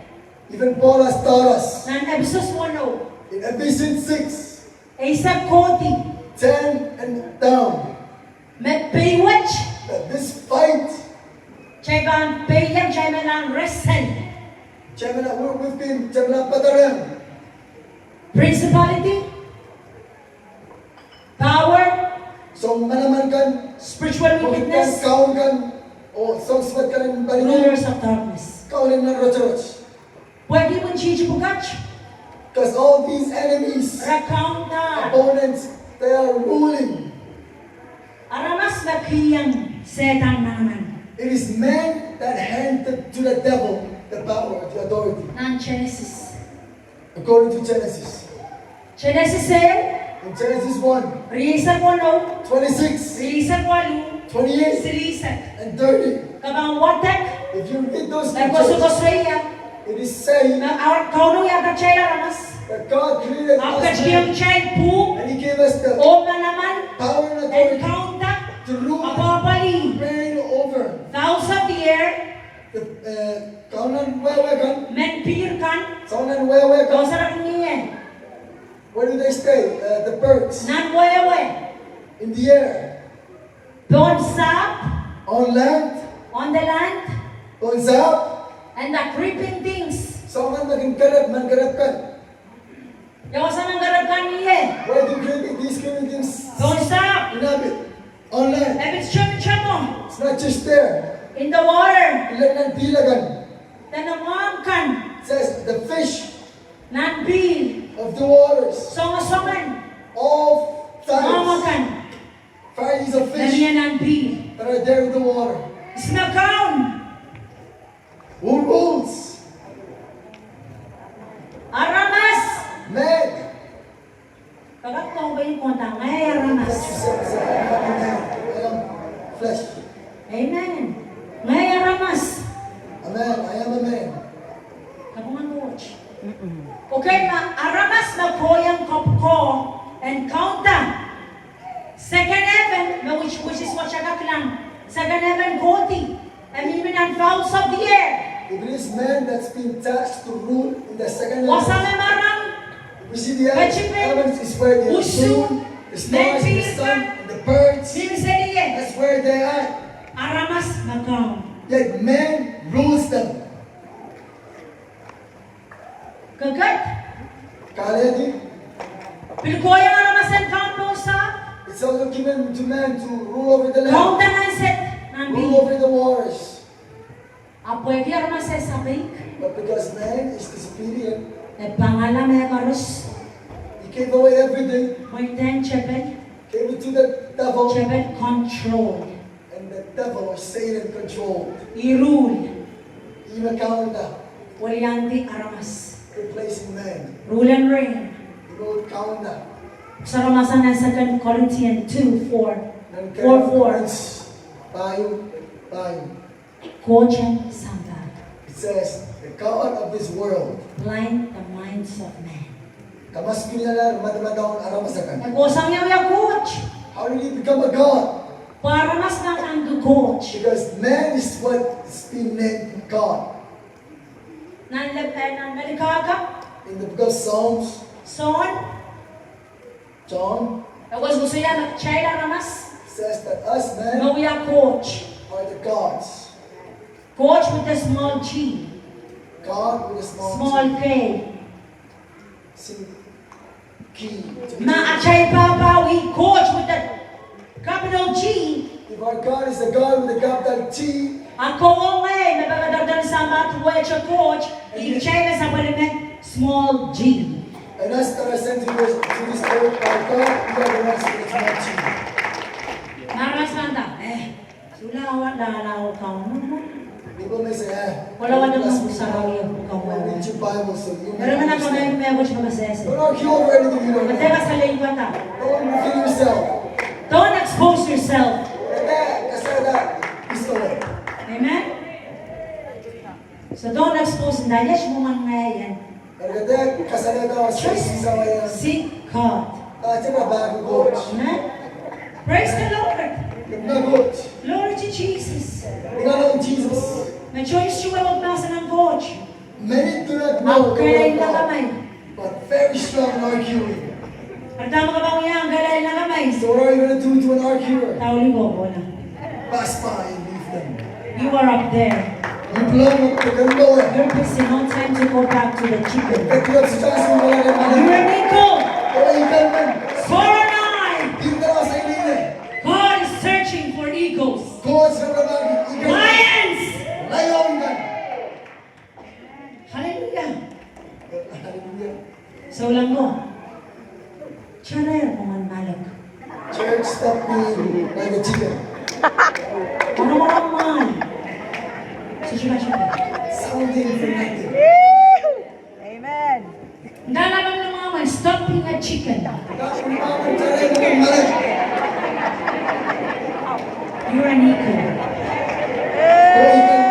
S6: Even Paul has taught us
S7: Nan Ebisos 1:0.
S6: in Ephesians 6,
S7: Isa koti.
S6: 10 and down,
S7: Met baywatch.
S6: that this fight,
S7: Siya ang bayan, siya ang wrestle.
S6: we've been pataran,
S7: Principality. Power.
S6: so manaman kan,
S7: Spiritual
S6: kung kan,
S7: wickedness.
S6: kaon kan, o sangswat ka ng palingayan,
S7: Rulers of darkness.
S6: kaunan ng rajurat.
S7: Pwede mo chichi bugach.
S6: Because all these enemies,
S7: Rakonta.
S6: opponents, they are ruling.
S7: Aramas na kiyang setan na naman.
S6: It is men that handed to the devil the power, the authority,
S7: Nan Genesis.
S6: according to Genesis.
S7: Genesis
S6: In Genesis 1,
S7: Risan 1:0.
S6: 26,
S7: Risan 8.
S6: 28,
S7: Silisan.
S6: and 30.
S7: Kabang watek.
S6: If you read those
S7: Nagkoso ko
S6: scriptures,
S7: siya.
S6: it is saying
S7: Na our kauno yata siya ramas.
S6: that God created
S7: After
S6: us
S7: kiyang
S6: men,
S7: child po.
S6: and He gave us the
S7: O naman.
S6: power and
S7: And
S6: authority
S7: kaunta.
S6: to rule,
S7: Apapali.
S6: reign over
S7: Thousand year.
S6: the kaunan wewegan,
S7: Men kan.
S6: saunan wewegan.
S7: Kau sarang niya.
S6: Where do they stay? The birds
S7: Nan wewe.
S6: in the air,
S7: Don't stop
S6: on land,
S7: on the land.
S6: on zap.
S7: And the creeping things.
S6: Saunan maging karab, man karab kan.
S7: Yawasan ang garabkan niya.
S6: Where do these creeping things
S7: Don't stop.
S6: inhabit? On land.
S7: If it's chum mo.
S6: It's not just there.
S7: In the water.
S6: Ilan ng dilagan.
S7: Tanamangkan.
S6: It says the fish
S7: Nan bil.
S6: of the waters,
S7: Songa-songan.
S6: all types,
S7: Mamakan.
S6: varieties of fish
S7: Naniya nan bil.
S6: that are there in the water.
S7: Snakaun.
S6: Who rules?
S7: Aramas.
S6: Man.
S7: Kagat mo ba yung konta? Ngay
S6: That's
S7: aramas.
S6: what you said. I am flesh.
S7: Amen. Ngay aramas.
S6: A man. I am a man.
S7: Kabungan mo watch. Okay, aramas na po yung ko and counta. Second heaven, which is what siya kaklang. Second heaven, koti. And even on fowls of the air.
S6: If it is man that's been tasked to rule in the second
S7: Wasa
S6: heaven,
S7: may marang.
S6: we see the
S7: Kachipin,
S6: heavens is where the
S7: usu,
S6: moon, the stars, and the sun, and the birds.
S7: Siniseniye.
S6: That's where they are.
S7: Aramas magkaw.
S6: Yet man rules them.
S7: Kagat.
S6: Kaledi,
S7: Pilikoya aramas and count mo sa.
S6: it's also given to man to rule over the land,
S7: Count na set.
S6: rule
S7: Nambi.
S6: over the waters.
S7: Apoy ki aramas sa sabik.
S6: But because man is disobedient,
S7: E pangalan may karus.
S6: he gave away everything,
S7: Moiten Chepet,
S6: gave it to the devil,
S7: Chepet controlled.
S6: and the devil or Satan controlled.
S7: I-rule.
S6: Even counted
S7: Walyandi Aramas.
S6: replacing man.
S7: Rule and reign.
S6: He wrote counted.
S7: Sa Ramasan ng 2 Corinthians 2:4.
S6: Then
S7: 4:4.
S6: Tayo.
S7: Kochen Santa.
S6: It says, the God of this world,
S7: Blind the minds of men.
S6: kamas kinala madamadawang aramasakan.
S7: Nag-usang niya yung coach.
S6: How did he become a God?
S7: Para mas lang ang coach.
S6: Because man is what is being named God.
S7: Nanlapay ng malikaga.
S6: In the book of Psalms,
S7: Son.
S6: John
S7: Tapos gusto niya nag-chaya ramas.
S6: says that us men
S7: No, we are coach.
S6: are the gods.
S7: Coach with a small G.
S6: God with a
S7: Small
S6: G.
S7: K.
S6: Sing key.
S7: Na-achay papawi. Coach with a capital G.
S6: If our God is the God with the capital T,
S7: Ako onge, nabagadadan sa matuwecha coach. I-chay na sa palimen. Small G.
S6: and us that are sent to this earth by God, we are the ones with the small T.
S7: Maramas manda. Sulawan lalaw ka mo.
S6: People may say,
S7: Wala ka
S6: last
S7: naman
S6: week,
S7: sa kanya.
S6: read your Bible so you
S7: Pero man ako
S6: understand.
S7: na yung coach magasese.
S6: Don't argue over anything you don't know.
S7: Mateka sa lingwa ta.
S6: Don't reveal yourself.
S7: Don't expose yourself.
S6: Kasi that, peace away.
S7: Amen? So don't expose. Dahil mo man ngayon.
S6: Karagade, kasalanan ako sa isa kaya.
S7: Seek God.
S6: Tsaka bago coach.
S7: Amen? Praise the Lord.
S6: Na coach.
S7: Glory to Jesus.
S6: Tingnan ng Jesus.
S7: May choice siya wag nasa ng coach.
S6: Many do not know the word
S7: Magkalay
S6: of
S7: na
S6: God,
S7: kamay.
S6: but very strong in arguing.
S7: Pagdama ka bang yan, galay na kamay.
S6: So what are you going to do to an arguer?
S7: Tauli mo, wala.
S6: Pass by and leave them.
S7: You are up there.
S6: You belong with the ganun eh.
S7: You're busy. No time to go back to the chicken.
S6: Katulad sa chance mo wala rin
S7: You're
S6: malam.
S7: Nico.
S6: Kaya ikan man.
S7: Sora nine.
S6: Dito na ako sa inile.
S7: God is searching for eagles.
S6: Coach na nabagi. Ikan.
S7: Lions.
S6: Layon ka.
S7: Hallelujah.
S6: Hallelujah.
S7: So lang mo. Charer mo man malak.
S6: Church, stop being like a chicken.
S7: Ano mo naman? So siya.
S6: Sounding for nothing.
S8: Amen.
S7: Nalaman ng mga man, stop being a chicken.
S6: Tapos mga charay mo ng malag.
S7: You're an eagle.
S6: Kaya ikan.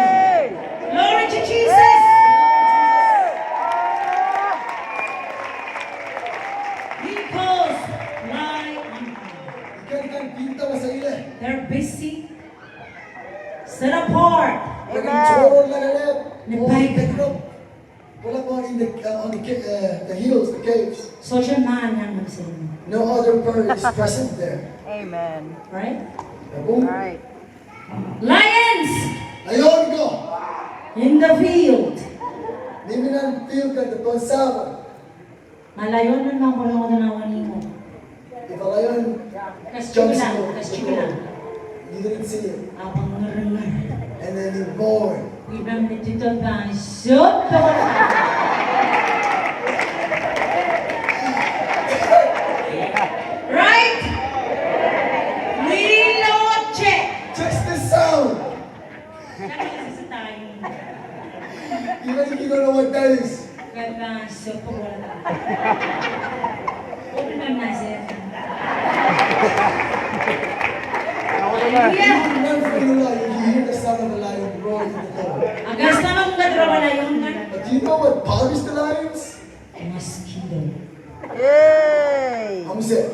S7: Glory to Jesus. Eagles fly on high.
S6: Ikan pinta mo sa ile.
S7: They're busy, set apart.
S6: Nag-tour na ganyan.
S7: Ni
S6: Oh,
S7: Bike.
S6: the group. Wala po on the hills, the caves.
S7: So siya man yan ang sila.
S6: No other bird is present there.
S8: Amen.
S7: Right?
S6: Boom.
S8: All right.
S7: Lions
S6: Ayun ko.
S7: in the field.
S6: Hindi na feel ka the pansama.
S7: Malayo na lang ko lang ako nanawan mo.
S6: If a lion
S7: Kasyo lang, kasyo lang.
S6: you didn't see it.
S7: Abang ngarangar.
S6: And then he born.
S7: Ibang nitito ba, shot ko. Right? Niloche.
S6: Just the sound.
S7: Nakakasa sa tayo.
S6: Even if you don't know what that is.
S7: Ganda, shot ko wala. Open my mouth. Hallelujah.
S6: You run from the lion, you hear the sound of the lion roaring in the door.
S7: Agas naman kung gadro wala yung
S6: But do you know what bothers the lions?
S7: mosquito.
S8: Yay!
S6: I'm saying,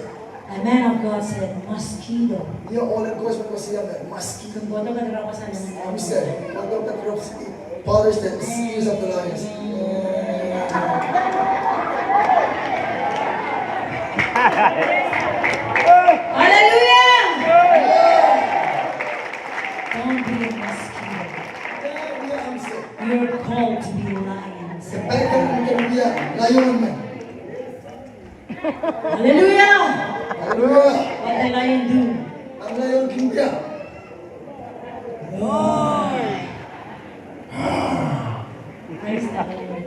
S7: A man of God said, mosquito.
S6: you know, all the course ko siya, mosquito.
S7: Kung boto gadro ko sa
S6: I'm saying, what about the bothers the ears of the lions?
S7: Hallelujah! Don't be a mosquito.
S6: Yeah, I'm saying.
S7: You're called to be lions.
S6: Baik kan dia layon man.
S7: Hallelujah!
S6: Hallelujah.
S7: What the lion do?
S6: Ang layon king dia.
S7: Praise the Lord.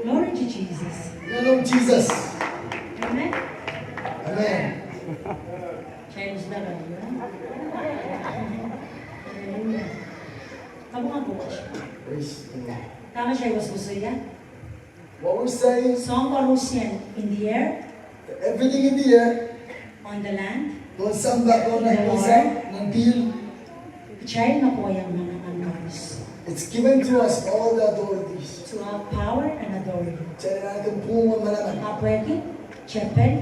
S7: Glory to Jesus.
S6: You know Jesus.
S7: Amen?
S6: Amen.
S7: Change na lang yun. Hallelujah. Kamu nga bukas siya.
S6: Praise the Lord.
S7: Tama siya yung gusto yan.
S6: What we're saying,
S7: Song Parusian, in the air,
S6: everything in the air,
S7: on the land,
S6: doon samba, doon nag-isa, ng deal,
S7: child na po yung mga anoints.
S6: it's given to us all the authorities.
S7: To have power and authority.
S6: Kaya natin pumang malaman.
S7: Kapwede, chepel,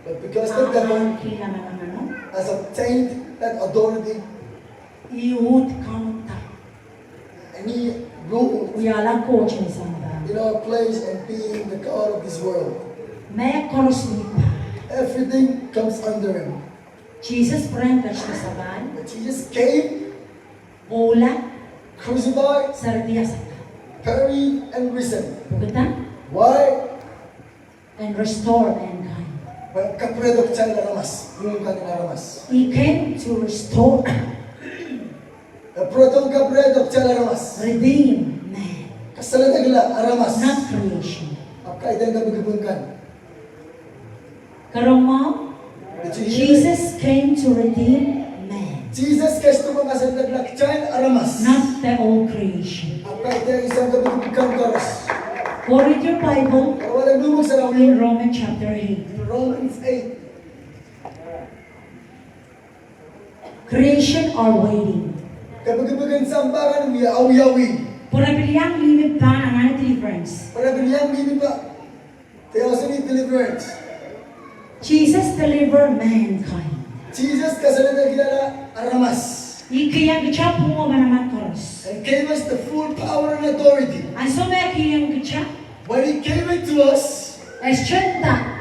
S6: But because the devil
S7: kailangan ng ano,
S6: has obtained that authority,
S7: youth counter.
S6: and he ruled
S7: Uyalang coach ni samba.
S6: in our place and being the God of this world.
S7: May korosnipa.
S6: Everything comes under him.
S7: Jesus prentas na saban,
S6: But Jesus came,
S7: ula,
S6: crucified,
S7: sardiya sa
S6: buried, and risen.
S7: Bukatan,
S6: Why?
S7: and restore mankind.
S6: Kapredok siya naramas. Yung kanina ramas.
S7: He came to restore,
S6: Kapredok siya naramas.
S7: redeem man,
S6: Kasalanagla, aramas.
S7: not creation.
S6: Apkaitan ka magabungkan.
S7: Karama,
S6: Did you hear it?
S7: Jesus came to redeem man,
S6: Jesus kasto mga kasalanagla, siya aramas.
S7: not the old creation.
S6: Apkaitan isang kabagabungkan karos.
S7: Go read your Bible
S6: Pero walang lumog sa
S7: in
S6: rawin.
S7: Romans chapter 8.
S6: Romans 8.
S7: Creation are waiting.
S6: Kabagabagan sa ambaran, awi-awi.
S7: Para bilyang limit pa ang deliverance.
S6: Para bilyang bini pa. They also need deliverance.
S7: Jesus delivered mankind.
S6: Jesus kasalanagla, aramas.
S7: Ikiyang gitsa po manaman koros.
S6: And gave us the full power and authority.
S7: Ang somer kiyang gitsa,
S6: When he gave it to us,
S7: eschenta.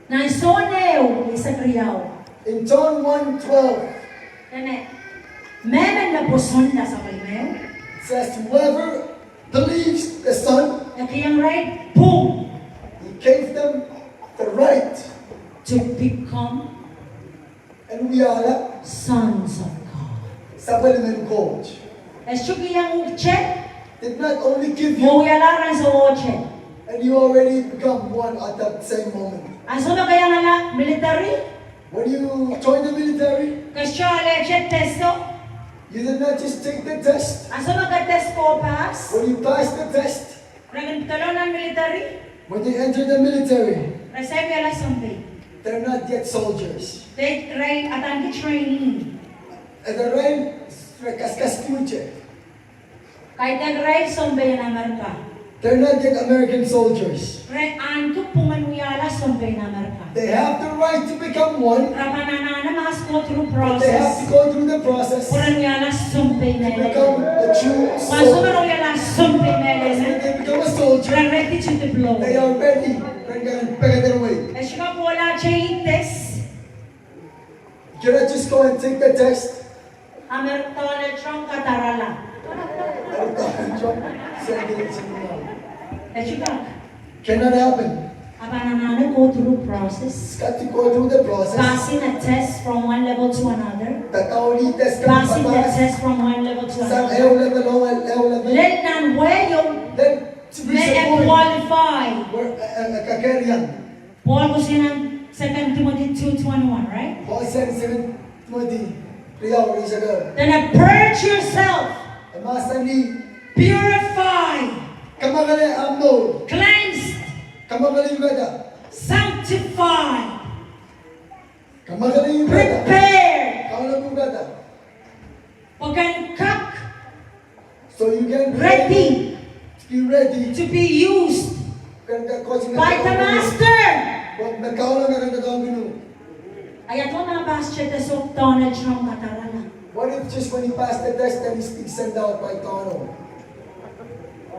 S7: Na isonew, isa kriyaw.
S6: in John 1:12,
S7: Nene, memen na posonda sa kalimeo.
S6: it says, whoever believes the Son,
S7: Na kiyang right, boom,
S6: he gave them the right.
S7: to become
S6: And we are
S7: sons of God.
S6: supplement coach.
S7: Eschu kiyang gitsa,
S6: Did not only give you,
S7: mo yalaran sa oche.
S6: and you already become one at that same moment.
S7: Ang somer kaya nga na military,
S6: When you join the military,
S7: kasyo aleche testo,
S6: you did not just take the test.
S7: ang somer ka test ko pass,
S6: When you pass the test,
S7: nagantalo ng military,
S6: when they enter the military,
S7: receive yala something.
S6: they're not yet soldiers.
S7: They train at ang training.
S6: And the rain, kaskas kuche.
S7: Kahit nag-ride somebay na Amerika.
S6: They're not yet American soldiers.
S7: Re anto pumanuyala somebay na Amerika.
S6: They have the right to become one,
S7: Rapanana na mas go through
S6: but they have to
S7: process.
S6: go through the process to
S7: Puranuyala somebay na
S6: become
S7: ele.
S6: a true
S7: Maso
S6: soldier.
S7: maruyala somebay na
S6: When
S7: ele.
S6: they become a soldier,
S7: Ready to deploy.
S6: they are ready. They're going to pay their way.
S7: E siya po wala siya test.
S6: You cannot just go and take the test.
S7: Amerika na siyang katarala. E siya
S6: Cannot happen.
S7: Apananana go through process.
S6: It's got to go through the process.
S7: Passing a test from one level to another.
S6: Tatauli test ka
S7: Passing the
S6: patas.
S7: test from one level to
S6: Sa
S7: another.
S6: ew level, ew level.
S7: Let nan wayo
S6: Then, to be
S7: may
S6: supported,
S7: qualify.
S6: we're kakarian.
S7: Paul was in 2 Timothy 2:21, right?
S6: Paul said in 2 Timothy, 3 hours ago,
S7: Then purge yourself,
S6: Masani,
S7: purify,
S6: kamakali amno,
S7: cleanse,
S6: kamakali yugada,
S7: sanctify,
S6: kamakali yugada,
S7: prepare,
S6: kamakali yugada.
S7: pagkankak,
S6: So you can
S7: ready
S6: be ready.
S7: to be used by the Master.
S6: Pag nagkaulang ka ng ginu.
S7: Ayat mo mga pastor na so knowledge ng katarala.
S6: What if just when he passed the test, then he's sent out by Tono?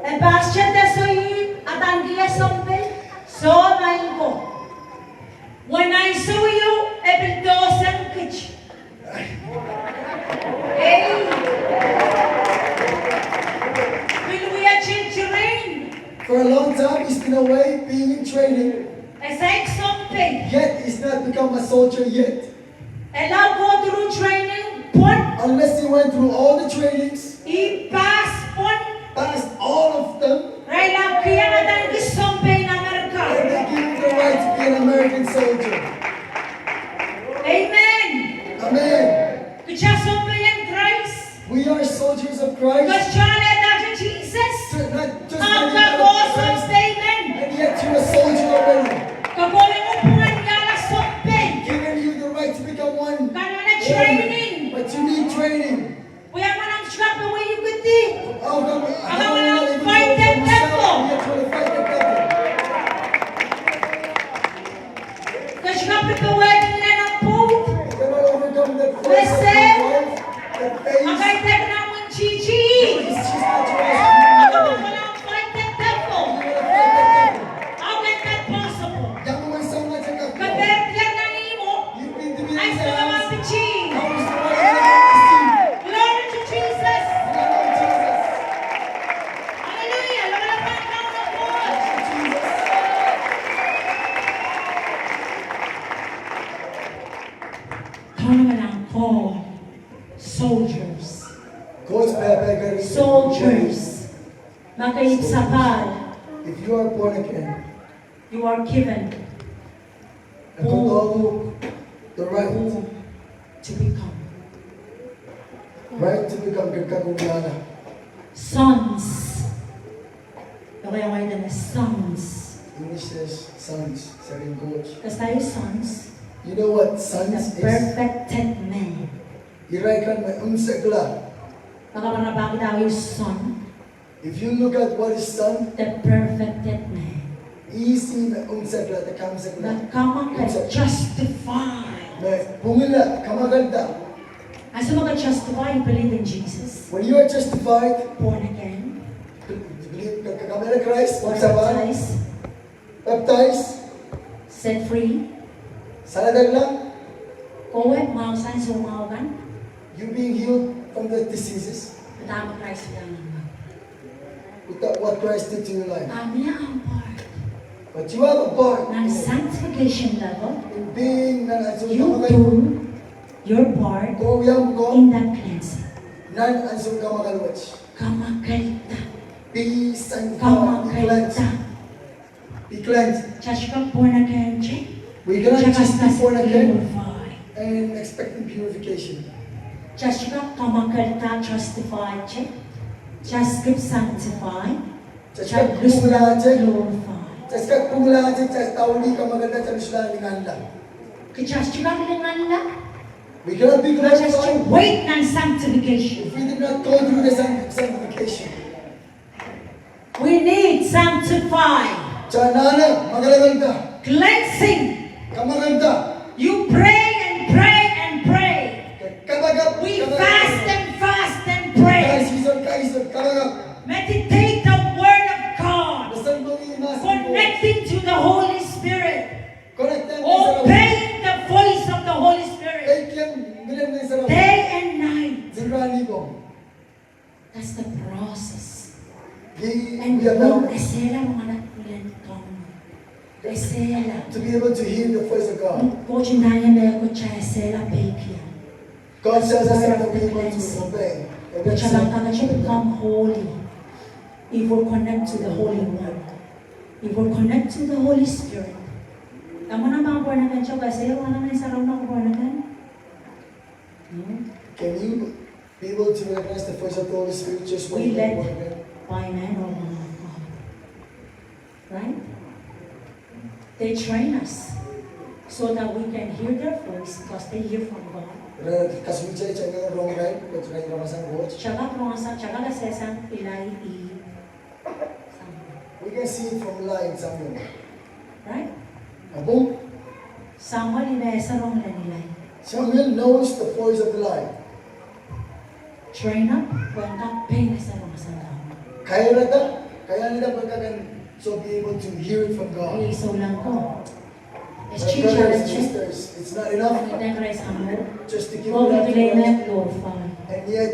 S7: E pastor na so yun, at ang giya something, so main ko. When I saw you, ebildosang kitch. Hey! Will we achieve terrain?
S6: For a long time, he's been away, being in training,
S7: It's like something.
S6: yet he's not become a soldier yet.
S7: Allow go through training, pun,
S6: Unless he went through all the trainings,
S7: i-pass, pun,
S6: passed all of them,
S7: right lang kaya na
S6: born-again soldier.
S5: Amen.
S6: Amen.
S5: Kecasok yang Christ.
S6: We are soldiers of Christ.
S5: Kecana dari Jesus.
S6: Not just
S5: Ang
S6: many of
S5: kagosong
S6: Christ,
S5: statement.
S6: and yet you're a soldier already.
S5: Kagoling upuan yala sokpen.
S6: Giving you the right to become one.
S5: Kanana training.
S6: But you need training.
S5: Kuya manang strap the way you could think.
S6: How come
S5: How
S6: we're not
S5: about
S6: able to
S5: fight that
S6: overcome yourself?
S5: devil?
S6: We have to fight the devil.
S5: Kecapit the way nila ng poot.
S6: You cannot overcome that force of
S5: Listen.
S6: your wife, that face.
S5: Agay tek naman chichi.
S6: She's not your husband.
S5: Ako walang fight that devil.
S6: You wanna fight that devil.
S5: How is that possible?
S6: Yang mo isang nga siya kapwa.
S5: Kadert yan na nimo.
S6: You've been to be
S5: Ay
S6: in
S5: sa
S6: the
S5: naman
S6: house.
S5: pichi.
S6: How is the one that you
S5: Glory to Jesus.
S6: Lord Jesus.
S5: Hallelujah. Lalapan ka ng Lord.
S6: Jesus.
S7: Turn around, call soldiers.
S6: Coach Pepe,
S7: Soldiers. Makaib sapal.
S6: if you are born again,
S7: You are given
S6: and total the right
S7: to become
S6: to become kagkagumana.
S7: sons. Okay, okay na sons.
S6: English says sons, sabi ng coach.
S7: Kasi tayo sons,
S6: You know what
S7: the
S6: sons is?
S7: perfected man.
S6: Iray kan may unsagla.
S7: Baka mga bakit tayo son,
S6: If you look at what is son,
S7: the perfected man.
S6: easy may unsagla, the kamsagla.
S7: Nagkamang ka justify.
S6: May pumila, kamaganda.
S7: Asa maka-justify, you believe in Jesus.
S6: When you are justified,
S7: Born again,
S6: believe kakamera Christ, pagsaban,
S7: baptized,
S6: baptized,
S7: set free,
S6: saladag lang,
S7: kowet, mausan, sumawagan,
S6: you being healed from the diseases.
S7: katama Christ lang naman.
S6: With that, what Christ did to your life.
S7: Kami ang part
S6: But you have a part
S7: ng sanctification level.
S6: in being nan-answer
S7: You
S6: kamagay.
S7: do your part
S6: Kung yang ko,
S7: in that cleansing.
S6: nan-answer kamagalwatch.
S7: Kamakalta.
S6: Be sanctified, be cleansed.
S7: Kamakalta.
S6: Be cleansed.
S7: Church ka born again, check.
S6: We cannot just be born again
S7: Glorify.
S6: and expecting purification.
S7: Church ka kamakalta, justify, check. Just keep sanctify.
S6: Just
S7: Just
S6: pumula check.
S7: glorify.
S6: Just pumula check. Just tawli kamaganda sa Islam ninganda.
S7: Church ka lingan lang.
S6: We cannot be
S7: Not just
S6: glorified
S7: to wait ng sanctification.
S6: if we did not go through the sanctification.
S7: We need sanctify.
S6: Chanana, magaganda.
S7: Cleansing.
S6: Kamaganda.
S7: You pray and pray and pray.
S6: Kabagap.
S7: We fast and pray.
S6: Kaisod, kabagap.
S7: Meditate the word of God.
S6: Basan mo imas.
S7: Connecting to the Holy Spirit.
S6: Connected.
S7: Obeying the voice of the Holy Spirit. Day and night. That's the process. And
S6: We are
S7: yung
S6: bound
S7: esela mga nakulan kong. Esela.
S6: to be able to hear the voice of God.
S7: Ko chinanya me ko cha esela bake.
S6: God says us that we are able to obey. And
S7: Which
S6: that's
S7: allow
S6: it.
S7: us to become holy. If we connect to the Holy One. If we connect to the Holy Spirit. Tama na mga born again siya kasi wala naman isa raw na born again. No?
S6: Can you be able to recognize the voice of the Holy Spirit just when
S7: We
S6: you
S7: let
S6: are born again?
S7: by man or woman of God. Right? They train us so that we can hear their voice because they hear from God.
S6: Kasujay siya nga wrong right, but right naman sa watch.
S7: Chaga prongasa, chaga la sesang pilay i.
S6: We can see it from line somewhere.
S7: Right?
S6: Apo,
S7: Samuel inesa rong la nilay.
S6: Samuel knows the voice of the line.
S7: Train up, when that pain is rong sa tao.
S6: Kaya nila pagkakan so be able to hear it from God.
S7: Ay, so lang ko. It's
S6: My
S7: chi
S6: brothers and
S7: challenge.
S6: sisters, it's not enough
S7: And then Christ humble.
S6: just to give
S7: Go
S6: it up
S7: to
S6: to
S7: the
S6: God.
S7: glorify.
S6: And yet,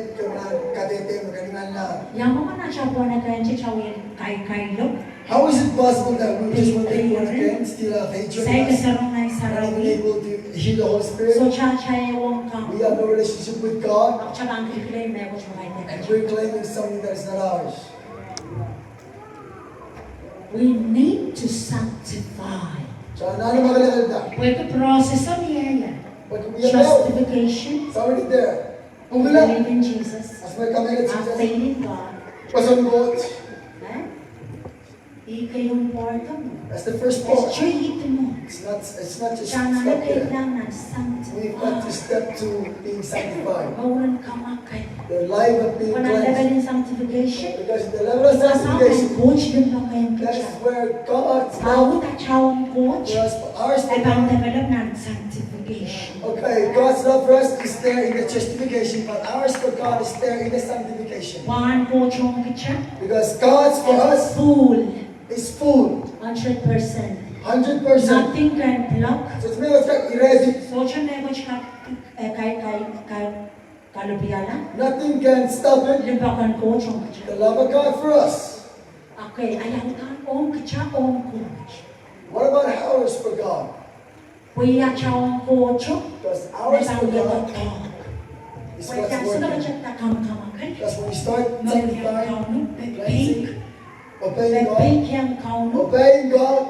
S6: katete, magalingan na.
S7: Yang mo man na siya buwan na kaya siya chawin kay look.
S6: How is it possible that we just want to be born again, still have hatred
S7: Say
S6: in us,
S7: kasarong na
S6: and
S7: sarawi.
S6: unable to hear the Holy Spirit?
S7: So cha wong kam.
S6: We have no relationship with God,
S7: Ako siya ang i-claim na ako siya
S6: and we're claiming something that is not ours.
S7: We need to sanctify.
S6: So, ano magagalda?
S7: Puede proceso niya.
S6: But we are now.
S7: Justification.
S6: It's already there.
S7: Who believe in Jesus.
S6: As may kami na
S7: Have
S6: Jesus.
S7: faith in God.
S6: Pasang God.
S7: Eh? Ika yung porta mo.
S6: That's the first part.
S7: Straight mo.
S6: It's not just
S7: Siya na
S6: stop there.
S7: kailangan
S6: We've got to
S7: sanctify.
S6: step to being sanctified.
S7: Bawal ka makay.
S6: The life of being
S7: Kung ang level
S6: cleansed.
S7: in sanctification,
S6: Because the level of
S7: kasama
S6: sanctification,
S7: coach yun lang kayang
S6: that
S7: kitsa.
S6: is where God's
S7: Bawat
S6: love
S7: at siyawang coach,
S6: for us, ours for
S7: ay pang
S6: God.
S7: develop ng sanctification.
S6: Okay, God's love for us is there in the justification, but ours for God is there in the sanctification.
S7: One coach yung kitsa,
S6: Because God's for
S7: is
S6: us
S7: full,
S6: is full,
S7: 100%.
S6: 100%.
S7: Nothing can block.
S6: So it's means like erase
S7: So siya na coach ka, kay kalupiyala,
S6: nothing can stop it.
S7: limbakan coach yung kitsa.
S6: The love of God for us.
S7: Okay, ayaw ka ang kitsa ang coach.
S6: What about ours for God?
S7: Kuya siyawang coach,
S6: Because ours for God is
S7: Wait,
S6: what's
S7: that's not
S6: working.
S7: just a come.
S6: Because when we start
S7: No,
S6: sanctifying, cleansing, obeying God,
S7: Bebigyan ka no,
S6: obeying God,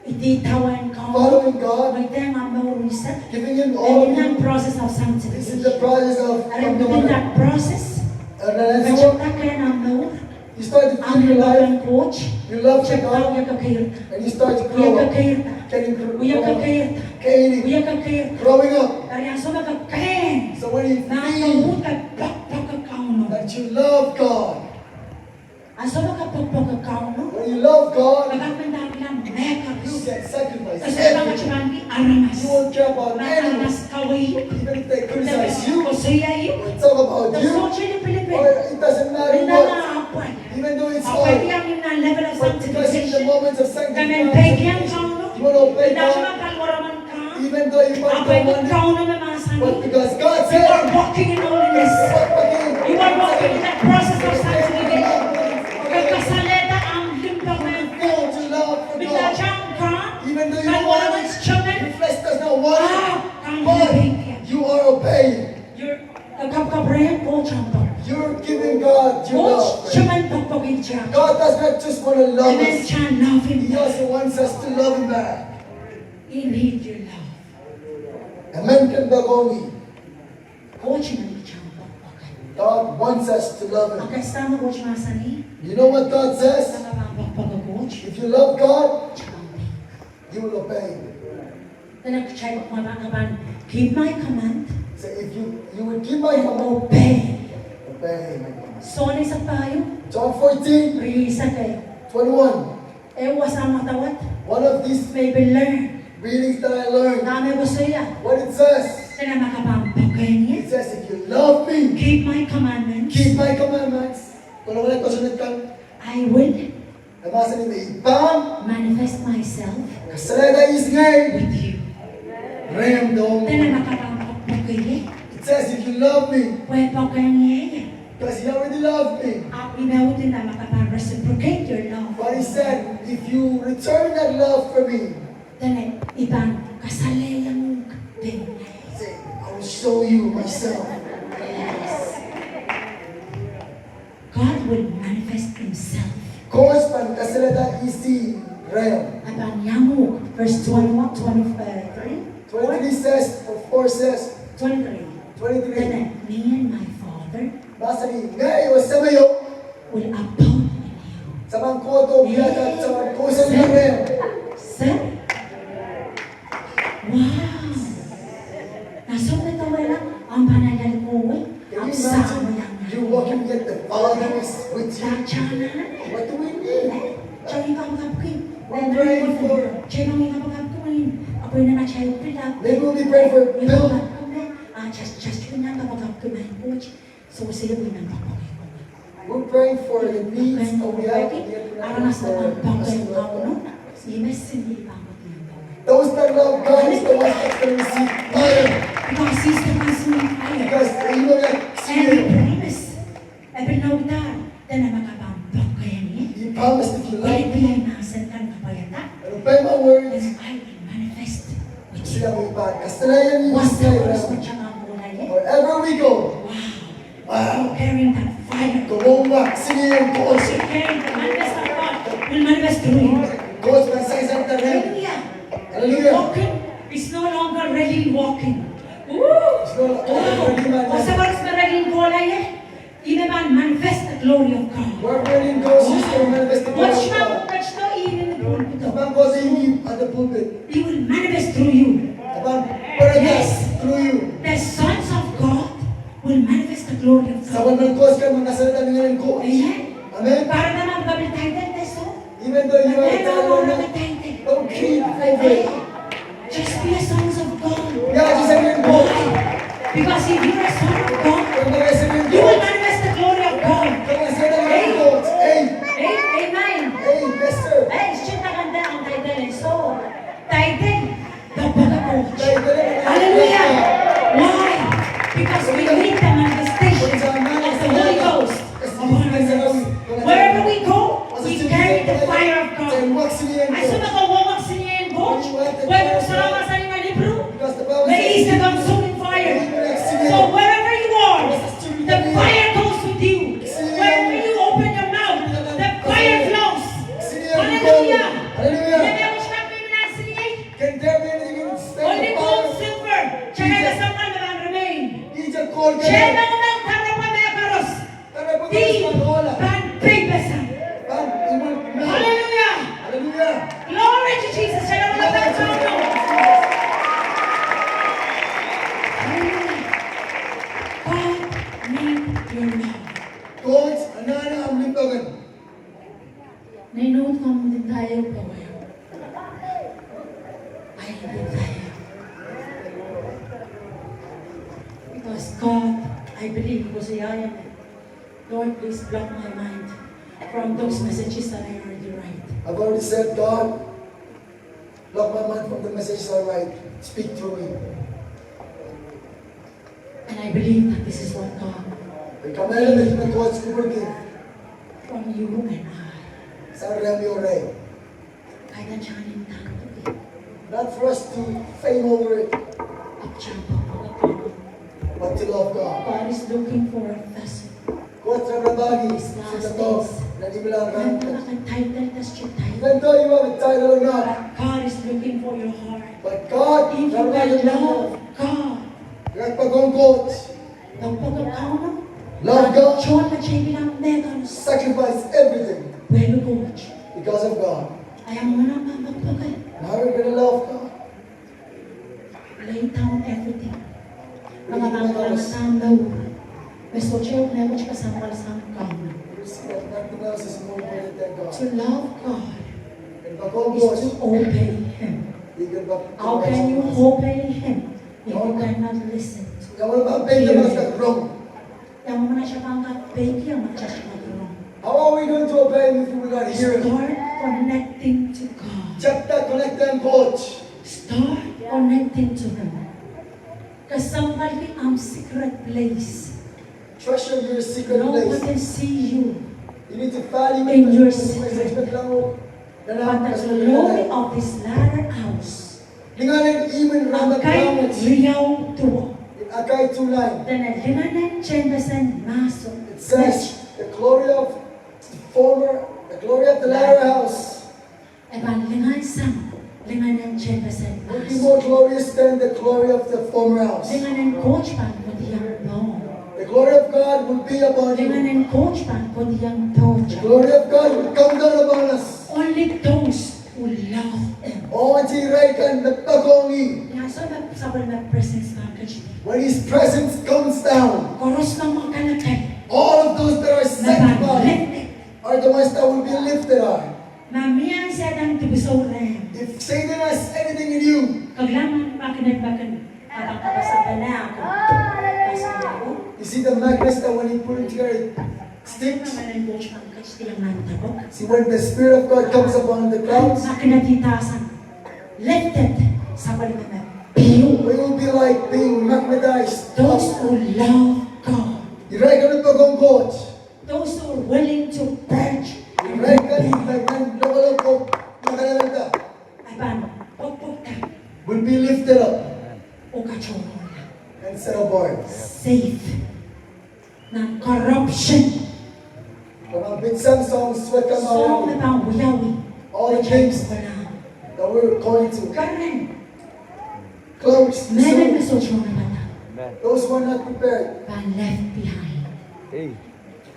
S7: ititawan ka no,
S6: following God,
S7: may tema mo reset.
S6: giving Him all of
S7: And in
S6: you.
S7: that process of
S6: This is the
S7: sanctification,
S6: process of
S7: and within that process,
S6: And then
S7: medyo
S6: so
S7: ka kaya na mo,
S6: you start to
S7: ang
S6: feel your life,
S7: ibang coach,
S6: your love for
S7: check out
S6: God,
S7: yung kakayot.
S6: and you start to
S7: Uya
S6: grow up,
S7: kakayot.
S6: getting
S7: Uya kakayot.
S6: gaining,
S7: Uya kakayot.
S6: growing up.
S7: Kaya sa mga kakain,
S6: So when you feel
S7: nakakawut at pagpagkakaw no.
S6: that you love God,
S7: Asa mga pagpagkakaw no,
S6: when you love God,
S7: magkakandang lang
S6: you
S7: mekas.
S6: can sacrifice
S7: Kasi mga
S6: everything.
S7: chumandi aramas.
S6: You won't care about anyone,
S7: Matalas kaway.
S6: even if they criticize you
S7: Ko siya yun.
S6: or talk about you,
S7: Tasotso ni
S6: or
S7: Pilipin.
S6: it doesn't matter
S7: Hindi
S6: what,
S7: na apoy.
S6: even though it's
S7: Apoy
S6: hard.
S7: diyan yung level of
S6: But because in the
S7: sanctification.
S6: moments of
S7: Kami
S6: sanctification,
S7: pegyan ka no.
S6: you want to obey
S7: Hindi siya
S6: God,
S7: mapalwaraman ka.
S6: even though you might
S7: Apoy
S6: not
S7: mo
S6: want it,
S7: ka no mga sani.
S6: but because God
S7: You are
S6: said,
S7: walking in holiness. You are walking in that process of sanctification. Kakasaleta ang limbang na yun.
S6: feel to love for
S7: Bigla
S6: God,
S7: siyang ka.
S6: even though you don't
S7: Kalwaraman
S6: want it,
S7: sa tiyamin.
S6: your flesh does not want it,
S7: Kang
S6: but
S7: pegyan.
S6: you are obeying.
S7: You're kakabrayan ko champa.
S6: You're giving God your
S7: Coach,
S6: love.
S7: siya man pagpagin siya.
S6: God does not just want to love
S7: Amen,
S6: us,
S7: siya love him.
S6: He also wants us to love Him back.
S7: He need your love.
S6: Amen can bagomi.
S7: Coach, man siya pagpagin.
S6: God wants us to love Him.
S7: Okay, sama coach masani.
S6: You know what God says?
S7: Sama bang pagpagin coach?
S6: If you love God,
S7: Siya bang
S6: you will obey.
S7: then nag-try ko mga kaban, keep my command
S6: So if you would keep my
S7: and
S6: command,
S7: obey.
S6: obey my command.
S7: So, ano sa payo?
S6: John 14,
S7: Risa kayo.
S6: 21.
S7: Ewa sa matawat.
S6: One of these
S7: Maybe learn.
S6: readings that I learned,
S7: Dami ko siya.
S6: what it says,
S7: Sila makapampagay niya.
S6: it says, if you love me,
S7: Keep my commandments.
S6: keep my commandments. Kung wala ko sunod kang,
S7: I will
S6: nabasa ni may ibang,
S7: manifest myself
S6: kasalada is ngayon,
S7: with you.
S6: ram dong.
S7: Sila makapampagay niya.
S6: It says, if you love me,
S7: Pwede pa kayo niya.
S6: because he already loved me.
S7: Ang inawutin na makapag-reciprocate your love.
S6: But he said, if you return that love for me,
S7: Dahil ibang kasalayang din.
S6: he said, I will show you myself.
S7: Yes. God will manifest Himself.
S6: Course pan kasalada isi ram.
S7: Abang Yamuk, verse 21, 23,
S6: 23 says, or 4 says,
S7: 23.
S6: 23.
S7: Then me and my Father
S6: Basa ni, ngayon, samayo,
S7: will abode in you.
S6: sa mga koto, biyaga, sa mga kusang ng ram.
S7: Sir? Wow! Nasok na tawala ang banayal ko,
S6: Can
S7: ang
S6: you
S7: sama
S6: imagine?
S7: lang.
S6: You walking yet the Father is with you.
S7: Tachana.
S6: What do we need?
S7: Chay kapagapkin.
S6: We're praying for-
S7: Chay mga kapagapkin. Ako'y na na-chay upila.
S6: Maybe we'll be praying for Bill.
S7: Just yun ang kapagapkin coach. So sila mo nang kapagapkin.
S6: We're praying for the needs of the
S7: Aranas na
S6: for
S7: pagpagapkin
S6: us to
S7: ka
S6: love
S7: no?
S6: God.
S7: Simes hindi pangkat niya.
S6: Those that love God is the ones that's going to receive fire.
S7: Because He's the consuming fire.
S6: Because you know that
S7: Every promise. Every no that. Then ang makapagpagapkin niya.
S6: He promised if you love
S7: Kahit
S6: me
S7: biyay nasan ka nakapayata.
S6: and obey my words,
S7: Then I will manifest with you.
S6: sila mo iba. Kasalayan niyo
S7: What's the
S6: sila.
S7: worst mo siya ang kulay eh?
S6: Wherever we go,
S7: Wow. You're carrying that fire.
S6: gumumba, sige yung
S7: Because
S6: Diyos.
S7: you're carrying the manifest of God will manifest through you.
S6: Diyos, masaysan na rin.
S7: Hallelujah.
S6: And Hallelujah.
S7: Walking is no longer really walking. Woo!
S6: It's not already
S7: Basta
S6: manifest.
S7: baras na rin kulay eh. Ine man manifest the glory of God.
S6: Where burning goes, is to manifest the glory
S7: Watch
S6: of God.
S7: man, watch the even the pulpit.
S6: Abang goes in you at the pulpit.
S7: He will manifest through you.
S6: Abang paradise
S7: Yes.
S6: through you.
S7: The sons of God will manifest the glory of
S6: Sa
S7: God.
S6: walang cause ka, makasalita ng coach.
S7: Amen.
S6: Amen.
S7: Para naman babil tayo din, teso.
S6: Even though you are
S7: Amen.
S6: tired or not, don't keep over it.
S7: Just be a sons of God.
S6: Yeah, just say you're coach.
S7: Because if you're a son of God,
S6: Kung mga sabihin
S7: you will
S6: coach,
S7: manifest the glory of God.
S6: kung mga sabihin coach, hey,
S7: Amen.
S6: hey, yes sir.
S7: Hey, shita ganda ang title. So, title, the Coach. Hallelujah. Why? Because we need the manifestation of the Holy Ghost upon us. Wherever we go, we carry the fire of God. Ay sumakawawag sa niya yung coach. Whether sa mga sa mga libro, there is the consuming fire. So wherever you are, the fire goes with you. Wherever you open your mouth, the fire flows. Hallelujah.
S6: Hallelujah.
S7: Yan yung siya pinanasinig.
S6: Can there be anything in the
S7: Only
S6: state of
S7: gold,
S6: power?
S7: silver, tsaka kasama naman remain.
S6: Egypt called
S7: Siya
S6: God.
S7: nang nagtarap na mekaros.
S6: Tara po
S7: Di
S6: sa Panola.
S7: ban papasan.
S6: Hallelujah.
S7: Hallelujah.
S6: Hallelujah.
S7: Glory to Jesus. Siya nang nagtarap. Hallelujah. God need your love.
S6: Coach, anana ang limbagan.
S7: Nainuot ka mo din tayo pa ngayon. Ay, hindi tayo. Because God, I believe ko sa yaya mo. Lord, please block my mind from those messages that I already write.
S6: I've already said, God, block my mind from the messages I write. Speak through me.
S7: And I believe that this is what God,
S6: Kamera na coach ko porque
S7: from you and I,
S6: sa remi ore.
S7: kaya nandiyanin tanto eh.
S6: Not for us to fame over it,
S7: Pagtsamba ko na po.
S6: but to love God.
S7: God is looking for a vessel.
S6: Coach, ang nabagi sa tato na di mo lang
S7: I'm
S6: ang
S7: not title that's your title.
S6: even though you have a title or not,
S7: God is looking for your heart.
S6: but God,
S7: If you
S6: nabagi
S7: will love God,
S6: Nagpagong coach,
S7: magpagkakaw na,
S6: love God,
S7: John na siya bilang megas.
S6: sacrifice everything
S7: Well, coach,
S6: because of God.
S7: ayaw mo na magpagay.
S6: Now you're gonna love God.
S7: Lay down everything. Nakakangkalasang daw. May sosyal na mo siya kasama sa kauna.
S6: You see that nothing else is more important than God.
S7: To love God
S6: Nagpagong
S7: is
S6: coach,
S7: to obey Him. How can you obey Him if you cannot listen?
S6: Yung mga baby na mga wrong.
S7: Yang mo na siya pangkat baby ang magsasabi.
S6: How are we going to obey him if we're not hearing?
S7: Start connecting to God.
S6: Chapter connect them, coach.
S7: Start connecting to Him. Because somebody secret place.
S6: Treasure your secret
S7: No one
S6: place.
S7: can see you.
S6: You need to value it.
S7: In your secret.
S6: But
S7: But the glory of this latter house,
S6: Linganin even
S7: ang
S6: random
S7: kay
S6: comments.
S7: riyaw tuwa.
S6: In Akai 2:9,
S7: Dahil linganan tiyembasan maso.
S6: it says, the glory of the latter house
S7: Eban lingan sam. Linganan tiyembasan
S6: will be
S7: maso.
S6: more glorious than the glory of the former house.
S7: Linganan coach pan po diyang no.
S6: The glory of God will be upon you.
S7: Linganan coach pan po diyang tocha.
S6: The glory of God will come down upon us.
S7: Only those who love Him.
S6: Oh, and and the Pagongi.
S7: Kaya sa sabon na presence ng Kajit.
S6: When His presence comes down,
S7: Koros ng mga kanatay.
S6: all of those that are sanctified
S7: Nabalete.
S6: are the ones that will be lifted up.
S7: Mamiyan siya ng tubusawran.
S6: If Satan has anything in you,
S7: Kaglaman makinag-bakan. Habang kapasaban na ako. Kasi ako.
S6: you see the magnets that when He put it together, it sticks.
S7: Naman ang coach ng Kajit yung nantabok.
S6: See, when the Spirit of God comes upon the clouds,
S7: Makinatitasan. Lifted. Sa balik na pure.
S6: we will be like being magnetized.
S7: Those who love God.
S6: Irekan ito kong coach.
S7: Those who are willing to purge.
S6: Irekan ito kong nakalanta.
S7: Ay paano? Pagpugta.
S6: Will be lifted up
S7: O kachoro na.
S6: and set apart.
S7: Safe. Ng corruption.
S6: From our big songs, sweat come
S7: Song
S6: out.
S7: na pang huyawi.
S6: All the things
S7: Wala.
S6: that But we're going to
S7: Karen,
S6: close the
S7: meron na
S6: soul.
S7: sa mga bata.
S6: Those who are not prepared.
S7: Pan left behind.
S9: Hey.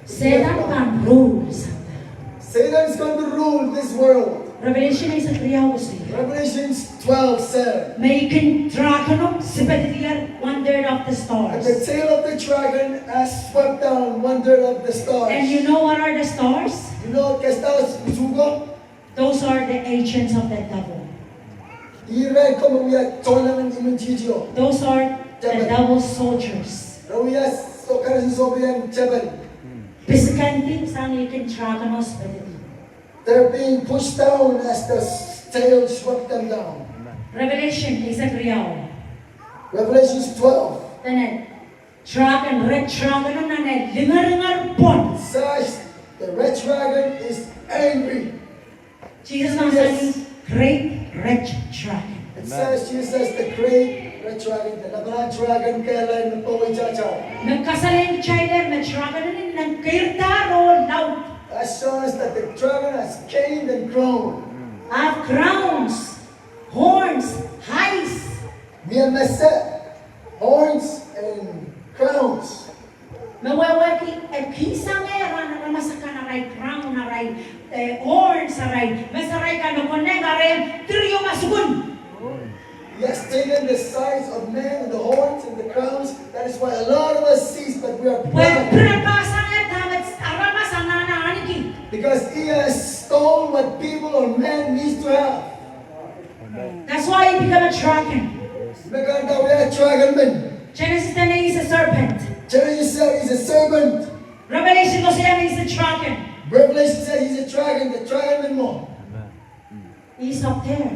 S7: Satan pan rule sa tao.
S6: Satan is going to rule this world.
S7: Revelation ay sa kriyaw ko sa'yo.
S6: Revelations 12:7.
S7: May dragon sipatiyar 1/3 of the
S6: And
S7: stars.
S6: the tail of the dragon has swept down 1/3 of the stars.
S7: And you know what are the stars?
S6: You know, que estás sugo?
S7: Those are the agents of the devil.
S6: Ire como we are tournament in Chicho.
S7: Those are the devil's soldiers.
S6: Rawia so karas sobian jebel.
S7: Bisikanti sa ikin dragon sipatiyar.
S6: They're being pushed down as the tail swept them down.
S7: Revelation is a kriyaw.
S6: Revelations 12
S7: Then dragon, red dragon na lingar-lingar pon.
S6: says the red dragon is angry.
S7: Jesus ang saying, great red dragon.
S6: It says Jesus the great red dragon, the labanan dragon kailan napoy chacha.
S7: Nagkasalin China, may dragon na rin ng kairtaro, loud.
S6: That shows that the dragon has caned and grown.
S7: Have crowns, horns, highs.
S6: Mia meset, horns and crowns.
S7: Mawawaki, kisang era na masaka na ray, crown na ray, horns na ray, masaray ka na kone na ray, trio masugun.
S6: He has taken the size of men and the horns and the crowns. That is why a lot of us sees, but we are
S7: Well,
S6: blind.
S7: pinapasa nga tamat arama sa nananiki.
S6: Because he has stolen what people or men needs to have.
S7: That's why he became a dragon.
S6: Maganda, we are dragon men.
S7: Genesis 10 is a serpent.
S6: Genesis said he's a serpent.
S7: Revelation 12 is a dragon.
S6: Revelation said he's a dragon, the dragon man mo.
S7: He's up there.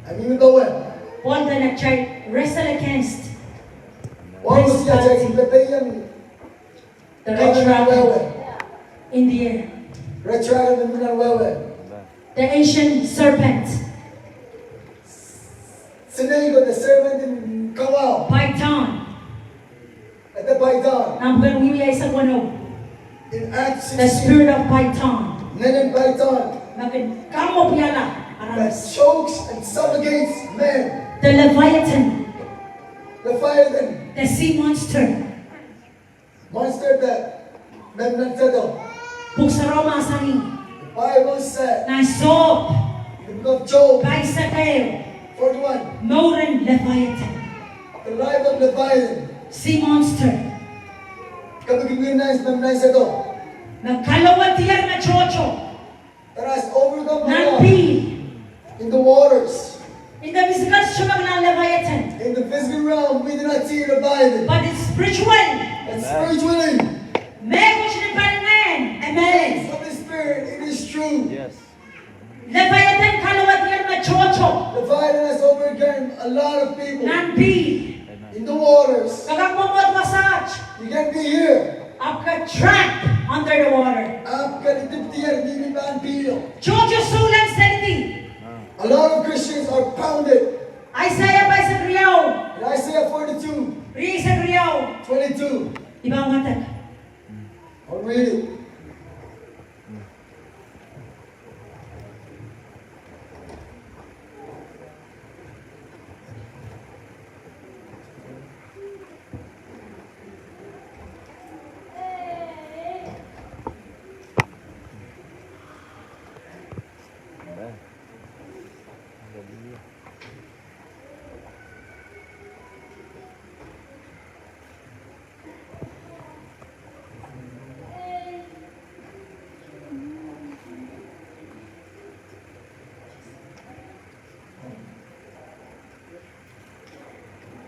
S6: I mean, go in.
S7: Paul the nag-try wrestle against
S6: What was the attack?
S7: the red dragon in the air.
S6: Red dragon man wewe.
S7: The ancient serpent,
S6: Sinego, the servant in Kawao,
S7: Python.
S6: at the Python.
S7: Number we ay sa kuno.
S6: In Acts
S7: The
S6: 16,
S7: spirit of Python.
S6: Nenan Python,
S7: Kamo piyala.
S6: that chokes and suffocates men.
S7: The Leviathan,
S6: The fire then,
S7: the sea monster.
S6: monster that men not settle.
S7: Pugsaroma sani.
S6: The Bible said,
S7: Na soap.
S6: in the book of Job
S7: Kay sa kayo.
S6: 41,
S7: Moran Leviathan.
S6: the life of Leviathan,
S7: Sea monster.
S6: kapag nice men not settle.
S7: Nagkalawat yan na chocho.
S6: That has overcome the law
S7: Nagpi.
S6: in the waters.
S7: In the physical sumag ng Leviathan.
S6: In the physical realm, we do not see Leviathan.
S7: But it's spiritual.
S6: And spiritually,
S7: May siya ng palingan. Amen.
S6: of the Spirit, it is true.
S9: Yes.
S7: Leviathan kalawat yan na chocho.
S6: Leviathan has overcome a lot of people
S7: Nagpi.
S6: in the waters.
S7: Kagagmamot massage.
S6: You can be here.
S7: Apka trap under the water.
S6: Aap ka ditiptiyan, di mi paan pilo.
S7: Chocho sulan sality.
S6: A lot of Christians are pounded.
S7: Isaiah by sa kriyaw.
S6: In Isaiah 42,
S7: Ri sa kriyaw.
S6: 22.
S7: Ibang matag.
S6: I'll read it.
S9: Amen. Hallelujah.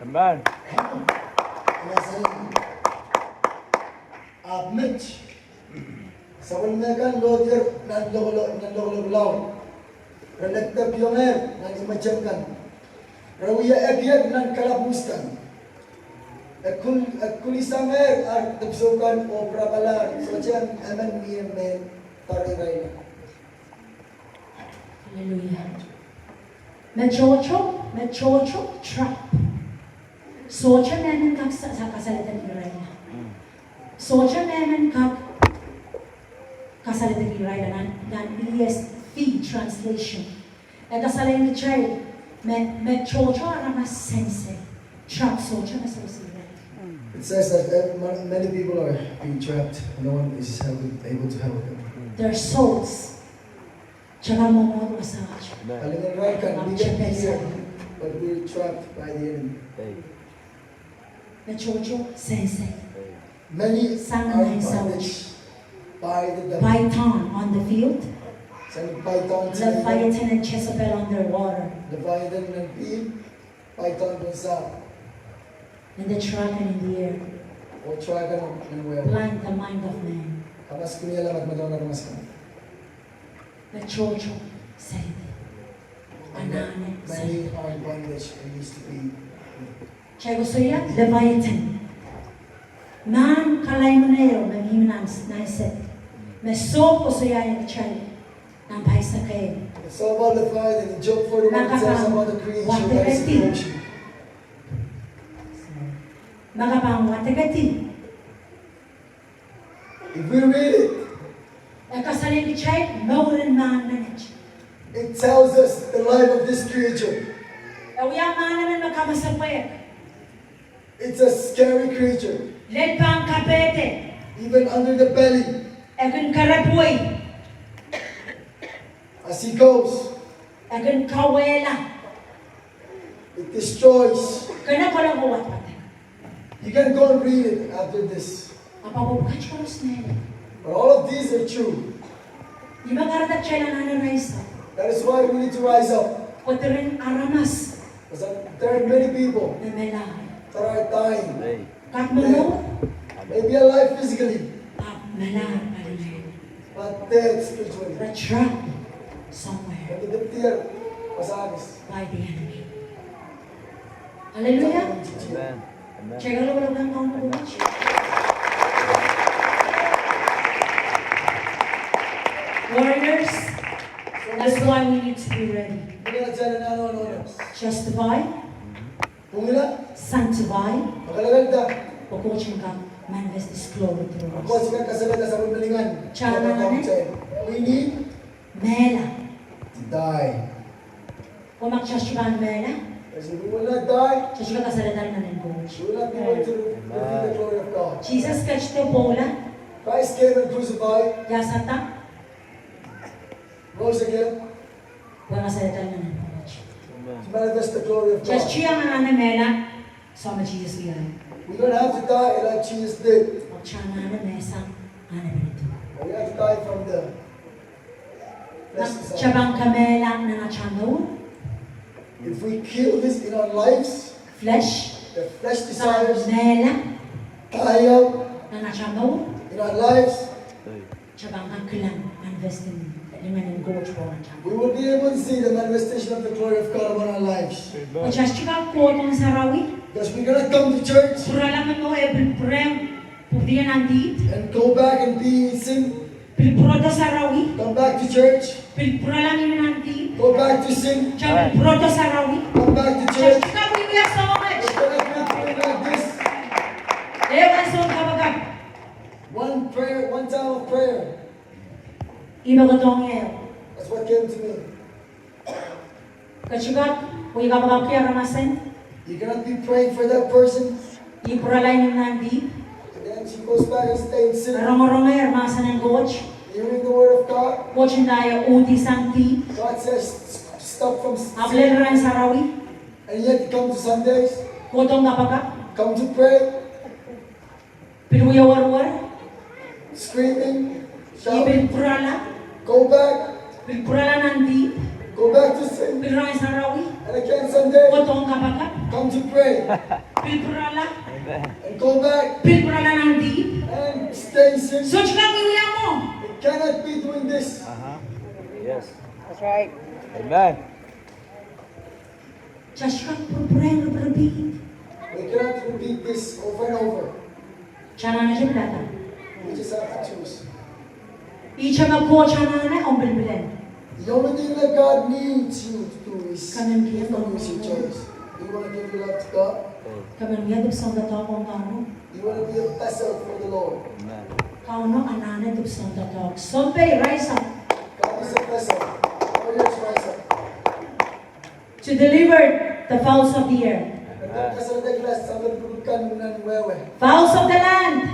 S9: Amen.
S6: Mitch. Sa walmekan lawyer nan lolo. Renekta pioner nan imajamkan. Rawiya agyag nan kalapuskan. Kulisamer at tapsukan o prabalar. So dyan, aman men tariray.
S7: Hallelujah. Mechocho, trap. Socha namin kag sa kasalitan ni Raya. Socha namin kag kasalitan ni Raya nan ESV translation. Eka saling the trade. Me chocho arama sensei. Trap socho na sosire.
S6: It says that many people are being trapped and no one is able to help them.
S7: Their souls. Tsaka momod masacho.
S6: Kalimutan, we get here, but we're trapped by the enemy.
S7: Me chocho sensei.
S6: Many
S7: Sang
S6: are
S7: nai
S6: bondage by the devil.
S7: Python on the field.
S6: Sang python sa
S7: Leviathan and Jezebel underwater.
S6: Leviathan ng peel, python dun sa
S7: And the dragon in the air.
S6: o dragon ng well.
S7: Blind the mind of man.
S6: Kamas kuniya lang at madonaramas ka.
S7: The chocho said. Anane
S6: Many
S7: said.
S6: are in bondage and needs to be.
S7: Kaya gusto yan, Leviathan. Man kalay mo na yun, maghimnan naiset. May soap ko sa yan yung chay. Nang pahay sa kayo.
S6: It's all about the fight and the joke for the one that tells about the creation that is the ocean.
S7: Magapang watakati.
S6: If we read it,
S7: Kasalin ni chay, mawurin man manage.
S6: it tells us the life of this creature.
S7: Uya man naman magkamasapwek.
S6: It's a scary creature.
S7: Led pa ang kapete.
S6: Even under the belly,
S7: Egun karapuy.
S6: as he goes,
S7: Egun kawela.
S6: it destroys.
S7: Kana ko lang uwat pati.
S6: You can go and read it after this.
S7: Apapupukach ko ros nila.
S6: But all of these are true.
S7: Di ba karatak siya na nananaisa?
S6: That is why we need to rise up.
S7: Kuto rin aramas.
S6: Because there are many people
S7: Na melahay.
S6: that are dying.
S7: Kat mo mo?
S6: Maybe alive physically,
S7: Melahay pa rin.
S6: but dead spiritually.
S7: The trap somewhere
S6: Nagdiptir, pasanis.
S7: by the enemy. Hallelujah.
S9: Amen. Amen.
S7: Check out what I'm going to watch. Warriors, that's why we need to be ready.
S6: Kung nga dyan na ano.
S7: Justify,
S6: Kung nga,
S7: sanctify,
S6: makalaganda.
S7: pagkuchin ka, manifest His glory through
S6: Ako
S7: us.
S6: siya kasaganda sa pagbalingan.
S7: Tsaka
S6: We need
S7: Mela.
S6: to die.
S7: Kung mag-chashukan mela,
S6: Kasi we will not die.
S7: chashukan ka sa latar na ng coach.
S6: We will not be able to reveal the glory of God.
S7: Jesus catch the bola,
S6: Christ came and crucified,
S7: yasata,
S6: rose again
S7: wala sa latar na ng coach.
S6: to manifest the glory of
S7: Just
S6: God.
S7: siya nga na mela, sama Jesus liyan.
S6: We don't have to die like Jesus did.
S7: O siya nga na mesa, ano nito.
S6: We have to die from the flesh
S7: Siya
S6: desire.
S7: bang kamela na nachano,
S6: If we kill this in our lives,
S7: flesh,
S6: the flesh
S7: sa
S6: desires
S7: mela
S6: die out
S7: na nachano,
S6: in our lives,
S7: siya bang kakilan, manifesting, naman ng coach po na siya.
S6: we will be able to see the manifestation of the glory of God upon our lives.
S7: O siya siya ko itong sarawi,
S6: Because we're going to come to church
S7: pura lang mo every prem, pudiyan nandit,
S6: and go back and be in sin,
S7: pilpura do sarawi,
S6: come back to church,
S7: pilpura lang yun nandit,
S6: go back to sin,
S7: siya pilpura do sarawi,
S6: come back to
S7: siya
S6: church.
S7: siya wiwiyak so much.
S6: We're going to be doing like this.
S7: Ewan so kabagab,
S6: One prayer, one time of prayer.
S7: iba ko tong yaw.
S6: That's what came to me.
S7: Kachugat, kung ikabagab kaya ramasin,
S6: You cannot be praying for that person,
S7: ipura lang yung nandit,
S6: and then she goes back and stays in sin.
S7: narong-rongay, armasan ng coach,
S6: Hearing the word of God,
S7: coach yung tayo, uti santi,
S6: God says stop from sin,
S7: ablel rin sarawi,
S6: and yet you come to Sundays,
S7: kutong kapagab,
S6: come to pray,
S7: piluya war-war,
S6: screaming, shouting,
S7: ipilpura lang,
S6: go back,
S7: pilpura lang nandit,
S6: go back to sin,
S7: pilurang sarawi,
S6: and again Sunday,
S7: kutong kapagab,
S6: come to pray,
S7: pilpura lang,
S6: and go back
S7: pilpura lang nandit.
S6: and stay in sin.
S7: So, chika wiwiyak mo.
S6: You cannot be doing this.
S9: Yes.
S8: That's right.
S9: Amen.
S7: Just ka purpureng repeat.
S6: We cannot repeat this over and over.
S7: Chana na siya plata.
S6: We just have to choose.
S7: Icha magko chana na ang bilbilen.
S6: The only thing that God needs you to do is
S7: Kanan
S6: give
S7: kita
S6: you your choice. Do you want to give your love to God?
S7: Kaman nga dubsang dato kong kano.
S6: Do you want to be a vessel for the Lord?
S9: Amen.
S7: Kano anane dubsang dato. Sompe, rise up.
S6: God is a vessel. Warriors, rise up.
S7: to deliver the fowls of the air,
S6: Kasaladaglas, sabi bukan ng wewe.
S7: fowls of the land,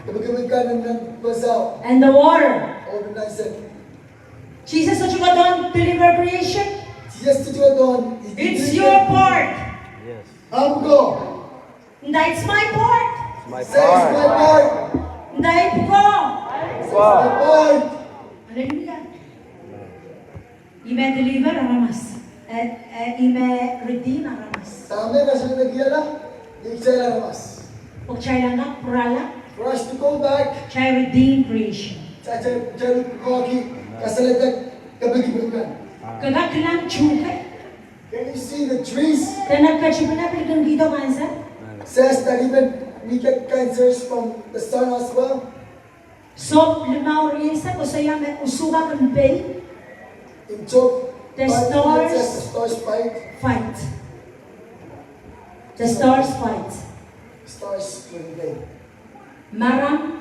S6: Bukan ng basaw.
S7: and the water.
S6: O binasag.
S7: Jesus, what you got on deliver creation?
S6: Yes, to do doon.
S7: It's your part.
S9: Yes.
S6: Hamgo.
S7: That's my part.
S9: It's my
S6: Say it's my
S9: part.
S6: part.
S7: That's ko.
S6: It's my part.
S7: Hallelujah. Ime deliver aramas. Ime redeem aramas.
S6: Tama kasi nagyala. Iksela namas.
S7: Pag chay lang ka, prala,
S6: For us to go back,
S7: chay redeem creation.
S6: Chacha koki kasaladag kabagibugan.
S7: Kagak lang chuka.
S6: Can you see the trees?
S7: Tanag ka chuka na pilikang dito kansa.
S6: Says that even we get cancers from the sun as well.
S7: So, lumaw rin sa kusaya may usuga kang bay,
S6: In Job,
S7: The
S6: 5,
S7: stars-
S6: it says the stars fight.
S7: fight. The stars fight.
S6: Stars during the day.
S7: Maram,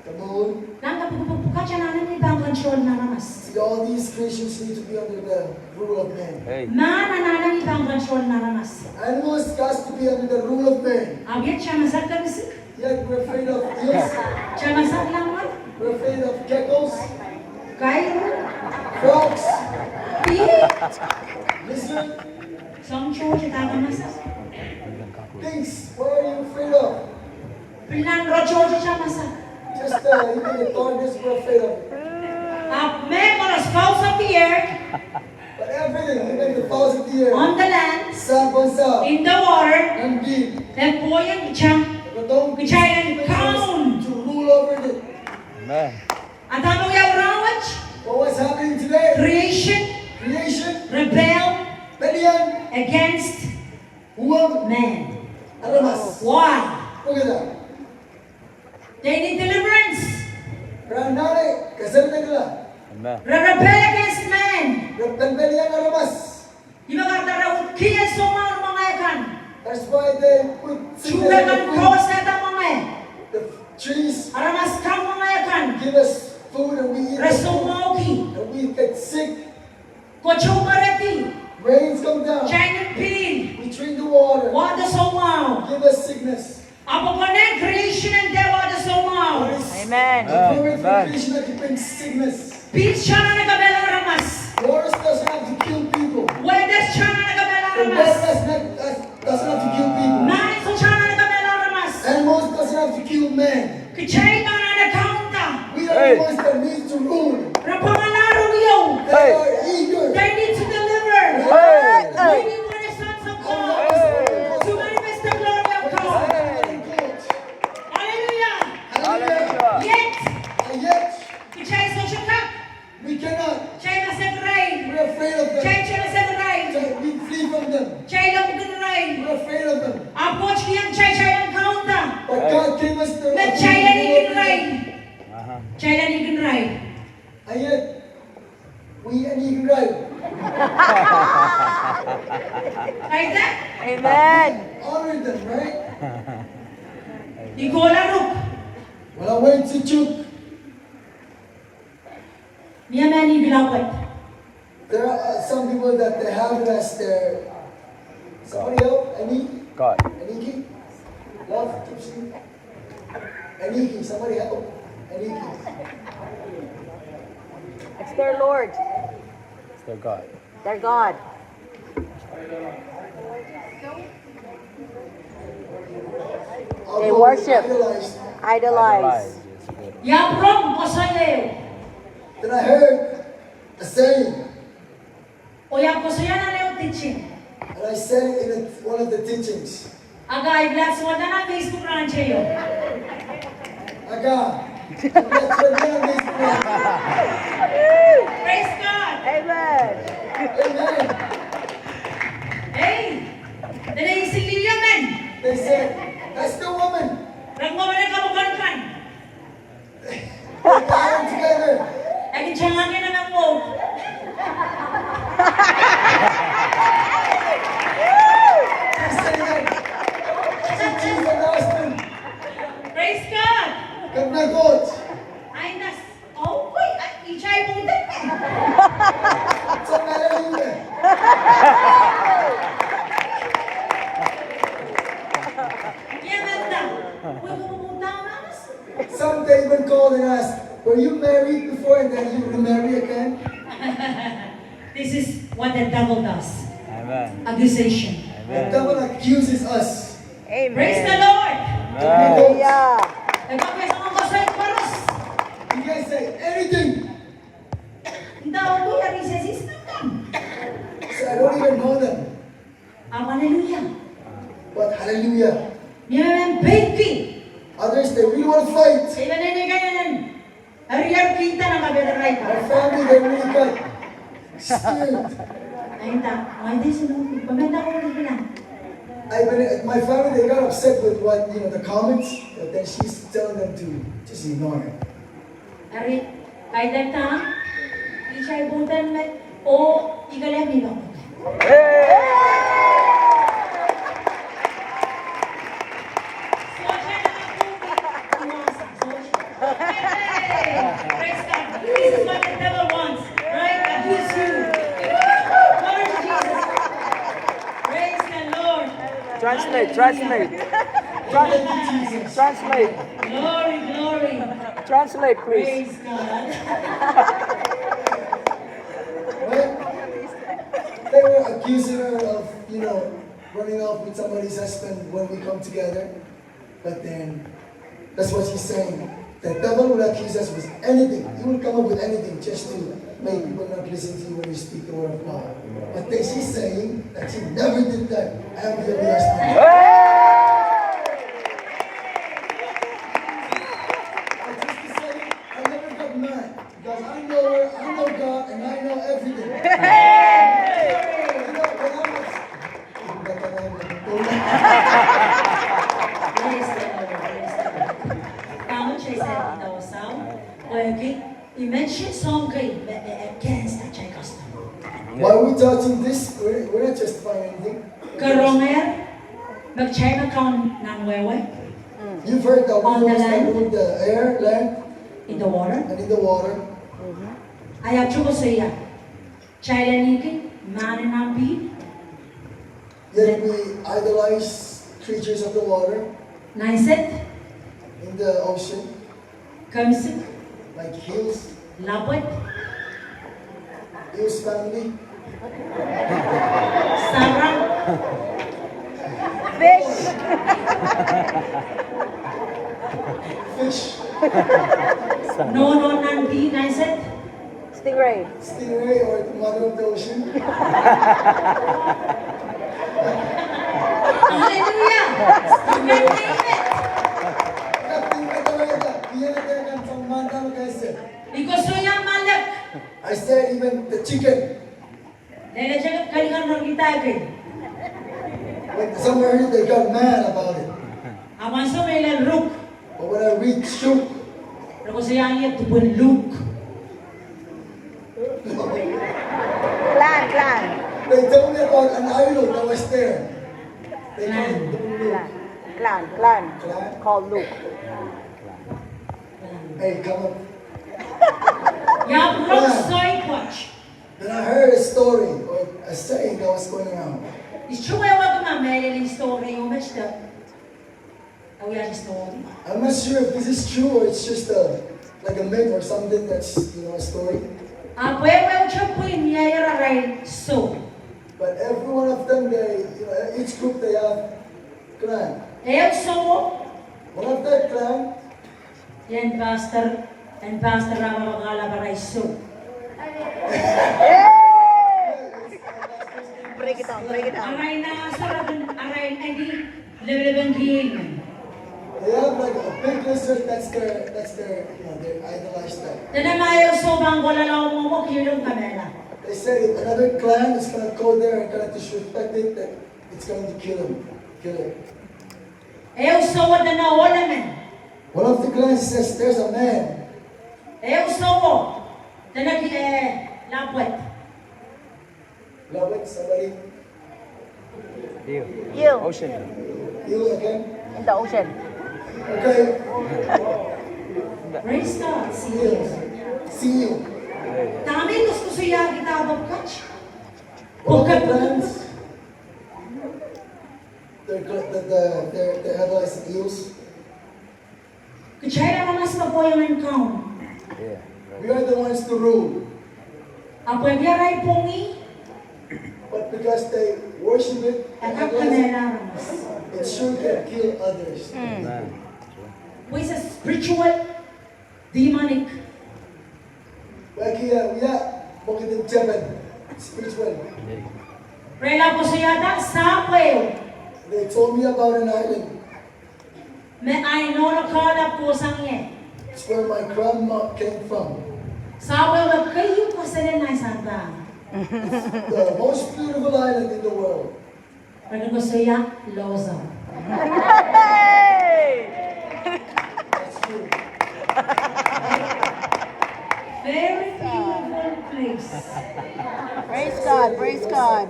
S6: The moon.
S7: nang kapupupukad siya nanan ibang control na namas.
S6: See, all these creations need to be under the rule of man.
S9: Hey.
S7: Manananan ibang control na namas.
S6: Animals has to be under the rule of man.
S7: Abyat siya masag ka misik.
S6: Yet we're afraid of eels.
S7: Siya masag lang man.
S6: We're afraid of geckos,
S7: Kairo,
S6: frogs,
S7: pihit.
S6: lizard,
S7: Song show siya taga masag.
S6: things. What are you afraid of?
S7: Pilan rocho siya masag.
S6: Just even the thorns we're afraid of.
S7: Men on the spouts of the air,
S6: But everything, even the fowls of the air,
S7: on the land,
S6: sa bansa,
S7: in the water,
S6: and deep.
S7: then boyan chang.
S6: Don't
S7: Giant count.
S6: to rule over it.
S9: Amen.
S7: At ano yung rawatch?
S6: But what's happening today?
S7: Creation,
S6: Creation,
S7: rebel
S6: Belian,
S7: against
S6: Huwag,
S7: man.
S6: Alamas.
S7: Why?
S6: Look at that.
S7: They need deliverance.
S6: Ranare, kasal na nila.
S9: Amen.
S7: Rebel against man.
S6: Belian Alamas.
S7: Yung mga tarawut kaya sumang mga yakan.
S6: That's why they put sickness
S7: Sugar
S6: in the
S7: ng
S6: food.
S7: cross na ito mga
S6: The trees
S7: Aramas kang mga yakan.
S6: give us food and we eat the food.
S7: Resumoki.
S6: And we get sick.
S7: Kochumareti.
S6: Rains come down.
S7: China pin.
S6: We drink the water.
S7: Wada sumaw.
S6: Give us sickness.
S7: Apo ko na creation and there wada sumaw.
S8: Amen.
S6: The current
S9: Amen.
S6: creation that brings sickness.
S7: Peace siya na nagabela aramas.
S6: Wars doesn't have to kill people.
S7: Weather siya na nagabela
S6: The
S7: aramas.
S6: weather doesn't have to kill people.
S7: Nine so siya na nagabela aramas.
S6: Animals doesn't have to kill men.
S7: Kichay na nagkaunta.
S6: We are
S9: Hey.
S6: the ones that need to rule.
S7: Rapangalaro niyo.
S6: They
S9: Hey.
S6: are eager.
S7: They need to deliver.
S9: Hey.
S7: We need more the sons of God to manifest the glory of God. Hallelujah.
S9: Hallelujah.
S7: Yet,
S6: And yet,
S7: kichay so siya ka.
S6: we cannot.
S7: Chay masag rain.
S6: We're afraid of them.
S7: Chay siya masag rain.
S6: We flee from them.
S7: Chay lang good rain.
S6: We're afraid of them.
S7: Apos kiyang chay lang kaunta.
S6: But God gave us the
S7: Let chay lang igin rain.
S9: Uh-huh.
S7: Chay lang igin rain.
S6: And yet, we and you can ride.
S7: Like that?
S8: Amen.
S6: Honor them, right?
S7: Ikaw larok.
S6: Well, I went to Chuk.
S7: Niya man ibilawat.
S6: There are some people that they have it as their. Somebody help? Aniki?
S9: God.
S6: Aniki? Love? Gypsy? Aniki, somebody help. Aniki.
S8: It's their Lord,
S9: It's their God.
S8: their God. They
S6: Although
S8: worship.
S6: idolized,
S8: Idolize.
S9: Yes, good.
S7: Yaprong kosayew.
S6: then I heard a saying,
S7: O yap kosayan na leo teaching.
S6: and I said it in one of the teachings.
S7: Aga iblat sa wala na Facebook ranche yo.
S6: Aga, that's what God is doing.
S7: Praise God.
S8: Amen.
S6: Amen.
S7: Hey, dala yung silya men.
S6: They said, that's the woman.
S7: Rang mo na kabukan kan.
S6: They got them together.
S7: Lagi tiyangangin na ng mo.
S6: They said that. Si Jesus and husband.
S7: Praise God.
S6: Kagnagod.
S7: Ay nas. Oh, uy, ichay mo din.
S6: So, hallelujah. even called and asked, were you married before and then you remarry again?
S7: This is what the devil does.
S9: Amen.
S7: Accusation.
S6: The devil accuses us.
S7: Praise the
S8: Amen.
S7: Lord.
S8: Hallelujah.
S7: Nagpapayos ako ko sa iparos.
S6: You guys say anything.
S7: Hindi ako kuya, recesses naman.
S6: So I don't even know them.
S7: Hallelujah.
S6: But hallelujah.
S7: Niyaman baby.
S6: Others, they really want to fight.
S7: Sa iba na ganyan. Hariyan kita na kabedaray ka.
S6: Our family, they really got scared.
S7: Ayun ta. Ay, di sunod. Paganda ko ulit na.
S6: My family, they got upset with what, the comments, but then she's telling them to just ignore it.
S7: Ari, by that time, isa'y butan met, o ikalami ba ko? Praise God. This is what the devil wants, right? Abuse you. Lord Jesus. Praise the Lord.
S9: Translate.
S7: Glory, glory.
S9: Translate, please.
S7: Praise God.
S6: Right? They were accusing her of, running off with somebody's husband when we come together. But then, that's what she's saying. The devil will accuse us with anything. He will come up with anything just to make people not listen to you when you speak the word of God. But then she's saying that she never did that. I am here with us now. But just to say, I never got mad. Because I know her, I know God, and I know everything. When
S7: Praise the Lord. Praise the Lord. Tama siya sa dawasaw. Okay. I-mention song kay against the Chay custom.
S6: Why are we touching this? We're not justifying anything.
S7: Karonger, mag-Chay na kaon ng wewe
S6: You've heard that
S7: On the
S6: we
S7: land.
S6: rule the air, land,
S7: in the water.
S6: and in the water.
S7: Ayaw chuko siya. Chay laniki, manin ang pi,
S6: Yet we idolize creatures of the water,
S7: naiset,
S6: in the ocean,
S7: kamsik,
S6: like hills,
S7: lapot,
S6: Hill's family.
S7: sarang,
S8: Fish.
S6: Fish,
S7: nono ng pi, naiset.
S8: Stingray.
S6: stingray, or the mother of the ocean.
S7: Hallelujah! You can name it.
S6: Captain Katarada, pinatay ng pangmanta mo kasi.
S7: Because so yung malak,
S6: I said even the chicken.
S7: dahil siya kalikan ng kitagin.
S6: When someone heard it, they got mad about it.
S7: Awan so may lalruk.
S6: But when I read Shuk,
S7: Pero siya ang iya tupun luk.
S8: Clan.
S6: they told me about an idol that was there. They called it Luke.
S8: Clan.
S6: Clan?
S8: Called Luke.
S6: Hey, come on.
S7: Yung rock soy watch.
S6: Then I heard a story or a saying that was going around.
S7: Ischukay wag ka mamaya story yung basta. Awya sa story.
S6: I'm not sure if this is true or it's just like a myth or something that's a story.
S7: Pwede siya po iniyayararay so.
S6: But every one of them, each group they have clan.
S7: Ayaw so,
S6: One of that clan,
S7: yan pastor, and pastor Rama magalabaray so.
S8: Break it down.
S7: Aray na sarap, aray na di level-level game.
S6: they have like a big lizard. That's their they idolize that.
S7: Dana mayo so bang wala lang mo kilong kamera.
S6: They said if another clan is gonna go there and gonna disrespect it, that it's going to kill it.
S7: Ayaw so wala na wala men.
S6: One of the clans says there's a man.
S7: Ayaw so mo. Dana ki lapwet.
S6: Love it, somebody.
S8: You.
S9: Ocean.
S6: You again?
S8: In the ocean.
S6: Okay.
S7: Praise God.
S6: See you.
S7: Dami gusto siya kitabang catch.
S6: One of the clans, they idolize eels.
S7: Kaya naman mas mapoyangan count.
S9: Yeah.
S6: We are the ones to rule.
S7: Ako ay biyaray pongi,
S6: But because they worship it, and
S7: at
S6: idolize it,
S7: kamera.
S6: it sure can kill others.
S9: Amen.
S7: Who is a spiritual, demonic.
S6: Mungkin din Japan, spiritual.
S7: Rela po siya yata, sapwe.
S6: They told me about an island.
S7: Me ay no nakala po sangye.
S6: It's where my grandma came from.
S7: Sapwe na kayo po sa rin na santa.
S6: The most beautiful island in the world.
S7: Rela po siya, Loza.
S6: That's true.
S7: Very beautiful place.
S8: Praise God, praise God.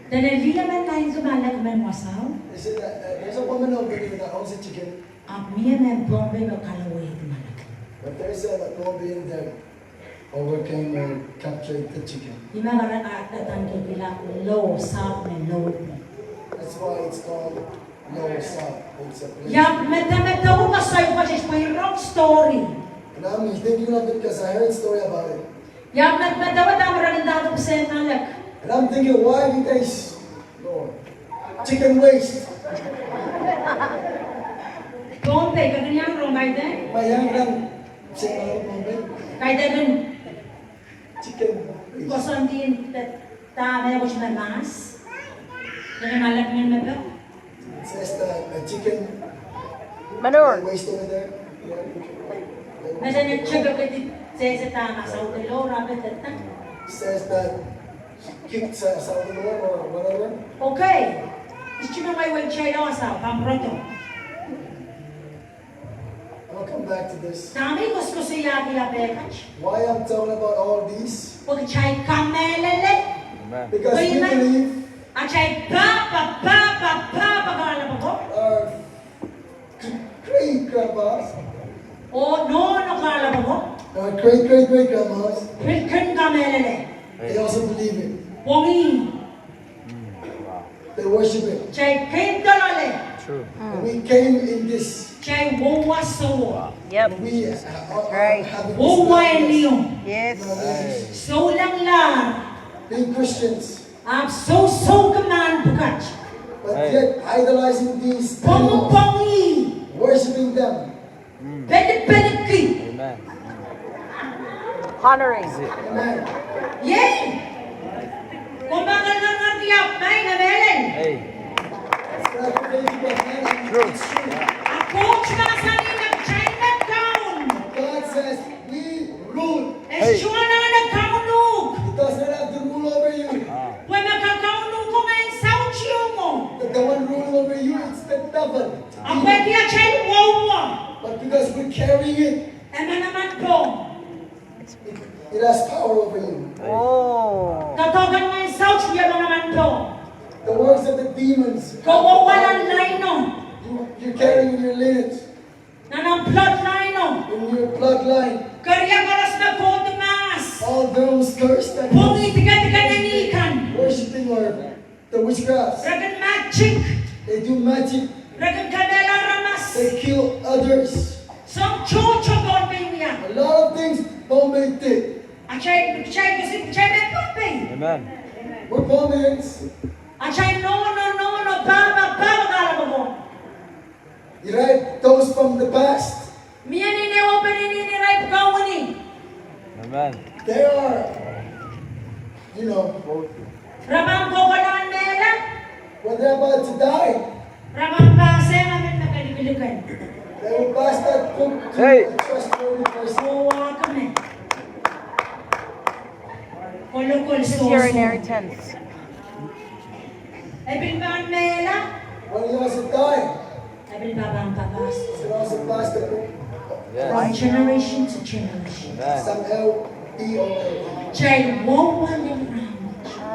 S7: Dalali naman tayo sumalag man wasaw.
S6: They said that there's a woman over there that owns a chicken,
S7: Amiya na bombe no kalaway tumalag.
S6: but there's a Colombian that overcame and captured the chicken.
S7: Di mga karatan kikila low, south na low.
S6: That's why it's called Lower South. It's a place.
S7: Ya, meta ko kasayo pa siya may wrong story.
S6: And I'm thinking of it because I heard a story about it.
S7: Ya, meta ang maraming dato sa nalak.
S6: And I'm thinking, why do they, Lord, chicken waste?
S7: Bombe, kaganyan wrong kay den.
S6: Mayang lang, chicken waste.
S7: Kay den
S6: Chicken waste.
S7: kosan din ta may ko siya mas. Kaya malak niyan meta.
S6: It says that a chicken
S8: Manure.
S6: waste over there.
S7: Nasa niya sugar kay sa tama sa hotel rapid ta.
S6: It says that kicked sa Salvador or whatever.
S7: Okay. Gusto mo may way chela sa pamproto.
S6: I'll come back to this.
S7: Dami ko siya ya pekach.
S6: Why I'm talking about all these?
S7: Pag chay kamelele.
S9: Amen.
S6: Because we
S7: Wait, man.
S6: believe
S7: Achay pa pagkala mo ko.
S6: our great grandpas,
S7: O no nakala mo ko.
S6: our great grandmas,
S7: Pilken kamelele.
S6: they also believe it.
S7: Pongi.
S6: They worship it.
S7: Chay kendalale.
S9: True.
S6: And we came in this.
S7: Chay wowa sawo.
S8: Yep.
S6: We are
S8: Right.
S6: having
S7: Wowa
S6: this
S7: niyo.
S8: Yes.
S7: So lang lang.
S6: being Christians,
S7: I'm so kaman bukach.
S6: but yet idolizing these
S7: Pongo
S6: animals,
S7: pongi.
S6: worshiping them.
S7: Pwede ki.
S9: Amen.
S8: Honoring.
S6: Amen.
S7: Yay! Kumbaga nga nga tiyap na inabelen.
S9: Hey.
S6: It's not crazy, but man,
S9: True.
S6: it's true.
S7: Ako siya sa nilang Chinatown.
S6: God says we rule.
S7: Eh, siya na nga nagkaunog.
S6: It does not have to rule over you.
S9: Ah.
S7: Kung magkakaunog ko ngayon sa uchiyo mo.
S6: The one ruling over you, it's the devil.
S7: Ang pwede ya chay wawa.
S6: But because we're carrying it,
S7: Eh, naman po.
S6: it has power over you.
S8: Oh.
S7: Katogan ngayon sa uchiyo mo naman po.
S6: The works of the demons,
S7: Kawawalan line no.
S6: you're carrying in your lineage,
S7: Nanang bloodline no.
S6: in your bloodline.
S7: Karya karas na po mas.
S6: All those cursed that
S7: Pongi tiga-tiga nanikan.
S6: worshiping or the witchcrafts,
S7: Ragan magic.
S6: they do magic,
S7: Ragan kanela ramas.
S6: they kill others.
S7: Some chocho kon pinya.
S6: A lot of things Bombay did.
S7: Achay kasi me pompe.
S9: Amen.
S6: We're Bombayans.
S7: Achay no baba kala mo.
S6: Right? Those from the past,
S7: Miya ni newo ni right kawani.
S9: Amen.
S6: they are, you know,
S7: Ramang ko kalan mela.
S6: when they're about to die,
S7: Ramang pase namin nakalibilikan.
S6: they will pass that book to
S9: Hey.
S6: a trustworthy person.
S7: Kuha kami. Kulukul
S8: This is
S7: so.
S8: your inheritance.
S7: Ay bilbaan mela.
S6: When he also died,
S7: Ay bilbaan papas.
S6: they also pass the book
S9: Yes.
S7: From generation to generation.
S9: Amen.
S6: some L-E-O-L.
S7: Chay wawan ni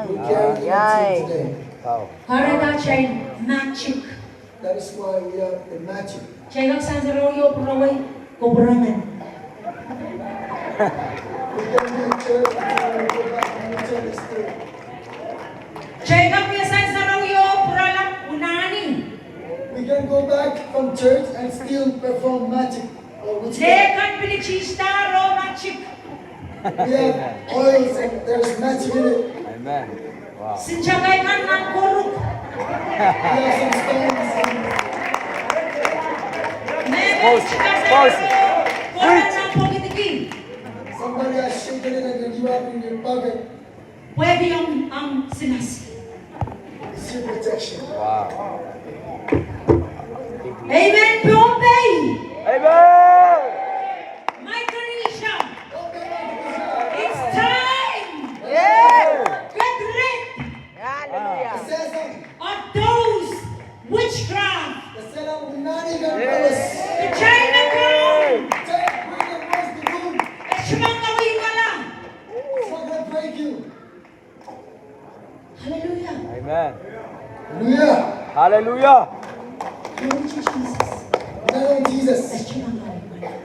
S6: We carry
S8: Yay.
S6: it today.
S9: Wow.
S7: Para na chay magic.
S6: That is why we are the magic.
S7: Chay kag sa royo praway kuburangan.
S6: We can be in church, we can go back and return the spirit.
S7: Chay kag sa royo prala unani.
S6: We can go back from church and still perform magic or witchcraft.
S5: Lekan pinicistaro magic.
S6: We have oils and there's magic in it.
S9: Amen. Wow.
S5: Sinjagay kan ng kuruk.
S6: We have some stones and
S9: Expose it.
S5: Kuha ng pagitikin.
S6: somebody has shaken it and you have it in your pocket.
S5: Pwede ang sinasi.
S6: It's your protection.
S9: Wow.
S5: Amen, Bombay.
S9: Amen.
S5: My Tanisha. It's time.
S8: Yeah.
S5: Get rid
S8: Hallelujah.
S6: It says
S5: of those witchcraft.
S6: the setup will not even us.
S5: The China come.
S6: Take bring the worst to do.
S5: Eshmang gawin ka lang.
S6: It's not gonna break you.
S5: Hallelujah.
S9: Amen.
S6: Hallelujah.
S9: Hallelujah.
S5: Glory to Jesus.
S6: In the name of Jesus.
S5: Eshmang gawin ka lang.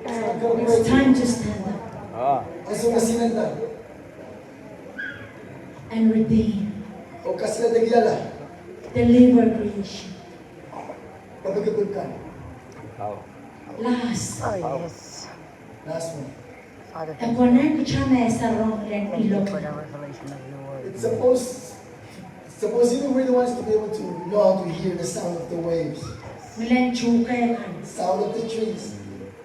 S6: It's not gonna break
S5: It's
S6: you.
S5: time to stand up
S9: Ah.
S6: Aso ka sinanda.
S5: and redeem.
S6: O ka sila nagyala.
S5: Deliver creation.
S6: Pabagabag ka.
S9: Wow.
S5: Last.
S8: Oh, yes.
S6: Last one.
S8: Father,
S5: E
S8: thank
S5: por
S8: you.
S5: nem que chame essa ronlen
S8: Thank you
S5: ilong.
S8: for the revelation of your word.
S6: It's supposed even we're the ones to be able to know how to hear the sound of the waves,
S5: Milen chuke kan.
S6: sound of the trees,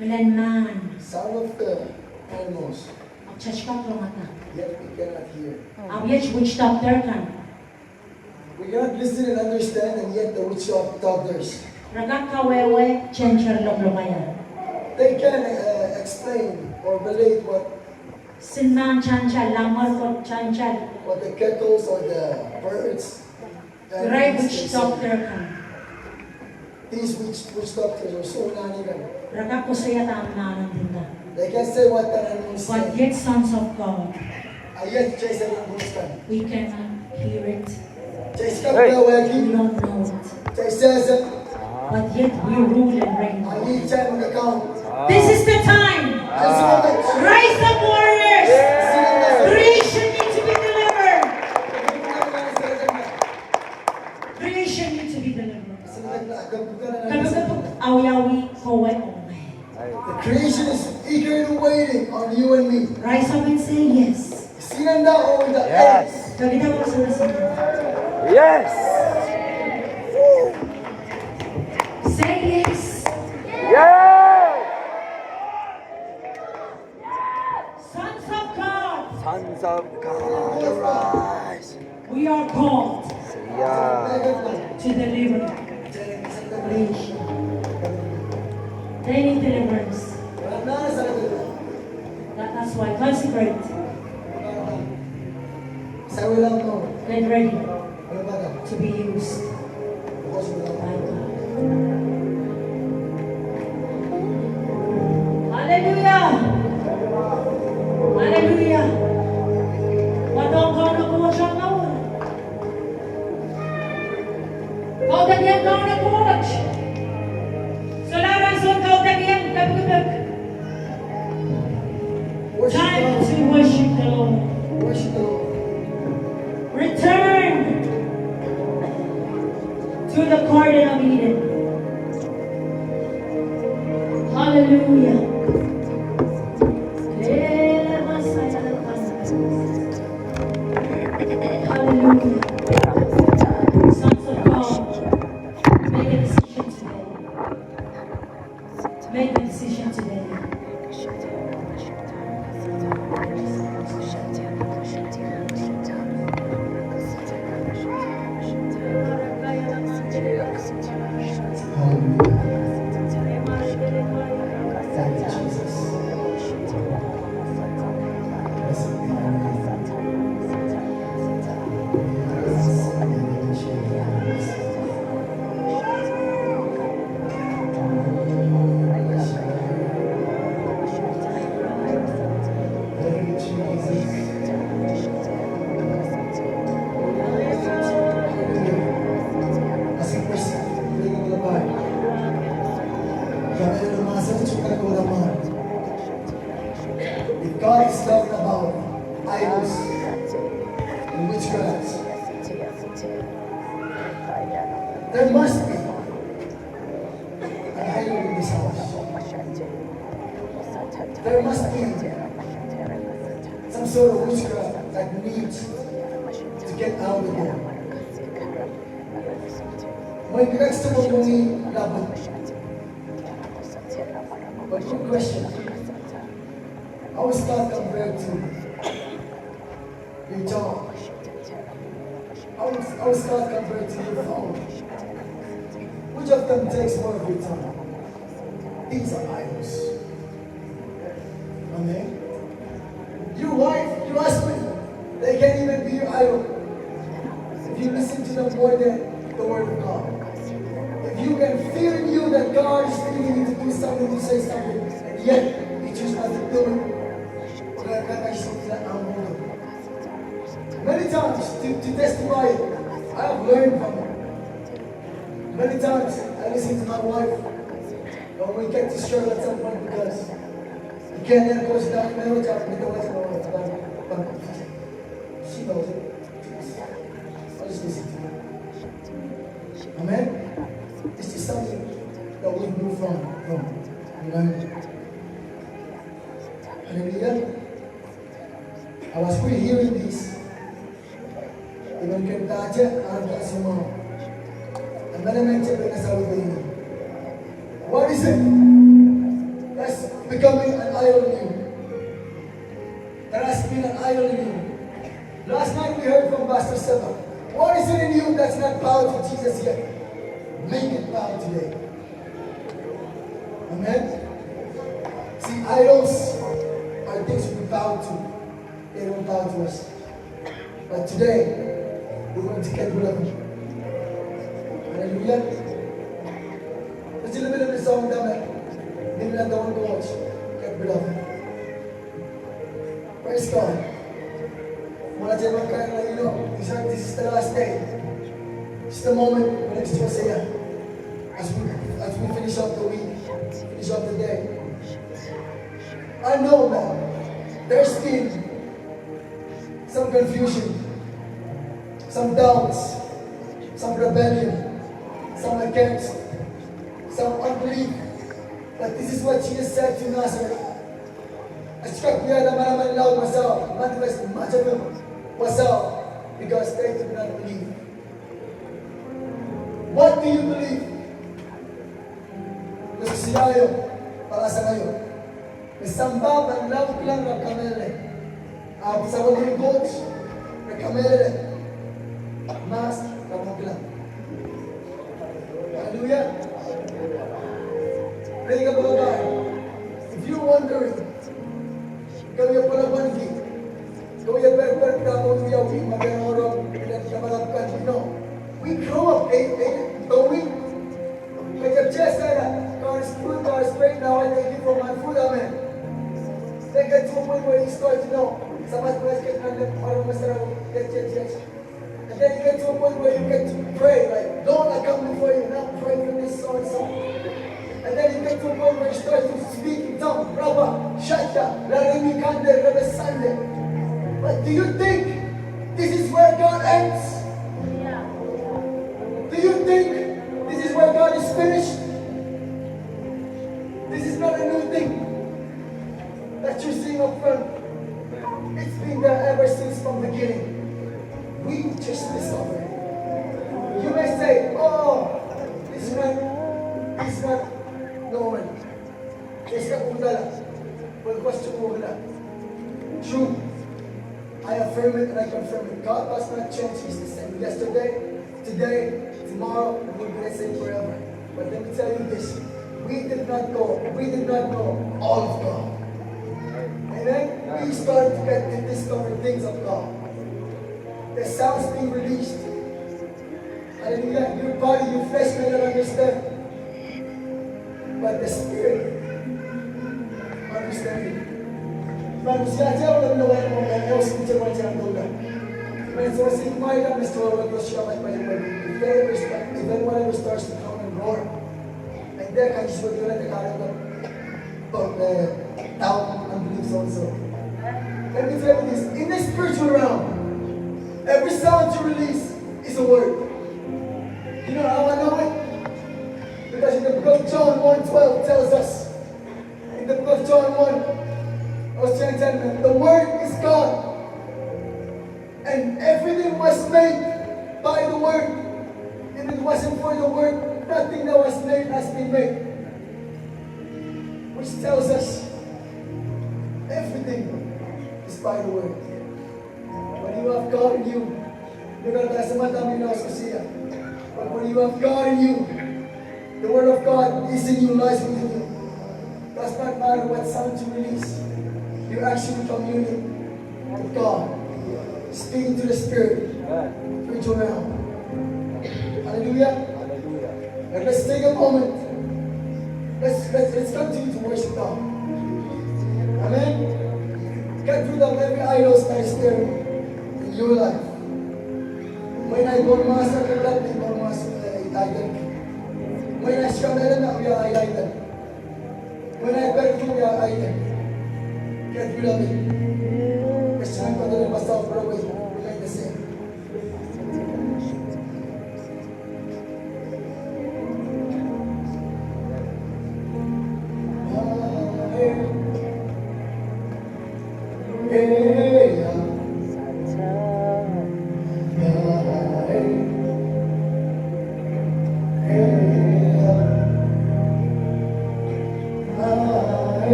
S5: Milen man.
S6: sound of the animals.
S5: Ang chachpak lo mata.
S6: Yet we cannot hear.
S5: Ang yet witch doctor kan.
S6: We cannot listen and understand, and yet the witch doctors,
S5: Ragak kawewe chencher lom lumaya.
S6: they can explain or relate
S5: Sinman chanchal lamar ko chanchal.
S6: what the kettles or the birds. and
S5: Right
S6: these
S5: witch
S6: they say.
S5: doctor kan.
S6: These witch doctors are so nanigan.
S5: Ragak ko saya taman tinda.
S6: They can say what the animals
S5: But
S6: say.
S5: yet sons of God,
S6: Ayat chay sa limbukan.
S5: we cannot hear it.
S6: Chay sa
S9: Hey.
S5: We
S6: kapawagi.
S5: don't know it.
S6: Chay sa
S5: But yet we rule and reign.
S6: Ayat chay mga count.
S9: Ah.
S5: This is the time. Rise up, warriors! Creation needs to be delivered. Creation needs to be delivered. Kapag awi-awi, kowe ome.
S6: The creation is eager and waiting on you and me.
S5: Rise up and say yes.
S6: Sinanda o the
S9: Yes.
S5: Kagita ko sa nasin.
S9: Yes.
S5: Say yes.
S9: Yes.
S5: Sons of God,
S9: Sons of God, arise.
S5: we are called
S9: Yeah.
S5: to deliver creation. They need deliverance. That's why consecrate.
S6: Sabi lang mo.
S5: Get ready
S6: Ano ba ka?
S5: to be used
S6: Bukas mo lang.
S5: by God. Hallelujah! Hallelujah! Wadong kau na kuha siya ngawin. Kau dagyan kau na kuha siya. Solaran son kau dagyan kapag
S6: Worship
S5: time
S6: the
S5: to
S6: Lord.
S5: worship the Lord.
S6: Worship the Lord.
S5: Return to the Garden of Eden. Hallelujah. Hallelujah. Sons of God, make a decision today. Make a decision today.
S6: Thank you, Jesus. Blessed be your name. Thank you, Jesus. As a person, bring the Bible. Kami na lumasa sa tsukar ko naman. If God is talking about idols and witchcrafts, there must be there must be some sort of witchcraft that needs to get out of there. May next to mong laban. But good question. How is God compared to your job? How is God compared to your phone? Which of them takes more of your time? These are idols. Amen. Your wife, your husband, they can't even be your idol. If you listen to them more than the word of God. If you can feel in you that God is leading you to do something, to say something, and yet you choose not to do it, many times to testify it, I have learned from it. Many times I listen to my wife when we get to struggle at some point because you can't let goes down, she knows it. I'll just listen to her. Amen? It's just something that we move from. Hallelujah. I was really hearing this. Even can touch it, I'm not so much. I'm going to mention it as I will be. What is it that's becoming an idol in you? That has been an idol in you. Last night we heard from Pastor Seba. What is it in you that's not bowed to Jesus yet? Make it bow today. Amen? See, idols are things we bow to. They don't bow to us. But today, we're going to get rid of them. Hallelujah. There's a little bit of the song down there. Maybe not the one to watch. Get rid of them. Praise God. Mula dyan mga kaya na this is the last day. It's the moment when next year say as we finish up the week, finish up the day. I know that there's been some confusion, some doubts, some rebellion, some against, some unbelief. But this is what Jesus said to Nazareth. I struck the other man loud myself, manifest much of him myself, because they did not believe. What do you believe? Gusto siya yun, para sa ngayon. Isamba ng lawak lang ng kamele. Sa walang coach, ng kamele. Mas, kamag lang. Hallelujah. Pray ka ba ba? If you're wondering, ikaw yung palabangi, ikaw yung perpertamo yawi, mag-anorong, pinagkamalapkan, we grow up, going. Like your chest said, God is food, God is great, now I thank you for my food, amen. Then get to a point where you start to know, sabat mo get parang masarap, yes. And then you get to a point where you get to pray, like, Lord, I come before you, now pray for this so and so. And then you get to a point where you start to speak in tongues, Rabba, Shata, Larimi Kande, Rabba Sande. But do you think this is where God ends? Do you think this is where God is finished? This is not a new thing that you're seeing up front. It's been there ever since from the beginning. We just discovered it. You may say, oh, this is not normal. It's not undala. Well, question mo na. True. I affirm it and I confirm it. God does not change. He's the same yesterday, today, tomorrow, and will be the same forever. But let me tell you this. We did not know all of God. Amen? We started to get to discover things of God. The sounds being released. Hallelujah. Your body, your flesh may not understand. But the spirit understands it. Manusia aja udah menawarkan mau sekitar macam tu lah. When forcing my God, Mr. Lord, was shot like my body. If anyone ever starts to come and roar, and there can you show you like the kind of doubt, unbelief, so and so. Let me tell you this: in the spiritual realm, every sound you release is a word. You know how I know it? Because in the book of John 1:12 tells us. In the book of John 1. Verse 10, the Word is God. And everything was made by the Word. If it wasn't for the Word, nothing that was made has been made. Which tells us everything is by the Word. When you have God in you, you're going to bless the but when you have God in you, the Word of God is in you, lies within you. Does not matter what sound you release. You're actually communing with God. Speaking to the Spirit. Spiritual realm. Hallelujah. And let's take a moment. Let's continue to worship God. Amen. Get rid of every idol that is there in your life. When I go master the blood, I go master the idol. When I struggle, we are idol. When I beg you, we are idol. Get rid of it. It's time for the pastor for away. Remain the same.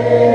S8: Yeah.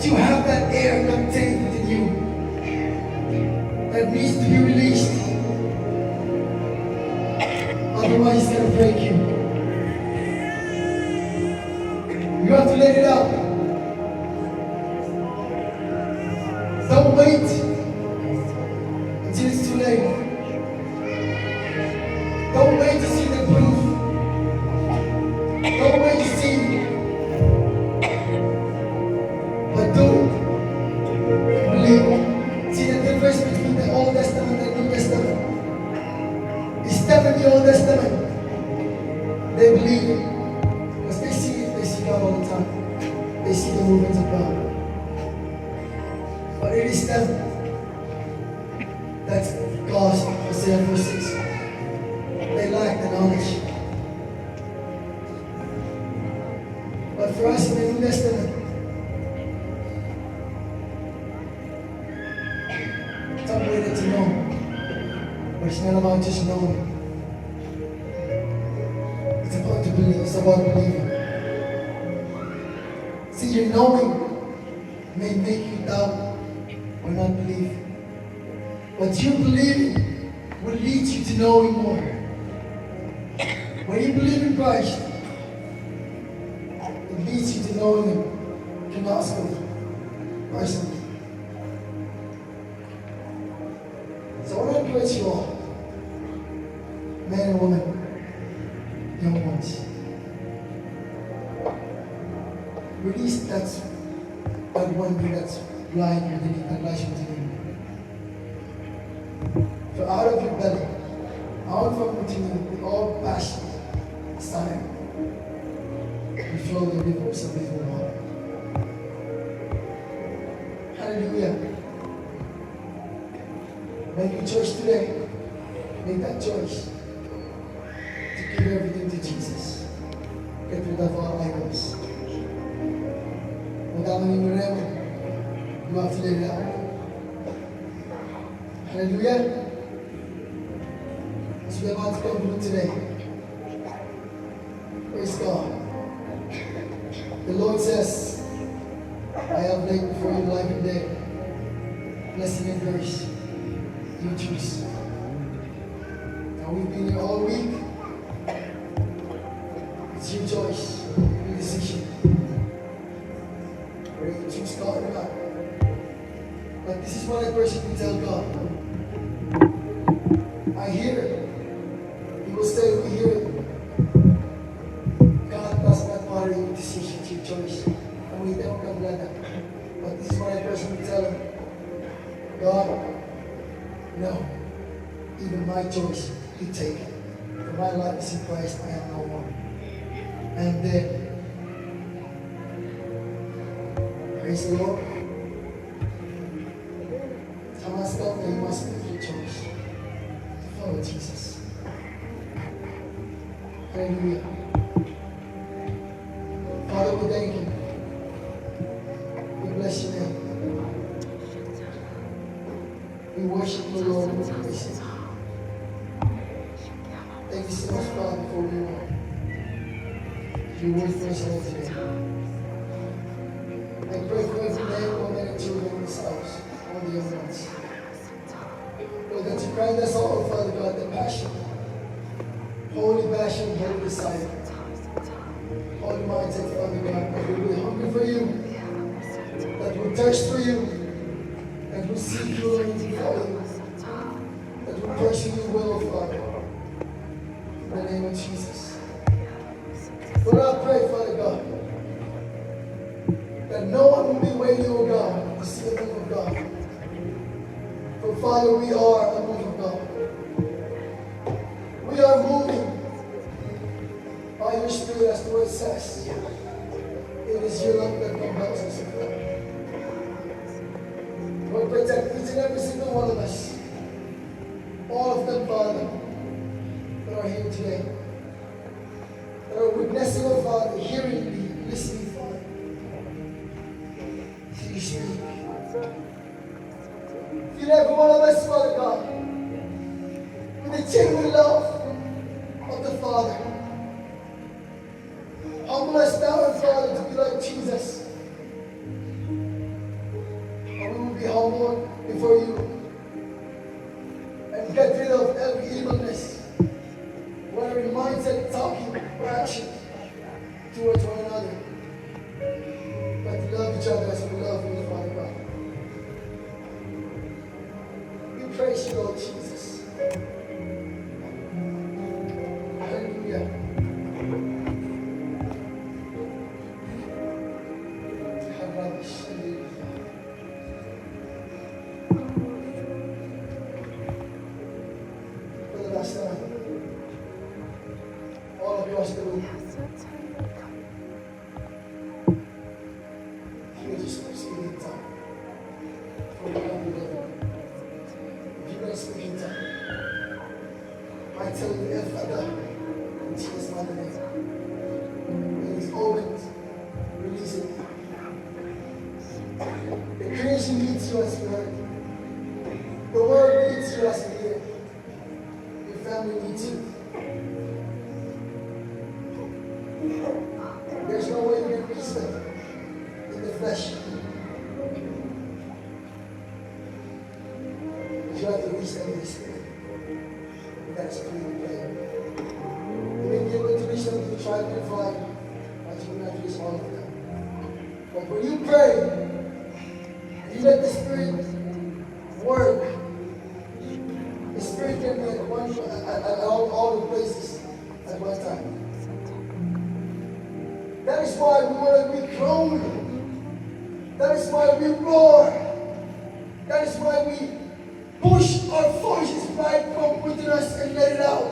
S6: But you have that air contained within you that needs to be released. Otherwise, it's going to break you. You have to let it out. Don't wait until it's too late. Don't wait to see the proof. Don't wait to see. But do it. Believe. See the difference between the Old Testament and the New Testament? It's them in the Old Testament. They believe it. Because they see it, they see God all the time. They see the movements of God. But it is them that's lost, Isaiah 4:6. They lack the knowledge. But for us in the New Testament, it's upgraded to know. But it's not about just knowing. It's about to believe. It's about believing. See, your knowing may make you doubt or not believe. But you believing will lead you to knowing more. When you believe in Christ, it leads you to knowing Him gnostically, personally. So I want to encourage you all, men and women, young ones, release that one thing that's lying within you, that lies within you. For out of your belly, out from within you, with all passion, desire, will flow the rivers of living water. Hallelujah. Make your choice today. Make that choice to give everything to Jesus. Get rid of all idols. Without any remedy, you have to let it out. Hallelujah. As we're about to conclude today, praise God. The Lord says, I have laid before you life and death, blessing and grace. You choose. Now we've been here all week. It's your choice, your decision. Whether you choose God or not. But this is what I personally tell God. I hear it. He will say, we hear it. God does not bother your decision, it's your choice. And we don't come like that. But this is what I personally tell him. God, no. Even my choice, you take it. For my life is in Christ, I am no more. I am dead. Praise the Lord. Tell myself that you must make your choice to follow Jesus. Hallelujah. Father, we thank you. We bless your name. We worship you, Lord, and we praise you. Thank you so much, Father, for your word. Your word for us all today. I pray for every man, woman, and children in this house, all the young ones. Lord, that you grant us all, Father God, the passion, holy passion, holy desire, holy mindset, Father God, that we will be hungry for you, that will thirst for you, that will seek you, Lord, and follow you, that will pursue your will, Father, in the name of Jesus. Lord, I pray, Father God, that no one will be waiting, oh God, to see the move of God. For Father, we are a move of God. We are moving by your Spirit, as the word says. It is your love that compels us, oh God. Lord, protect each and every single one of us. All of them, Father, that are here today. That are witnessing, oh Father, hearing me, listening, Father. You speak. Fill every one of us, Father God, with the genuine love of the Father. Humble us down, Father, to be like Jesus. praise you, Lord Jesus. Hallelujah. For the last time, all of yours to you just speak in tongue. For the unbelieving. If you're going to speak in tongue, I tell you, if Father, in Jesus' mighty name, when He's opened, release it. The creation needs you as we heard. The world needs you as we hear. Your family needs you. There's no way you can reach them in the flesh. But you have to reach them in the spirit. That's a clean prayer. You may be able to reach them through trial and fire, but you will not reach all of them. But when you pray, you let the Spirit work. The Spirit can be at all the places at one time. That is why we want to be grown. That is why we roar. That is why we push our voices right from within us and let it out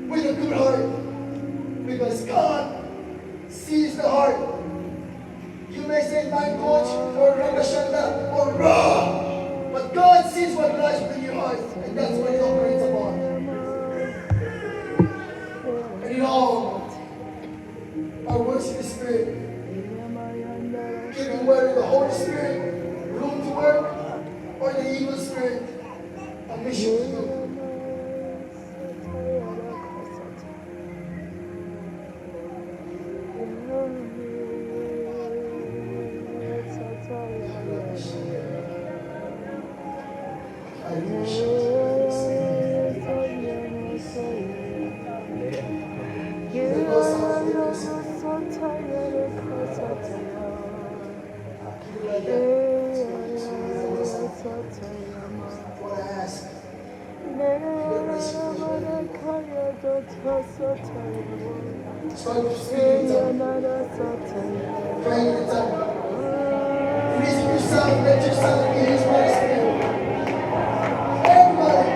S6: with a good heart. Because God sees the heart. You may say, my coach, or Rabashanda, or Ra. But God sees what lies within your heart, and that's what He operates upon. And in all our works in the Spirit, giving whether the Holy Spirit room to work, or the evil spirit a mission to do. What I ask, start to speak in tongues. Pray in tongues. Release yourself, let yourself be used by the Spirit. Everybody.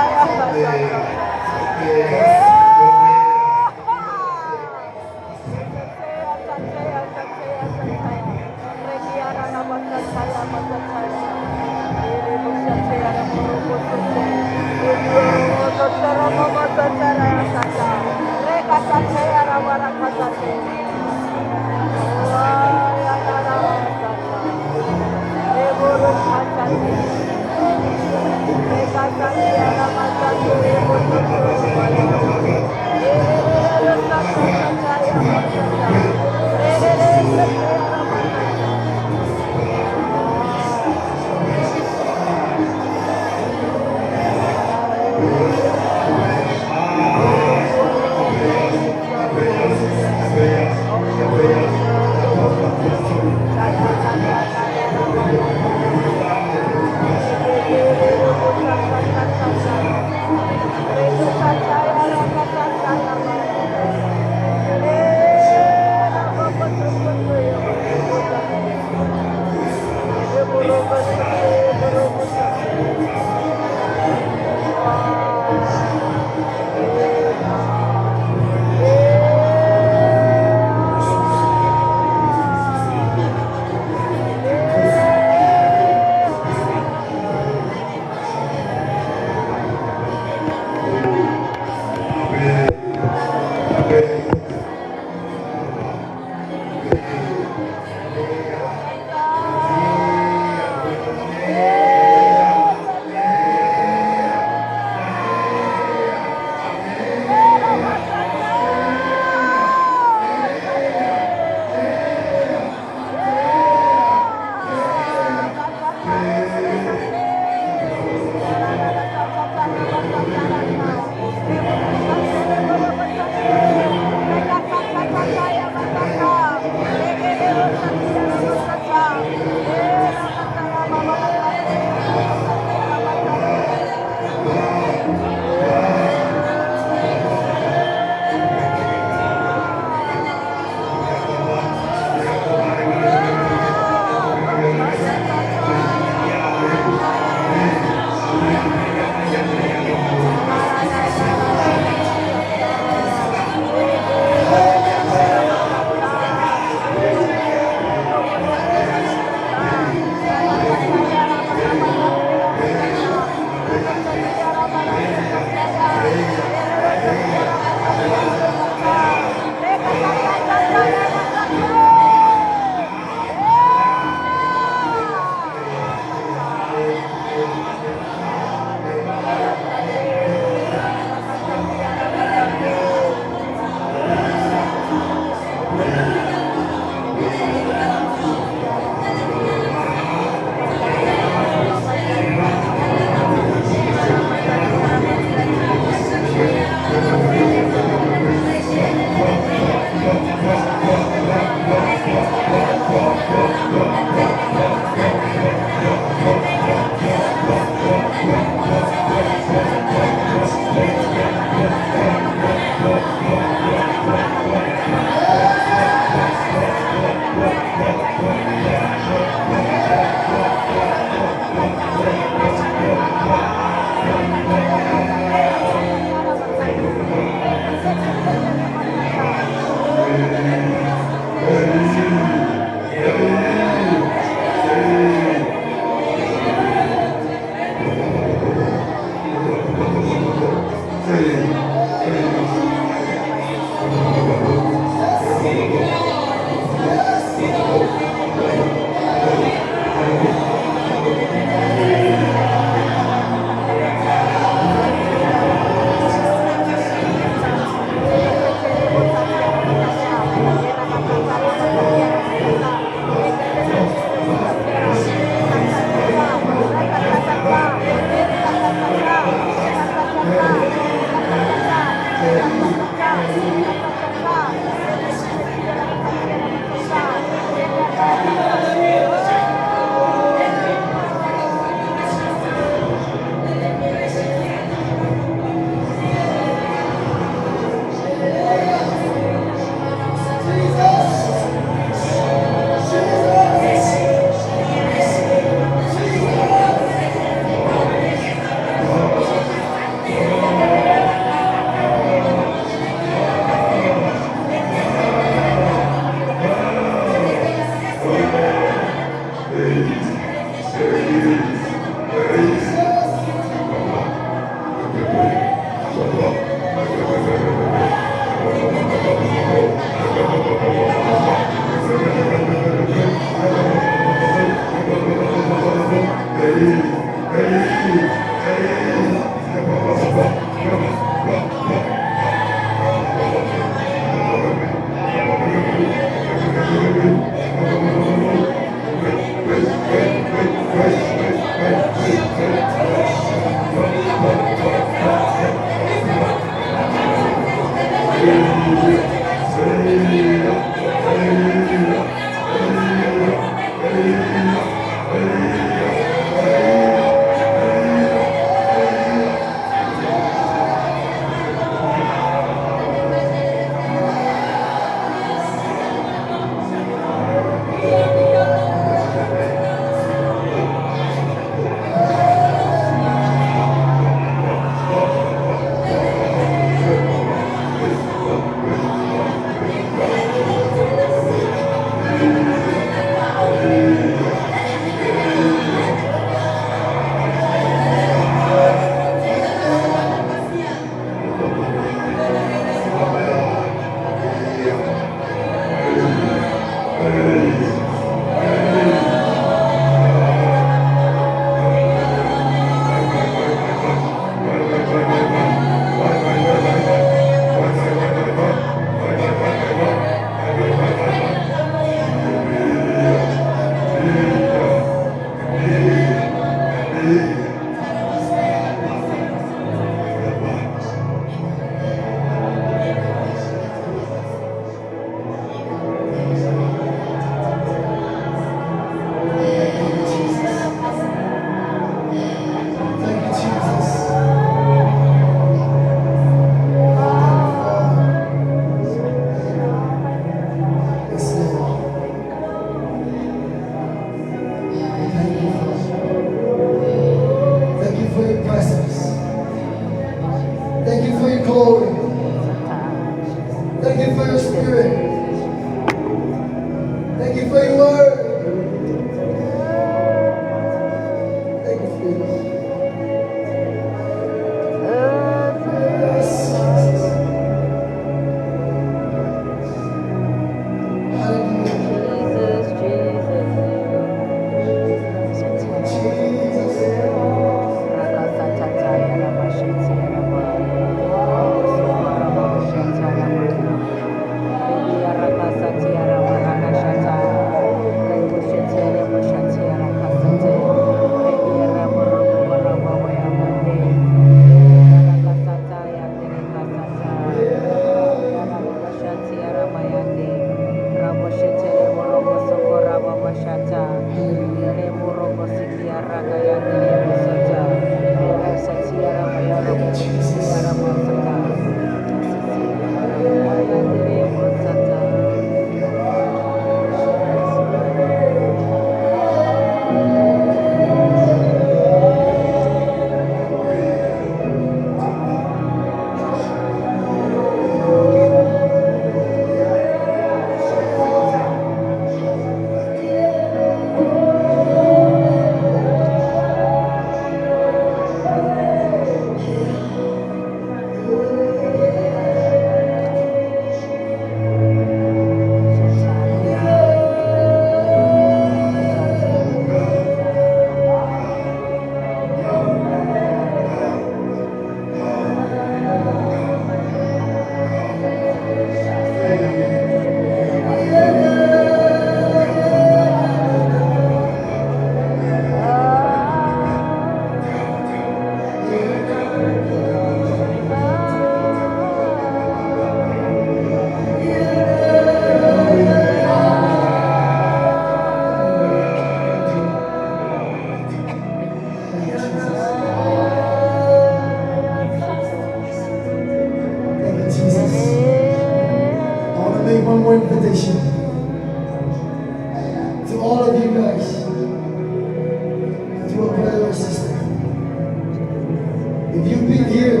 S6: been here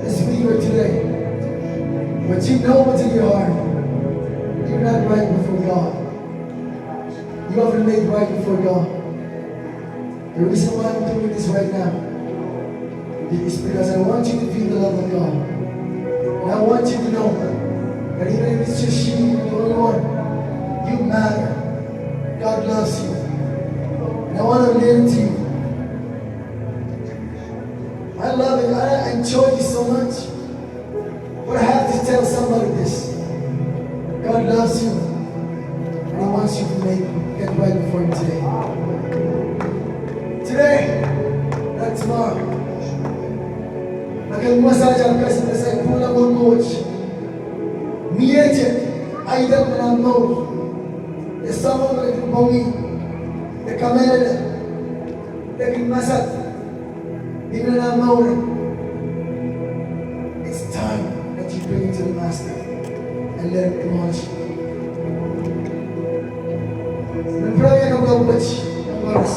S6: this week or today, but you know what's in your heart. You're not right before God. You haven't made right before God. The reason why I'm doing this right now is because I want you to feel the love of God. And I want you to know that even if it's just you, you're the only one, you matter. God loves you. And I want to relate it to you. I love it. I enjoy this so much. But I have to tell somebody this. God loves you. And He wants you to get right before Him today. Today, not tomorrow. Nagkagmasaja kasi nasa pulang mo coach. Miyeche, aydan mo na mo. Esamo mo naging bongi. Nakamela na. Naging masat. Di mo na mo. It's time that you bring it to the Master and let Him demolish you. Nagpray ka mga coach. Ang oras.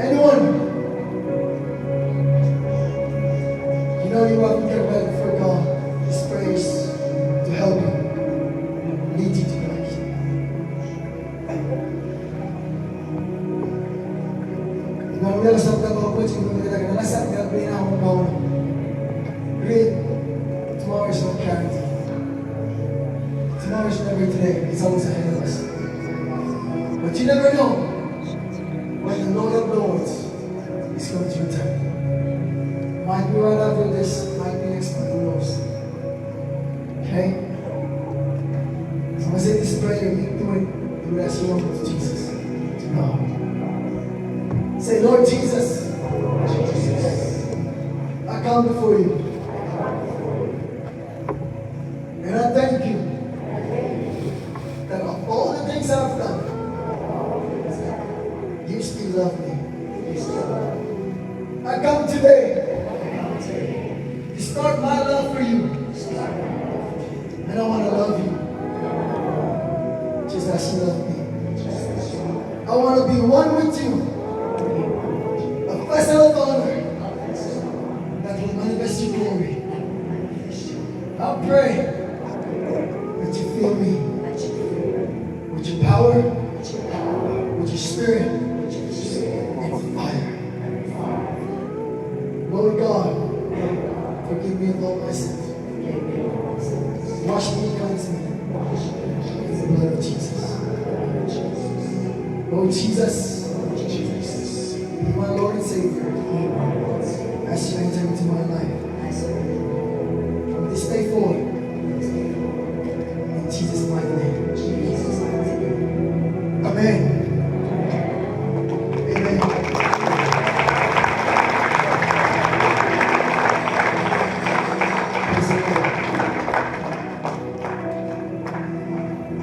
S6: Anyone? You know you have to get ready for God. His praise to help you, lead you to Christ. Ibang mga sa mga coach, ibang mga nagalasan, gagawin na akong kauna. Great. Tomorrow is not guaranteed. Tomorrow is never today. It's always ahead of us. But you never know when the Lord of Lords is going to return. Might be right after this, might be next month, who knows? Okay? So I'm going to say this prayer, you do it as you want to Jesus, to God. Say, Lord Jesus, I come before you. And I thank you that of all the things I've done, you still love me. I come today to start my love for you. And I want to love you just as you love me. I want to be one with you. A vessel of honor that will manifest your glory. I pray that you fill me with your power, with your spirit, and fire. Lord God, forgive me of all my sins. Wash me and cleanse me in the blood of Jesus. Lord Jesus, be my Lord and Savior as you enter into my life. From this day forward, in Jesus' mighty name. Amen. Amen. Praise the Lord.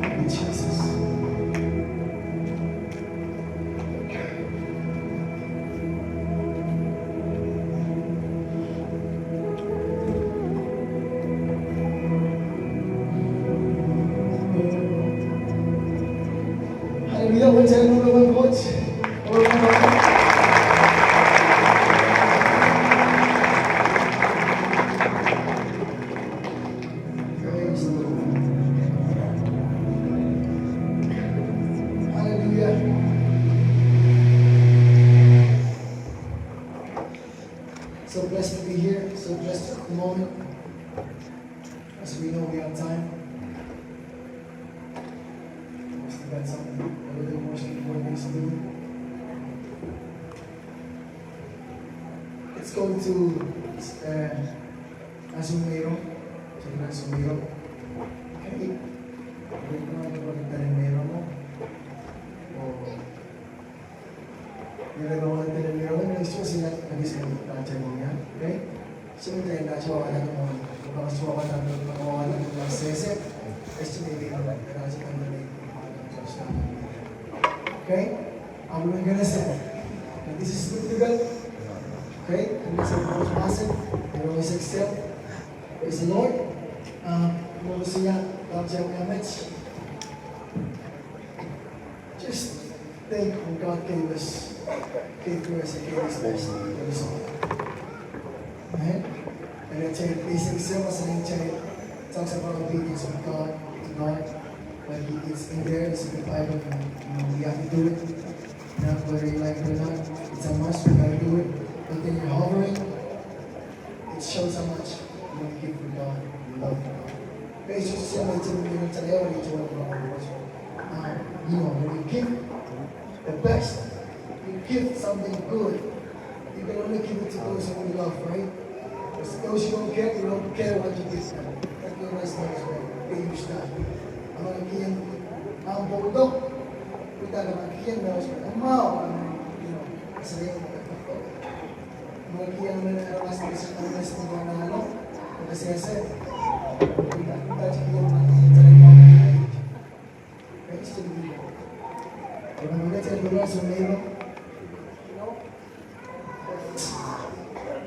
S6: Thank you, Jesus. Hallelujah. What's that number one coach? Praise the Lord. Hallelujah. So blessed to be here. So blessed at the moment. As we know, we have time. We still got something, a little bit more things to do. It's going to Asumero. Check na Asumero. Okay. Wait mo ano ba yung talimero mo? O nilagawa ng talimero mo. Next year sila nag-isip ng tansya niya. Okay? So yung tayo na-chowa ka natin mo. Makasuwa ka natin makawa natin ng sesep. Estimate mo. Kasi kami na okay? I'm gonna say that this is good to go. Okay? And this is Coach Mason. And always excel. Praise the Lord. Kung gusto niya, Dr. Just think when God gave us faithfulness and care is best. That is all. Right? And then child, basic simple saying child talks about obedience with God, to God. But it's in there, it's in the Bible, and we have to do it. Not whether you like it or not, it's a must, we gotta do it. But then you're hovering, it shows how much you want to give for God, you love God. Pero Yesus siya may tinutulong sa layo, may tinutulong mga when you give the best, you give something good, you can only give it to those who you love, right? Because those you don't get, you don't care what you give them. That's the nice thing as well. They use that. Ang mga kiyan, ang bundok, kita naman kiyan na mas mao, sa layo mga kapatid. Mga kiyan naman na arawas na sa kanas ng mga ano, kasi kita siya kiyan na sa layo mga kiyan. Kaya gusto nyo. Kaya mga sa lugar sa layo,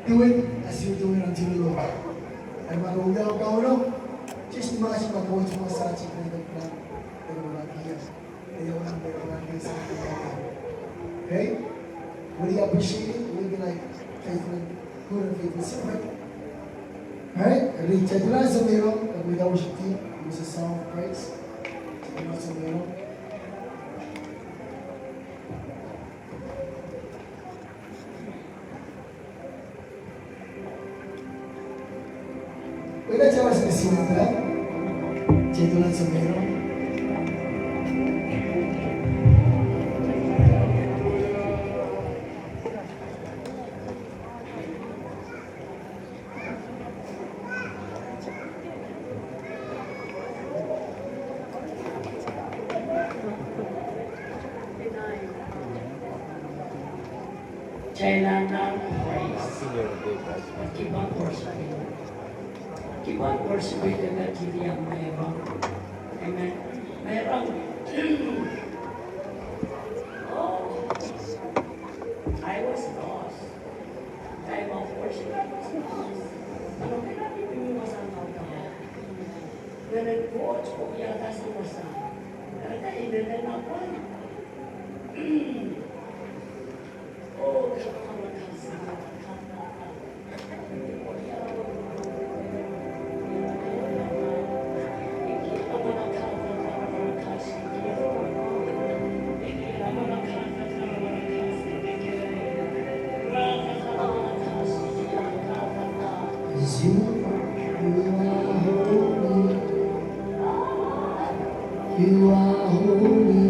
S6: do it as you're doing unto the Lord. Ay marugaw ka ulo, just imagine mag-away sa mga sachi na nagplan, pero walang kiyan. Ayaw lang, pero walang kiyan sa kiyan. Okay? Really appreciate it. We'll be like faithful, good and faithful servant. Alright? Ready? Check lang sa meron. With our worship team, it was a song of praise. Check lang sa meron. Pwede siya mas nasimulan ka? Check lang sa meron.
S3: Kailan ng praise. Keep on worshiping. Keep on worshiping the KGM mayroon. Amen. Mayroon. Oh, I was lost. Time of worship. Ano kaya pinag-iwasan ako ako? When I watch ko yata sa masa, kaya ibigay na ako. Oh,
S6: You are holy.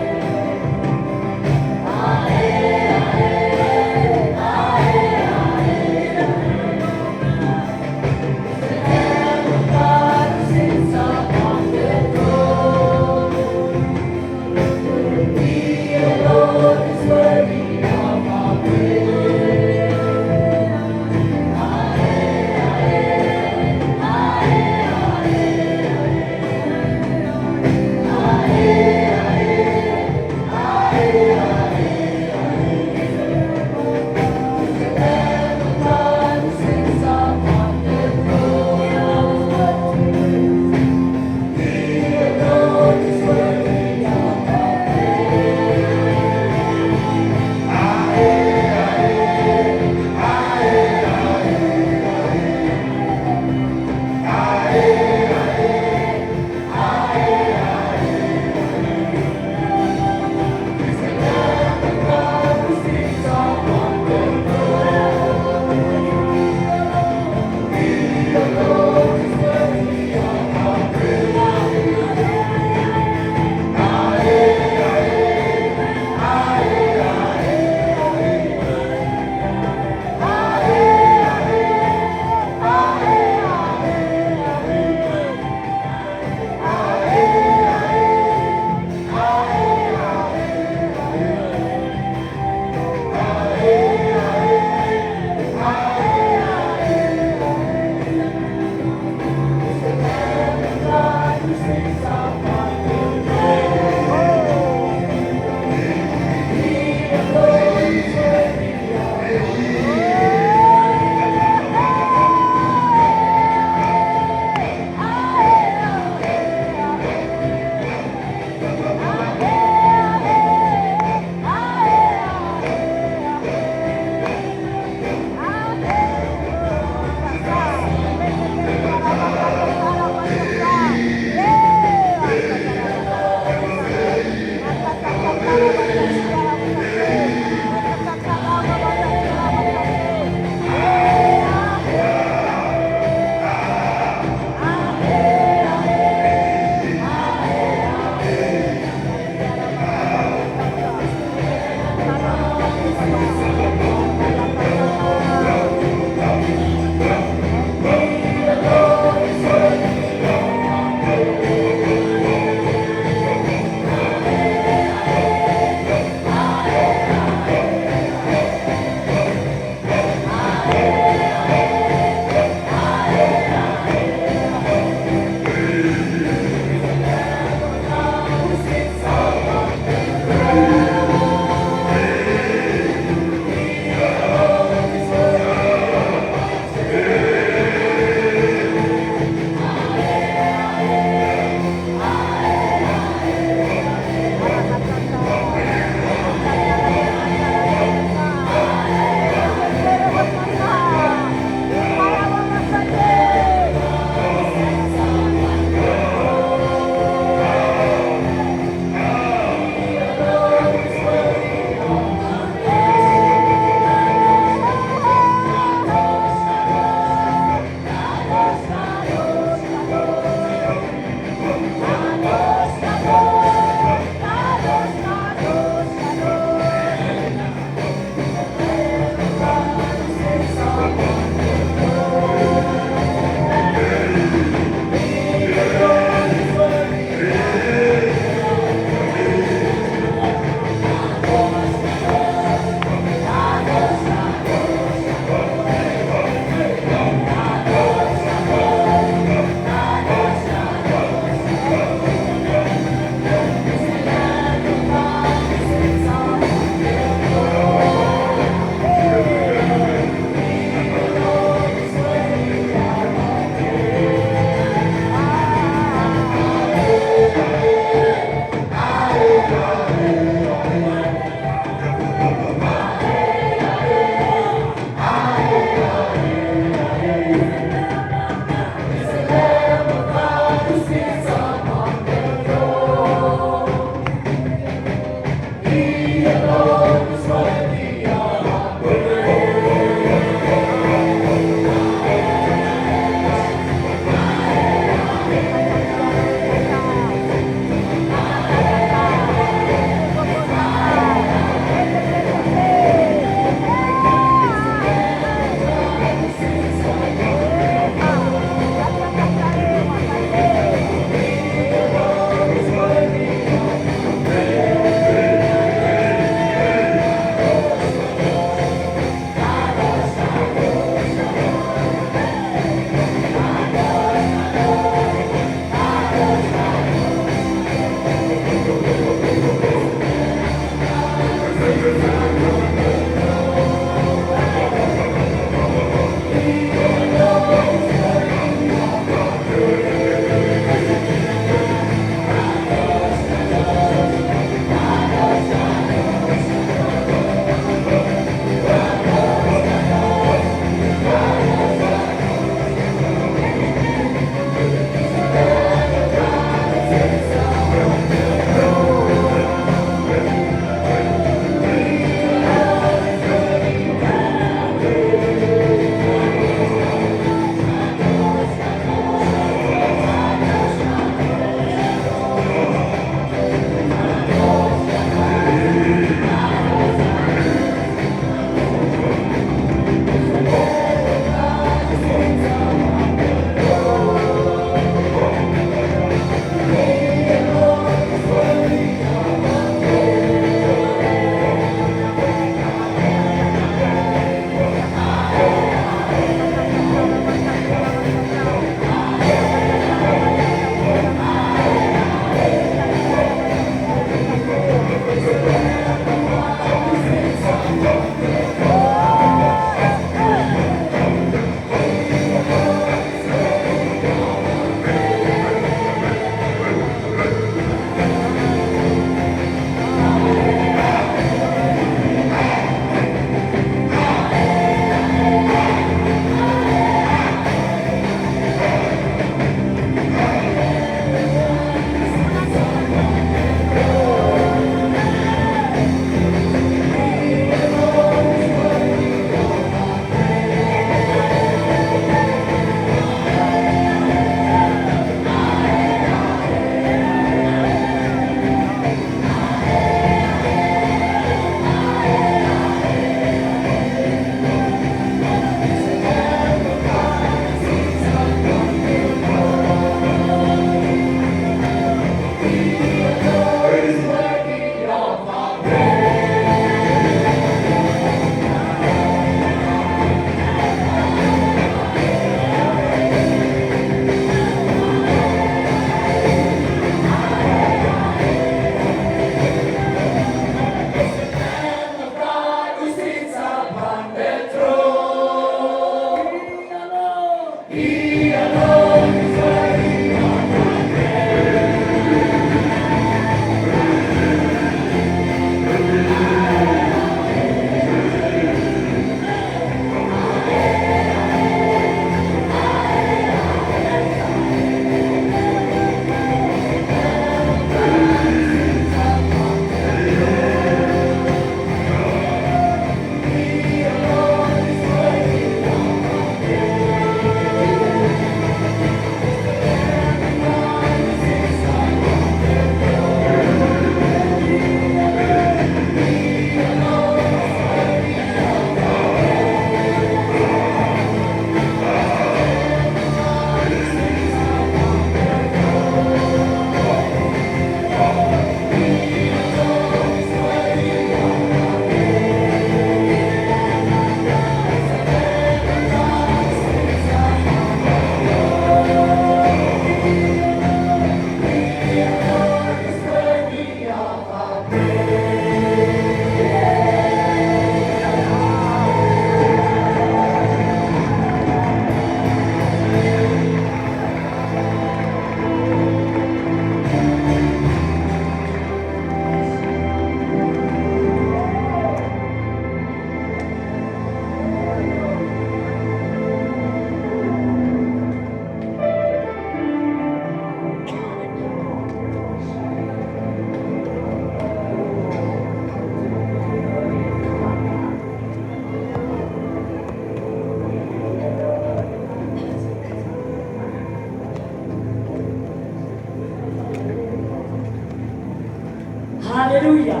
S7: Hallelujah.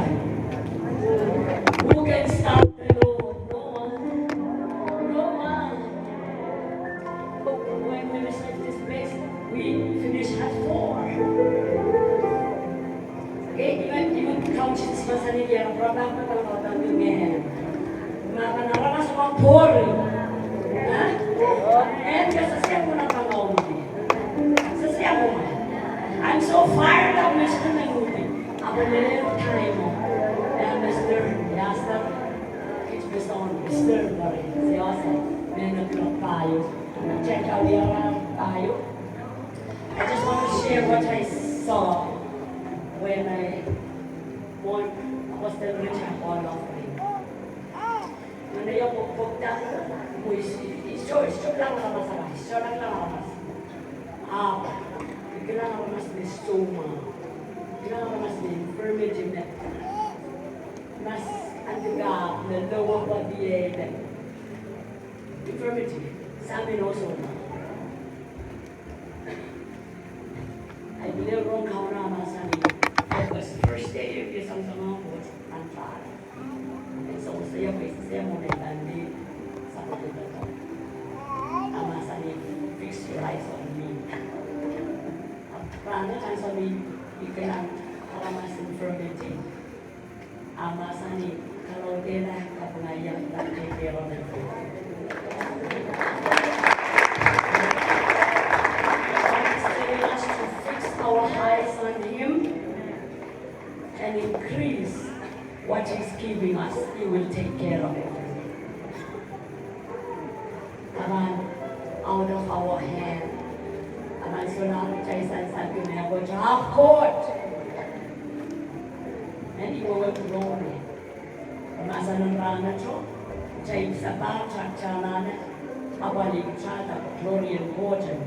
S7: Who can stop the Lord? No one. No one. When we receive this place, we finish at 4. Okay, even couches masanigya, problema kalau tahu dunia. Maka nara semua pori. I'm so fired up, Mr. Naguti. Ako little time mo. Mr. Yasser, it's Mr. Barry. Si Yasser, may nag-drop tayo. Check out the around tayo. I just want to share what I saw when I was the rich and all offering. When I put that, it's short lang naman sa guys. Short lang naman. Kailangan mas may stoma. Kailangan mas may infirmity na mas antiga na lower body na infirmity. Sa amin also na. I believe wrong kao na sa amin. It was the first day of isang sa mga po ang para. So, saya mo na ibandi sa pagkakata. Ama sa amin, fix your eyes on me. Karena kan suami ikan alamas infirmity. Amasani kalau dia dah kapulayan dan kekeron itu. God is telling us to fix our eyes on Him and increase what He's giving us. He will take care of it. Aman, out of our hand. Aman sunang Jason sabi niya ko jackpot. And he will grow it. Masa ng rana cho, James sa ba chachana na, abalik chata Glorian Bojan.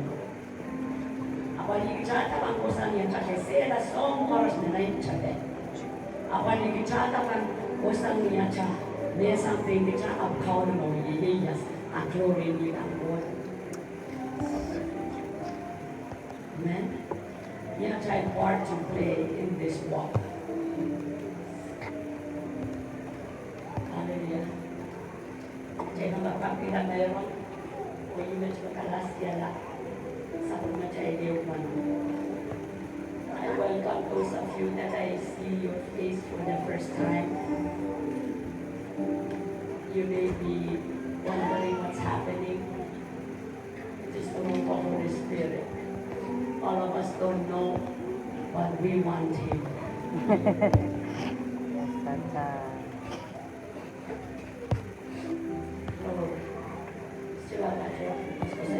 S7: Abalik chata ang kusan yan chate sela song oras na nain chate. Abalik chata ang kusan niya cha, may something ni cha abkaw na mga yiyas ang Glorian ang Bojan. Amen. You have to have part to play in this walk. Hallelujah. Jadi nak pakai dah merah, kau ini cuma kalas dia lah. Sampai macam dia mana. I welcome those of you that I see your face for the first time. You may be wondering what's happening. It is the move of Holy Spirit. All of us don't know, but we want Him. Sila kasi gusto sa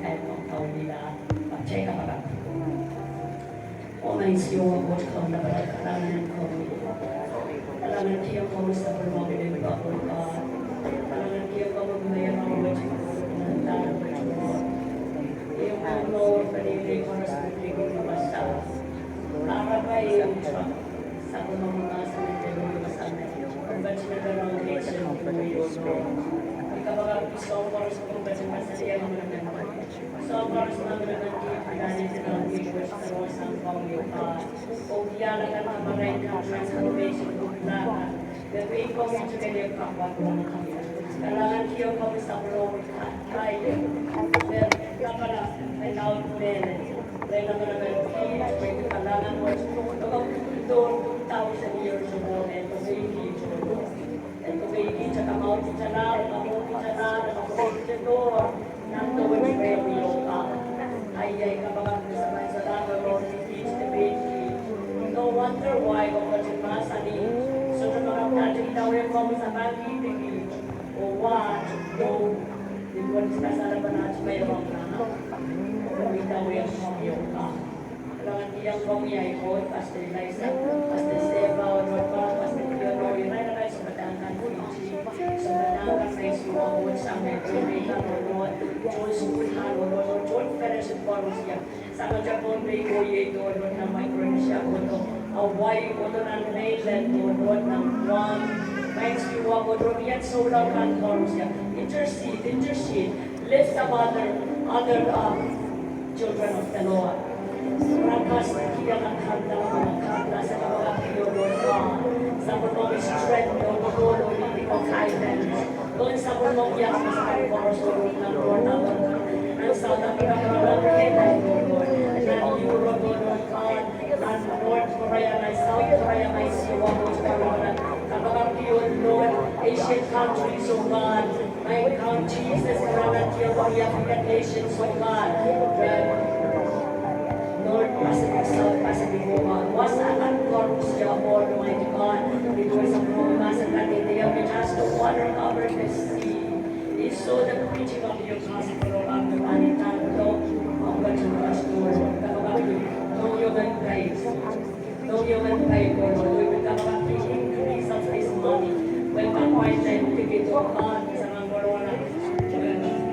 S7: kahit kung taon nila, mag-check up agad. O may siyo ako sa na ba, kailangan ko. Kailangan kiyo ko sa pagmamili ng bakul ka. Kailangan kiyo ko magmayroon ng wajib ng tanong wajib mo. Yung Lord, panili ko na sa pagligid ng basta. Para ba yung sa mga sa mga masana. Kung ba't sila ka ng kitchen ng pagmamili ikaw ba gusto ko para sa kung ba't sila masaya ng mga naman. So, para sa mga naman kaya sila ng video sa ang pangyo ka. O kiyala ka ng maray ng transformation kung lahat. Gawin ko yung kanyang kapag mga kami. Kailangan kiyo kami sa Lord at kaya. Pero kapala, ay naon ko meron. Dahil naman naman kiyo, may kailangan mo. Doon 2,000 years ago, ito may kiyo. Ito may kiyo, tsaka mauti chanar, mamuti chanar, mamuti chanar. Nandoon sa may ka. Ay, kapag sa may salamat, Lord, teach the baby. No wonder why, kapag si Masani, so sa mga natin itawin ko sa pag-ibig, o what, no, di ko sa salamat natin may wrong na. Kung itawin ko yung ka. Kailangan iyang kong iyayot, Pastor Eliza, Pastor Seba, o Lord pa, Pastor Theodore, yun ay nakay sa batangan Fiji, sa batangan may suwawot sa may Jamaica, o Lord, John Sulhan, o Lord, John Perez, at Borussia, sa Japon, may Goye, o Lord, na may Croatia, o Lord, Hawaii, o Lord, ng Mainland, o Lord, ng Guam, may suwawot, o Lord, yan so lang ang Borussia, intercede, lift up other children of the Lord.
S3: Someone will strength, Lord, political guidance. Lord, someone will be able to stand for us, Lord, and South Africa, Lord, Lord, and Europe, Lord God, and North Korea, and South Korea, and Lord, Asian countries, oh God, my God, Jesus, the African nations, oh God, Lord, Pacific South, Pacific Woman, was akan korupsi siya, Lord, Almighty God, because of Roma, sa Canada, we just to water over the sea. It's so the preaching of your gospel of the money time, Lord, of God to us, Lord, no human praise, no human praise, Lord, we will come back to increase of this money, when we find time to give to God, sa mga corona,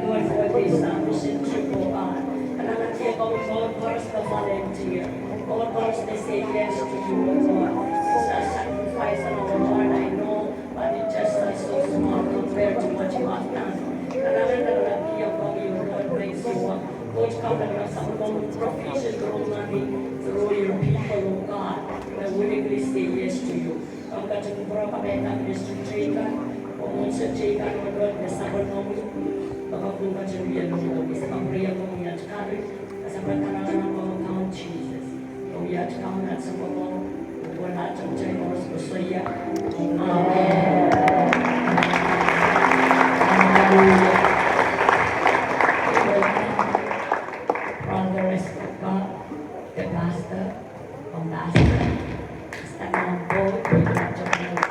S3: Lord, for this mission trip, oh God. And I'm not here about God first to volunteer. God first to say yes to you, Lord. It's a sacrifice on our part, I know, but it just is so small compared to what you have done. And I'm not here from you, Lord, praise you. Lord, come and have some provision through money, through your people, oh God. I willingly say yes to you. Ang kacang bro kami ang Mr. Jacob, o Mr. Jacob, Lord, na sabon mo baka kung kacang yan mo, isa pang prayer mo yan, kari, sa pagkanakan ng mga count Jesus. Kung yan, count at sa mga wala at ang chay mo, gusto yan. Amen. Hallelujah. Brother, respect God, the pastor, ang pastor, stand on board, pwede na dyan ng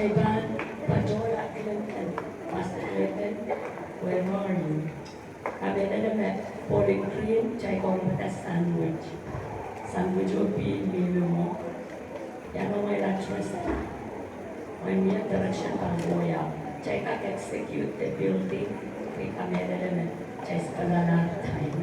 S3: Ivan, Pajola, Clinton, Master Clinton, where are you? Kami na naman, pouring cream, chay kong mata sandwich. Sandwich will be milo mo. Yan ang may lunch when we have direction pang boya, chay ka execute the building, kay kami na naman, chay sa kalala time,